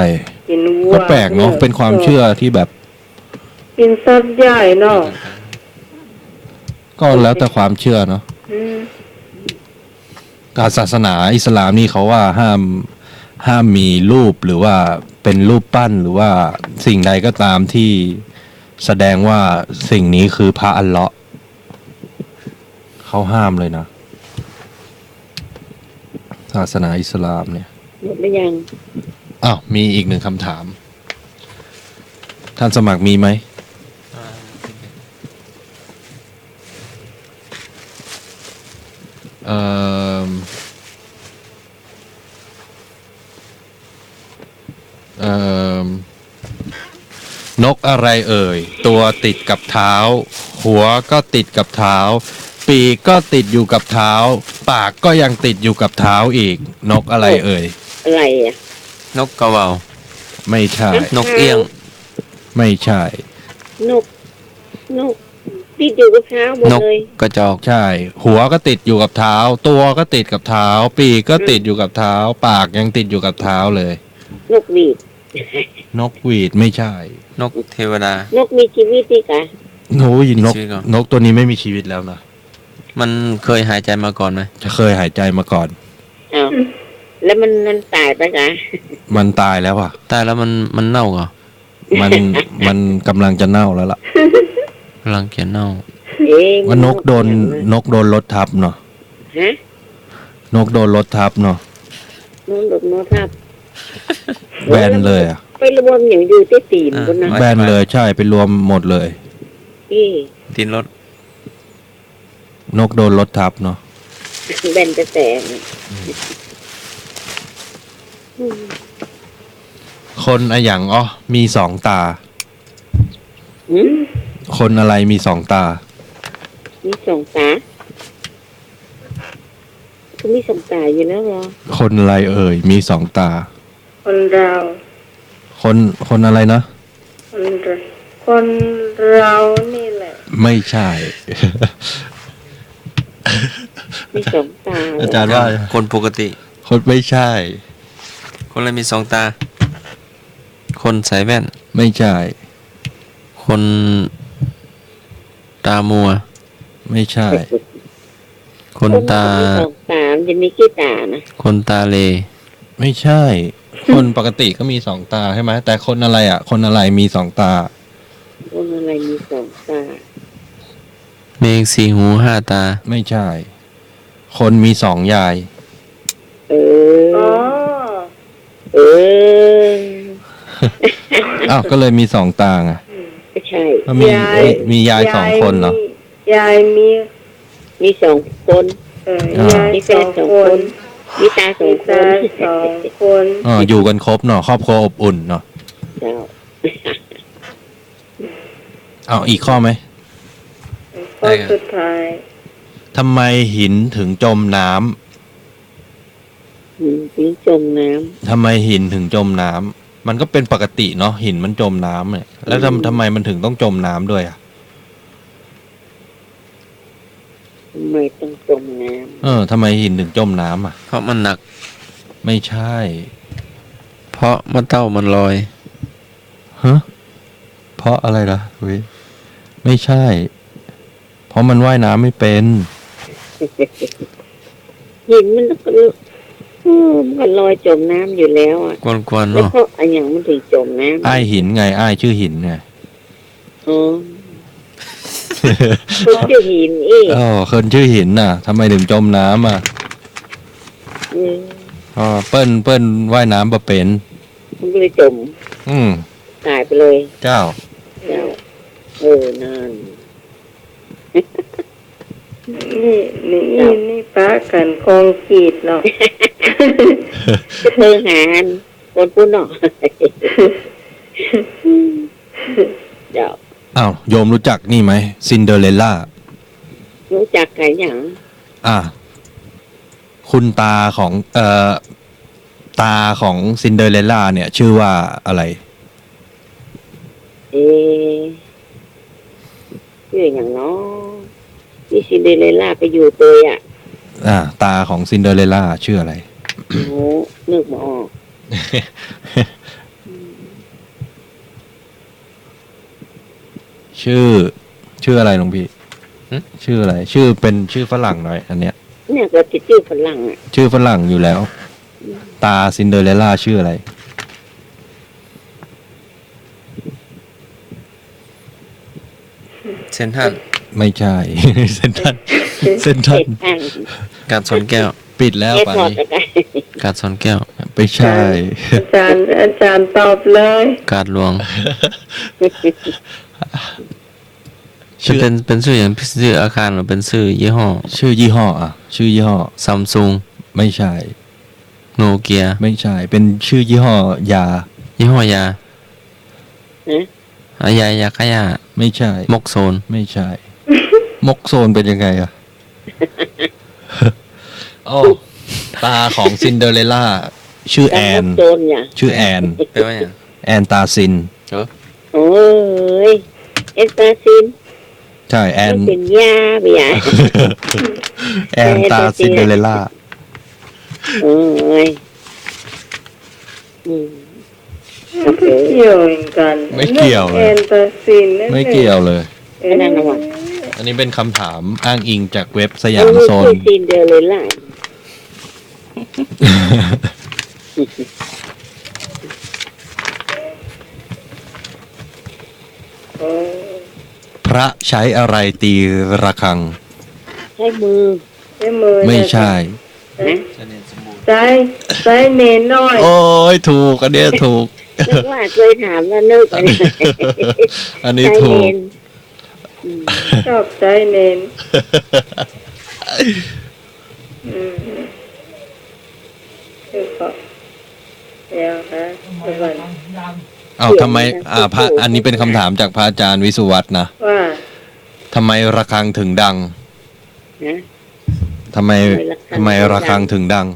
กินวัว ก็แปลกเนาะเป็นความเชื่อที่แบบ กินสัตว์ใหญ่เนาะ ก็แล้วแต่ความเชื่อเนาะ อืม การศาสนาอิสลามนี่เขาว่าห้ามมีรูปหรือว่าเป็นรูปปั้นหรือว่าสิ่งใดก็ตามที่แสดงว่าสิ่งนี้คือพระอัลเลาะห์เขาห้ามเลยนะศาสนาอิสลามเนี่ย หมดหรือยัง อ้าวมีอีกหนึ่งคำถาม ท่านสมัครมีไหมเอ่อเอ่อนกอะไรเอ่ย ตัวติดกับเท้า หัวก็ติดกับเท้า ปีกก็ติดอยู่กับเท้า ปากก็ยังติดอยู่กับเท้าอีก นกอะไรเอ่ย อะไรอ่ะ นกกระเหว่า ไม่ใช่ นกเอี้ยง ไม่ใช่ นกติดอยู่กับเท้าหมด นก เลย กระจอก ใช่ หัวก็ติดอยู่กับเท้า ตัวก็ติดกับเท้า ปีกก็ติดอยู่กับเท้า ปากยังติดอยู่กับเท้าเลย นกหวีด นกหวีดไม่ใช่ นกเทวดา นกมีชีวิตดีกะ โอ้ยนก มีชีวิตเหรอ นกตัวนี้ไม่มีชีวิตแล้วนะ มันเคยหายใจมาก่อนไหม จะเคยหายใจมาก่อน อ้าวแล้วมันตายไปกะ มันตายแล้วอ่ะ ตายแล้วมันเน่าเหรอ มันกำลังจะเน่าแล้วล่ะ กำลังเขียนเน่า เอ๊ะ ว่านกโดนรถทับเนาะ ฮะ นกโดนรถทับเนาะ นกดกนกทับ แบนเลยอ่ะ ไปรวมอย่างอยู่ที่ตีนบนนั้น อ่า แบนเลยใช่ไปรวมหมดเลย นี่ ตีนรถ นกโดนรถทับเนาะ แบนแต่แสง คนอะหยังอ๋อมีสองตา หืม คนอะไรมีสองตา มีสองตาก็มีสองตาอยู่แล้วเหรอ คนอะไรเอ่ยมีสองตา คนเรา คนอะไรนะ คนเรานี่แหละ ไม่ใช่ มีสองตา อาจารย์ว่า คนปกติ คนไม่ใช่ คนอะไรมีสองตา คนใส่แว่น ไม่ใช่ คนตามัว ไม่ใช่ คนตา มีสองตามันจะมีกี่ตานะ คนตาเล ไม่ใช่ คนปกติก็มีสองตาใช่ไหมแต่คนอะไรอ่ะ คนอะไรมีสองตา คนอะไรมีสองตา เมฆสีหูห้าตา ไม่ใช่ คนมีสองยาย เอ อ๋อ เออ อ้าวก็เลยมีสองตาไง ไม่ใช่ ก็มียายสองคนเหรอ ยายมี มีสองคน ยาย มีแฟ สอน ง สอง ค คน น มีตาสอ มี งค ตาน สองคน อ๋ออยู่กันครบเนาะครอบครัวอบอุ่นเนาะ เจ้า เอาอีกข้อไหม ข้อสุดท้าย ทำไมหินถึงจมน้ำ ถึงจมน้ ทำไมหินถึงจมน้ำมันก็เป็นปกติเนาะหินมันจมน้ำเนี่ยแล้วทำไมมันถึงต้องจมน้ำด้วยอ่ะ ำทำไมต้องจมน้ ทำไมหินถึงจมน้ำอ่ะ เพราะมันหนัก ไม่ใช่ เพราะมันเต้ามันลอย ฮะเพราะอะไรล่ะเว้ยไม่ใช่ เพราะมันว่ายน้ำไม่เป็น ำหินมันก็ มันก็ลอยจมน้ำอยู่แล้วอ่ะ กวนๆ แล้ว เนาะ เพราะอะไรอย่างมันถึงจมน้ำ อ้ายหินไงอ้ายชื่อหินไง อ๋อคุณจะหินอีก อ๋อคนชื่อหินน่ะทำไมถึงจมน้ำอ่ะ อืม อ๋อเปิ้ลว่ายน้ำบ่เป็น มันก็เลยจม อืม ตายไปเลย เจ้า เจ้านั่น นี่ป้ากันคองขีดเนาะ เธอหานคนพูดเนาะเจ้า อ้าวโยมรู้จักนี่ไหมซินเดอเรลล่า รู้จักกันอย่าง อ่ะคุณตาของตาของซินเดอเรลล่าเนี่ย ชื่อว่าอะไร เอ๊ะชื่ออย่างเนาะที่ซินเดอเรลล่าไปอยู่ตัวอ่ะ ตาของซินเดอเรลล่าชื่ออะไร โอ้โหนึกไมาออก ชื่ออะไรหลวงพี่ชื่ออะไร ชื่อเป็นชื่อฝรั่งหน่อย อันเนี้ย เนี่ยก็ติดชื่อฝรั่งอ่ะ ชื่อฝรั่งอยู่แล้ว ตาซินเดอเรลล่าชื่ออะไร เซนทรัน ไม่ใช่ เซนทรันเซนทรัน ทาง กาดสอนแก้ว ปิดแล้ว เอส ป่าน พอร์ต นี้ กัน กาดสอนแก้ว ไม่ใช่ อาจารย์ตอบเลย กาดหลวง ชื่อ เป็นชื่ออย่างชื่ออาคารหรือเป็นชื่อยี่ห้อ ชื่อยี่ห้ออ่ะ ชื่อยี่ห้อ ซัมซุง ไม่ใช่ โนเกีย ไม่ใช่ เป็นชื่อยี่ห้อยา ยี่ห้อยา ฮะ ยาขยะ ไม่ใช่ มกโซน ไม่ใช่ มกโซนเป็นยังไงอ่ะ โอ้ตาของซินเดอเรลล่า ชื่อแอน โจรเนี่ย ชื่อแอน แปลว่าอย่าง แอนตาซิน โอ้ยเอสตาซิน ใช่ แอน มันเป็นยาไปอ่ะ แอนตาซินเดอเรลล่า โอ้ยโอเค เกี่ยวเหมือนกัน ไม่เกี่ยวเลย แอนตาซินนั่น ไม่เกี่ยวเลย ก็นั่นนะวะ อันนี้เป็นคำถามอ้างอิงจากเว็บส มั ยาม ไม่ โซน ใช่ซินเดอเรลล่า โอ้ พระใช้อะไรตีระฆัง ใช้มือ ใช้มือ ไม่ใช่ นะ ใช้เนนน้อย โอ้ยถูก อันเนี้ยถูก นึกว่าเคยถามแล้วนึกอันนี้ อันนี้ ใช้ ถู เน ก น ชอบใช้เนนคือเขาเดี๋ยวนะเดี๋ยวก่อน เอาทำไมพระอันนี้เป็นคำถามจากพระอาจารย์วิสุวัตนะ ว่า ทำไมระฆังถึงดัง นะ ทำไมระฆังถึงดัง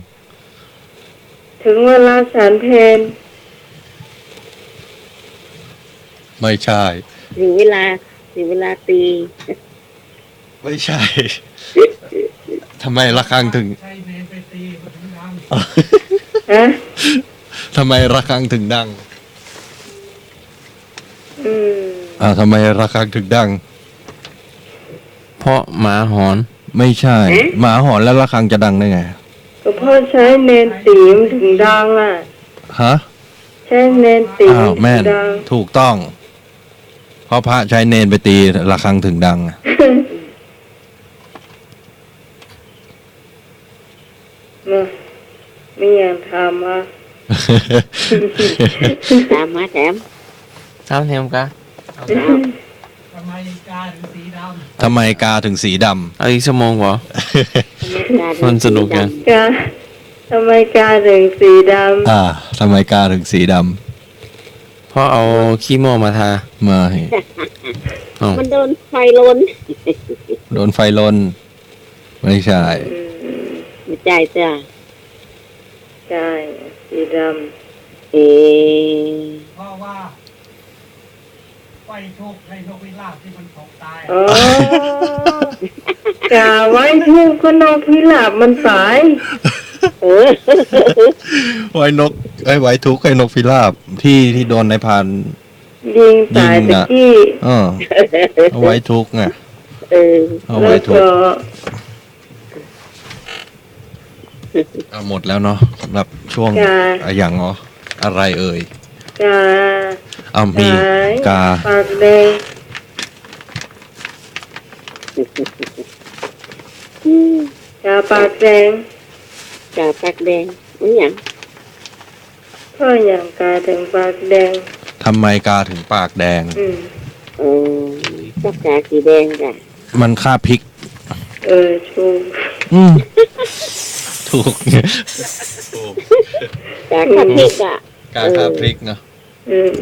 ถึงเวลาฉันเพล ไม่ใช่ ถึงเวลาตี ไม่ใช่ ทำไมระฆังถึง ฮะ ทำไมระฆังถึงดัง อืม ทำไมระฆังถึงดัง เพราะหมาหอน ไม่ใช่ หมาหอนแล้วระฆังจะดังได้ไง ก็เพราะใช้เนนตีมถึงดังอ่ะ ฮะ ใช้เนนตีม อ้าว ถึ แม่ ง น ดัง ถูกต้อง เพราะพระใช้เนนไปตีระฆังถึงดังอะ มามีอย่างทำอ่ะ ตามมาแถม ทำเทมกะ ทำไมกาถึงสีด เอาอีกชั่วโมงเหรอ ำ มันสนุกไง กาทำไมกาถึงสีด ทำไมกาถึงสีด เพราะเอาขี้โม่มาทา ำไม่ อ้าว มันโดนไฟลน โดนไฟลน ไม่ใช่ ไม่ใจจ้ะ ำใช่สีด เอ๊ะ เพราะว่าไฟทุกข์ให้นกพิราบที่มันตกตาย ำอ๋อกาไว้ทุกก็นกพิราบมันตาย ไว้นกไว้ทุกข์ไอ้นกพิราบที่โดนในพราน ยิงตาย ยิง ตะ น่ะ กี้ เอาไว้ทุกข์ไง เออ เอา แล้ ไว้ ว ทุก ก็ ข์ เอาหมดแล้วเนาะสำหรับช่วง กา อย่างเนาะอะไรเอ่ย กา เอามี สาย กา ปากแดง กาปากแดง กาปากแดงมันหยัง เพราะอย่างกาถึงปากแดง ทำไมกาถึงปากแดง เออก็กาสีแดงจ้ะ มันค่าพริก ถูก อืมถูก กาข้าวพริกอ่ะ กาค่าพริกเนาะ อืม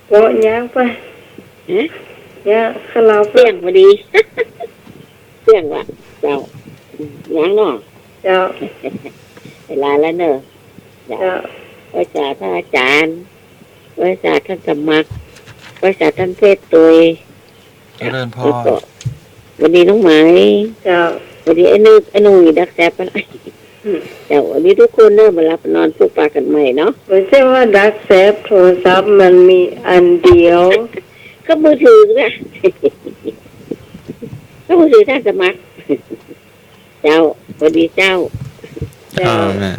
โวะย่างไป ฮะ ย่างขลาวไป เสี่ยงพอดี เสี่ยงว่ะเจ้ายังเนาะ เจ้า เวลาแล้วเนอะเจ้า เจ้า พระจ่าท่านอาจารย์พระจ่าท่านสมัครพระจ่าท่านเพศตุย เจริญพ แล้ว ร ก็วันนี้น้องไหม เจ้า วันนี้ไอ้นุ่ยดักแซบอะไรเจ้าวันนี้ทุกคนเริ่มมารับนอนพวกปลากันใหม่เนาะ ไม่ใช่ว่าดักแซฟโทรศัพท์มันมีอันเดียว ก็มือถือนะ ก็มือถือท่านสมัคร เจ้าสวัสดีเจ้า อ้าวแม่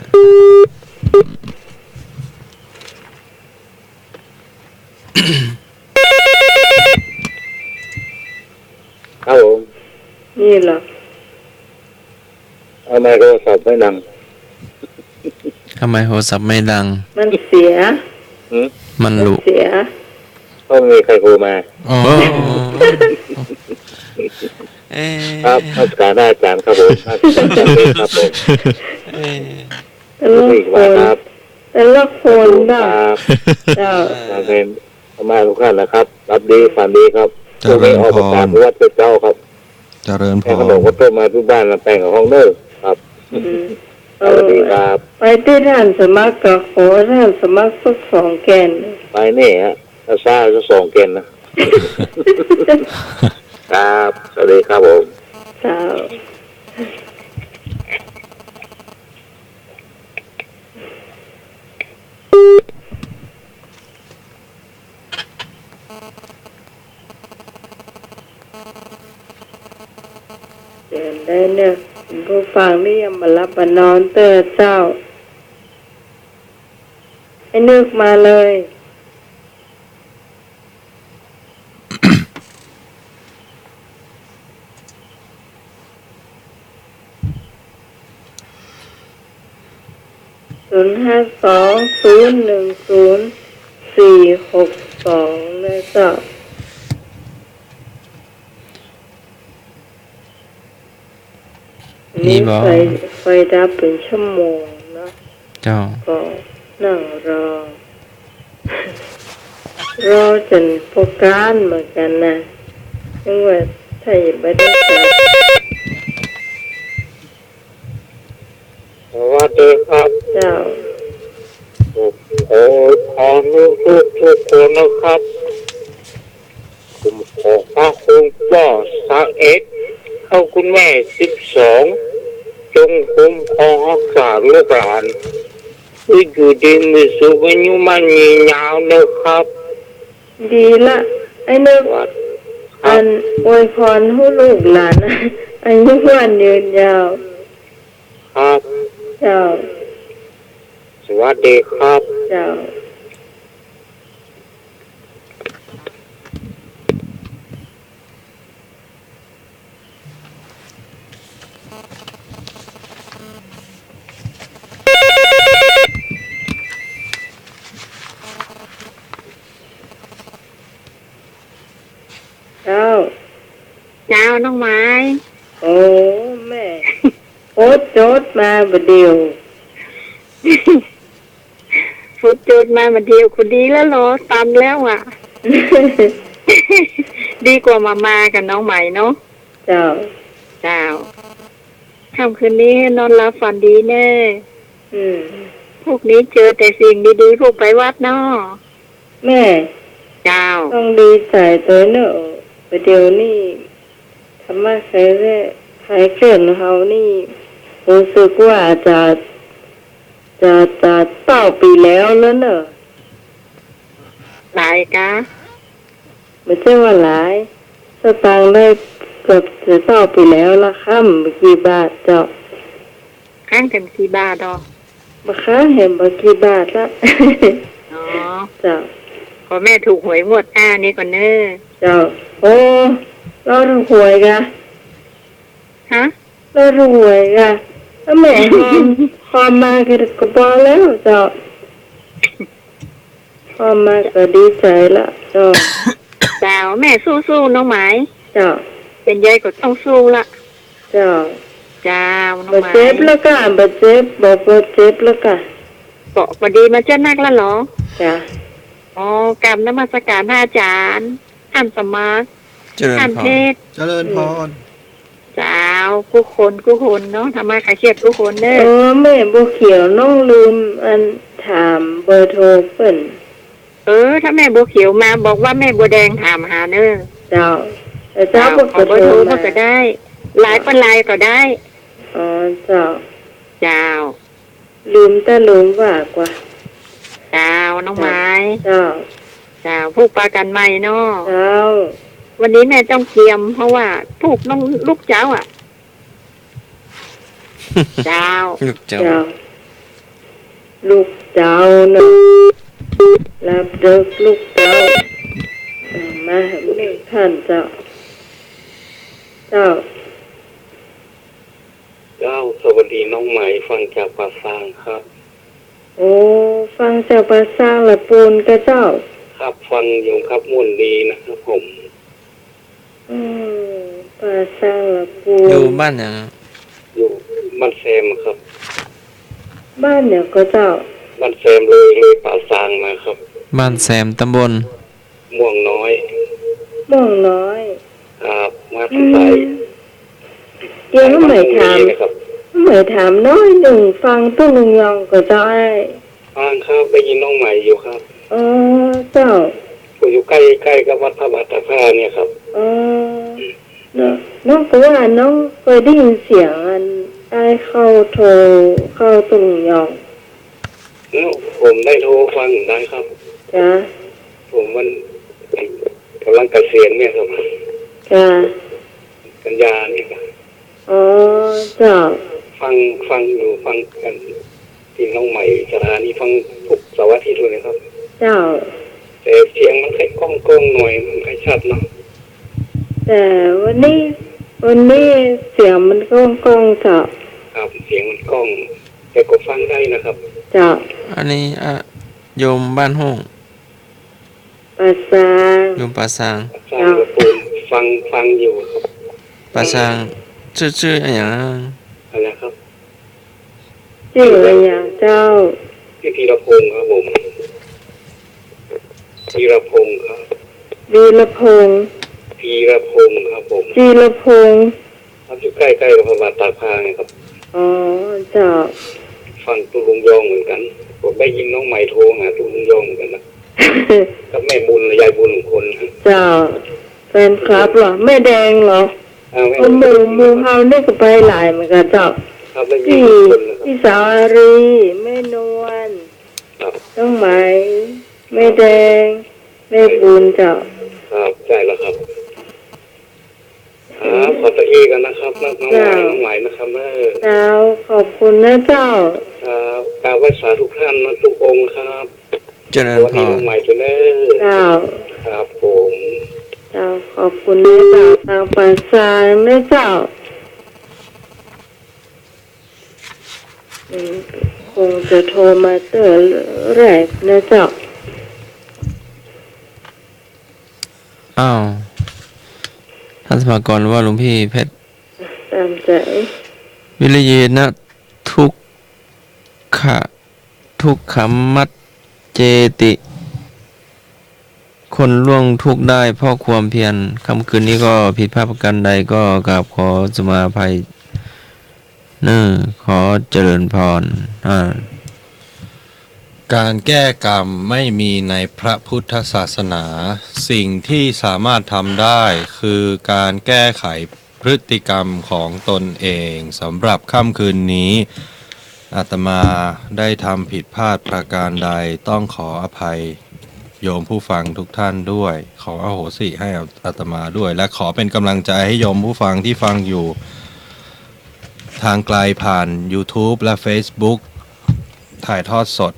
ครับผม นี่เหรอ เอาไมโทรศัพท์ไม่ดัง ทำไมโทรศัพท์ไม่ดัง มันเสีย มันหลุ เสีย ก็มีใครโทรมา อ๋อ เอ๊ะ ครับนักการอาจารย์ครับผมอาจารย์ครับผม เอ๊ะ แต่ละ อีก ค ว่าน ครับ แต่ละคนได้ ครับ เจ้า ทางเป็นมาทุกท่านนะครับ รับดีฝันดีครับ เจริญ ออก พ ประกาศ ร วัดเจ้าครับ เจริญพ แค่ข ร นมก็ต้มมาทุกบ้านมาแปลงกับห้องเนอร์ครับ เอ สวั อ สดีครับ ไปที่ท่านสมัครก็ขอท่านสมัครสัก2 แกน ไปนี่ฮะถ้าซ่าจะส่งเกณฑ์นะครับสวัสดีครับผม เจ้าเดินได้เนี่ยผู้ฟังนี่ยังมารับมานอนเตอเจ้า ให้นึกมาเลย 052010462นะเจ้า มี นี่ บ่ ไฟดับเป็นชั่วโมงนะ เจ้า ก็นั่งรอ รอจนพวกการเหมือนกันนะยังว่าถ้าอย่าไม่ได้จับ สวัสดีครับ เจ้า โอ้ขอทุกคนนะครับผมขอพระคุณพ่อ31เข้าคุณแม่12จงคุ้มครองรักษาลูกหลานที่อยู่ดีมีสุขอายุมันยืนยาวนะครับ ดีละไอ้นึก วัด อันอวยพรให้ลูกหลานนะอายุวันยืนยาว ครับ เจ้า สวัสดีครับ เจ้า เจ้า เจ้าน้องไม้ โอ้แม่โอ๊ตโจดมาบดเดียว ฟุตจุดมาเดียวคนดีแล้วเหรอตามแล้วอ่ะ ดีกว่ามากับน้องใหม่เนาะ เจ้า เจ้าค่ำคืนนี้นอนหลับฝันดีแน่ อืม พวกนี้เจอแต่สิ่งดีๆพวกไปวัดเนาะ แม่ เจ้า ต้องดีใจตัวเนอะบดเดียวนี่ทำมาใครได้ใครเกินเขานี่รู้สึกว่าจะเต้าปีแล้วเนอะ หลายกะ ไม่ใช่ว่าหลาย สตางค์ได้เกือบจะเศร้าไปแล้วละค่ำกี่บาทเจ้า ข้างกันกี่บาทดอก มาค้าเห็นบ่กี่บาทละ อ๋อ เจ้า ขอแม่ถูกหวยงวดนี้ก่อนเนอะ เจ้าโอ้เราถูกหวยกะ ฮะ เราถูกหวยกะแล้วแม่ความมาก็พอแล้วเจ้าความมาก็ดีใจละเจ้า สาวแม่สู้ๆน้องไหม เจ้า เป็นยายก็ต้องสู้ละ เจ้า จ้าวน้อง บ่ ไหม เจ็บแล้วกะบ่เจ็บบ่เจ็บแล้วกะ เกาะพอดีมาเจ้านักแล้วเหรอ จ้า อ๋อกรรมนมัสการพระอาจารย์ท่านสมาร์ท เจริญ ท่าน พ เท ร ศ เจริญพร จ้าวกูคนเนาะทำไมขาเครียดกูคนเนอะ แม่บ่เขียวน้องลืมอันถามเบอร์โทรเพิ่น ถ้าแม่บัวเขียวมาบอกว่าแม่บัวแดงถามหาเนอะ เจ้าแต่เจ้าบ่ ขอเบอร์โทรมาก็ได้ไลน์เป็นไลน์ก็ได้ อ๋อเจ้า จ้าว ลืมแต่ลืมว่ากว่า จ้าวน้องไม้ เจ้า จ้าวพูกปลากันใหม่เนาะ เจ้า วันนี้แม่ต้องเตรียมเพราะว่าพูกน้องลูกเจ้าอ่ะ จ้าว ลูกเจ้า เจ้า ลูกเจ้านะรับเด็กลูกเจ้ามาให้ท่านเจ้า เจ้า เจ้าสวัสดีน้องใหม่ฟังจากปากซางครับ โอ้ฟังจากภาษาละปูนกะเจ้า ครับฟังอยู่ครับม่วนดีนะครับผม อืมภาษาละปู อยู่ น บ้านอย่าง อยู่บ้านแซมครับ บ้านเนี่ยก็เจ้า บ้านแซมเลยปากซางมาครับ บ้านแซมตำบล ม่วงน้อย ม่วงน้อย ครับมา อื ที่ใส่ มเดี๋ยวหมายถาม นะครับ หมายถามน้อยหนึ่งฟังตุ้งลุงยองก็เจ้าไอ้ ฟังครับได้ยินน้องใหม่อยู่ครับ อ๋อเจ้า ผมอยู่ใกล้กับวัดพระบาทตาพระเนี่ยครับ อ๋อเนาะน้องก็ว่าน้องเคยได้ยินเสียงอันไอ้เข้าโทรเข้าตุ้งลุงยอง แล้วผมได้โทรฟังได้ครับ จ้า ผมมันกำลังเกษียณเนี่ยครับ จ้า กันยาเนี่ยครับ อ๋อเจ้า ฟังอยู่ฟังกันที่น้องใหม่สถานีฟังทุกเสาร์อาทิตย์เลยนะครับ เจ้า แต่เสียงมันค่อยก้องๆหน่อยมันค่อยชัดเนาะ แต่วันนี้เสียงมันก้องๆเจ้า ครับเสียงมันก้อง แต่ก็ฟังได้นะครับ เจ้า อันนี้โยมบ้านห้อง ภาษา โยมป่าซาง ฟังกระปูนฟังอยู่ครับ ป่าซางชื่ออะไรอย่างนั้น อะไรครับ ชื่ออะไรอย่างเจ้า พี่ธีรพงศ์ครับผมธีรพงศ์ครับ วีรพงษ์ ธีรพงศ์ครับผม จีรพงษ์ ครับอยู่ใกล้ๆกับพระบาทตากพาไงครับ อ๋อเจ้า ฟังตุลุงยองเหมือนกันผมได้ยินน้องใหม่โทรหาตุลุงยองเหมือนกันนะกับแม่บุญและยายบุญคนนะ เจ้าแฟนคลับเหรอแม่แดงเหรอ แม่ คนหมู่เฮานี่ก็ไปหลายเหมือนกันเจ้า ครับได้ยิน พี่ ทุกคนนะครับ พี่สาวอารีแม่นวล ครับ น้องไหมแม่แดงแม่บุญเจ้า ครับใช่แล้วครับครับขอตะอีกันนะครับน้องใหม่นะครับ เจ้าขอบคุณนะเจ้า ครับกราบไหว้สาธุท่านนะทุกองค์ครับ เจริ ส ญ วัส พ ดี ร น้องใหม่ตัวเน้ เจ้า ครับผม เจ้าขอบคุณนะเจ้าทางภาษานะเจ้าคงจะโทรมาเตอร์แรกนะเจ้า อ้าวท่านสมากรว่าหลวงพี่เพชร ตามใจ วิริยนะทุกขะทุกขมัตเจติ คนล่วงทุกข์ได้เพราะความเพียรคำคืนนี้ก็ผิดพลาดประการใดก็กราบขอสมาภัยขอเจริญพรการแก้กรรมไม่มีในพระพุทธศาสนา สิ่งที่สามารถทำได้คือการแก้ไขพฤติกรรมของตนเองสำหรับค่ำคืนนี้อาตมาได้ทำผิดพลาดประการใดต้องขออภัย โยมผู้ฟังทุกท่านด้วย ขออโหสิให้อาตมาด้วย และขอเป็นกำลังใจให้โยมผู้ฟังที่ฟังอยู่ทางไกลผ่าน YouTube และ Facebook ถ่ายทอดสด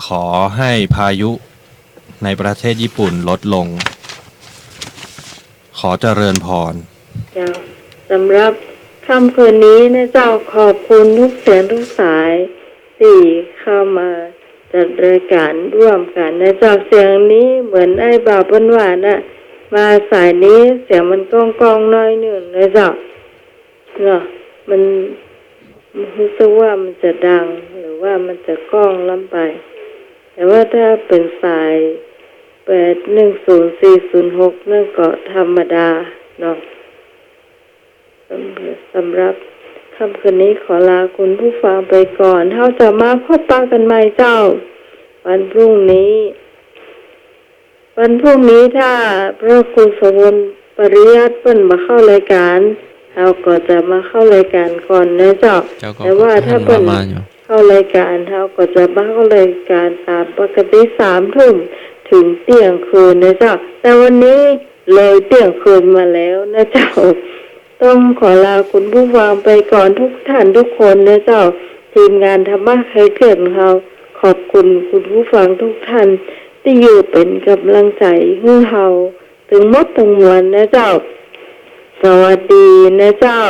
ขอให้พายุในประเทศญี่ปุ่นลดลง ขอเจริญพร เจ้าสำหรับค่ำคืนนี้นะเจ้าขอบคุณทุกเสียงทุกสายที่เข้ามาจัดรายการร่วมกันนะเจ้าเสียงนี้เหมือนไอ้บ่าวหวานน่ะมาสายนี้เสียงมันก้องๆน้อยหนึ่งนะเจ้าเนาะมันรู้สึกว่ามันจะดังหรือว่ามันจะก้องล้ำไปแต่ว่าถ้าเป็นสาย810406นั่นก็ธรรมดาเนาะสำหรับค่ำคืนนี้ขอลาคุณผู้ฟังไปก่อนเราจะมาพบปะกันใหม่เจ้าวันพรุ่งนี้ถ้าพระครูสมบูรณ์ปริยัติเปิ้นมาเข้ารายการเราก็จะมาเข้ารายการก่อนนะเจ้าแต่ว่าถ้าเปิ้นเข้ารายการเราก็จะมาเข้ารายการตามปกติ3 ทุ่มถึงเที่ยงคืนนะเจ้าแต่วันนี้เลยเที่ยงคืนมาแล้วนะเจ้าต้องขอลาคุณผู้ฟังไปก่อนทุกท่านทุกคนนะเจ้าทีมงานธรรมะใครเกิดเขาขอบคุณคุณผู้ฟังทุกท่านที่อยู่เป็นกำลังใจให้เราถึงหมดทั้งมวลนะเจ้าสวัสดีนะเจ้า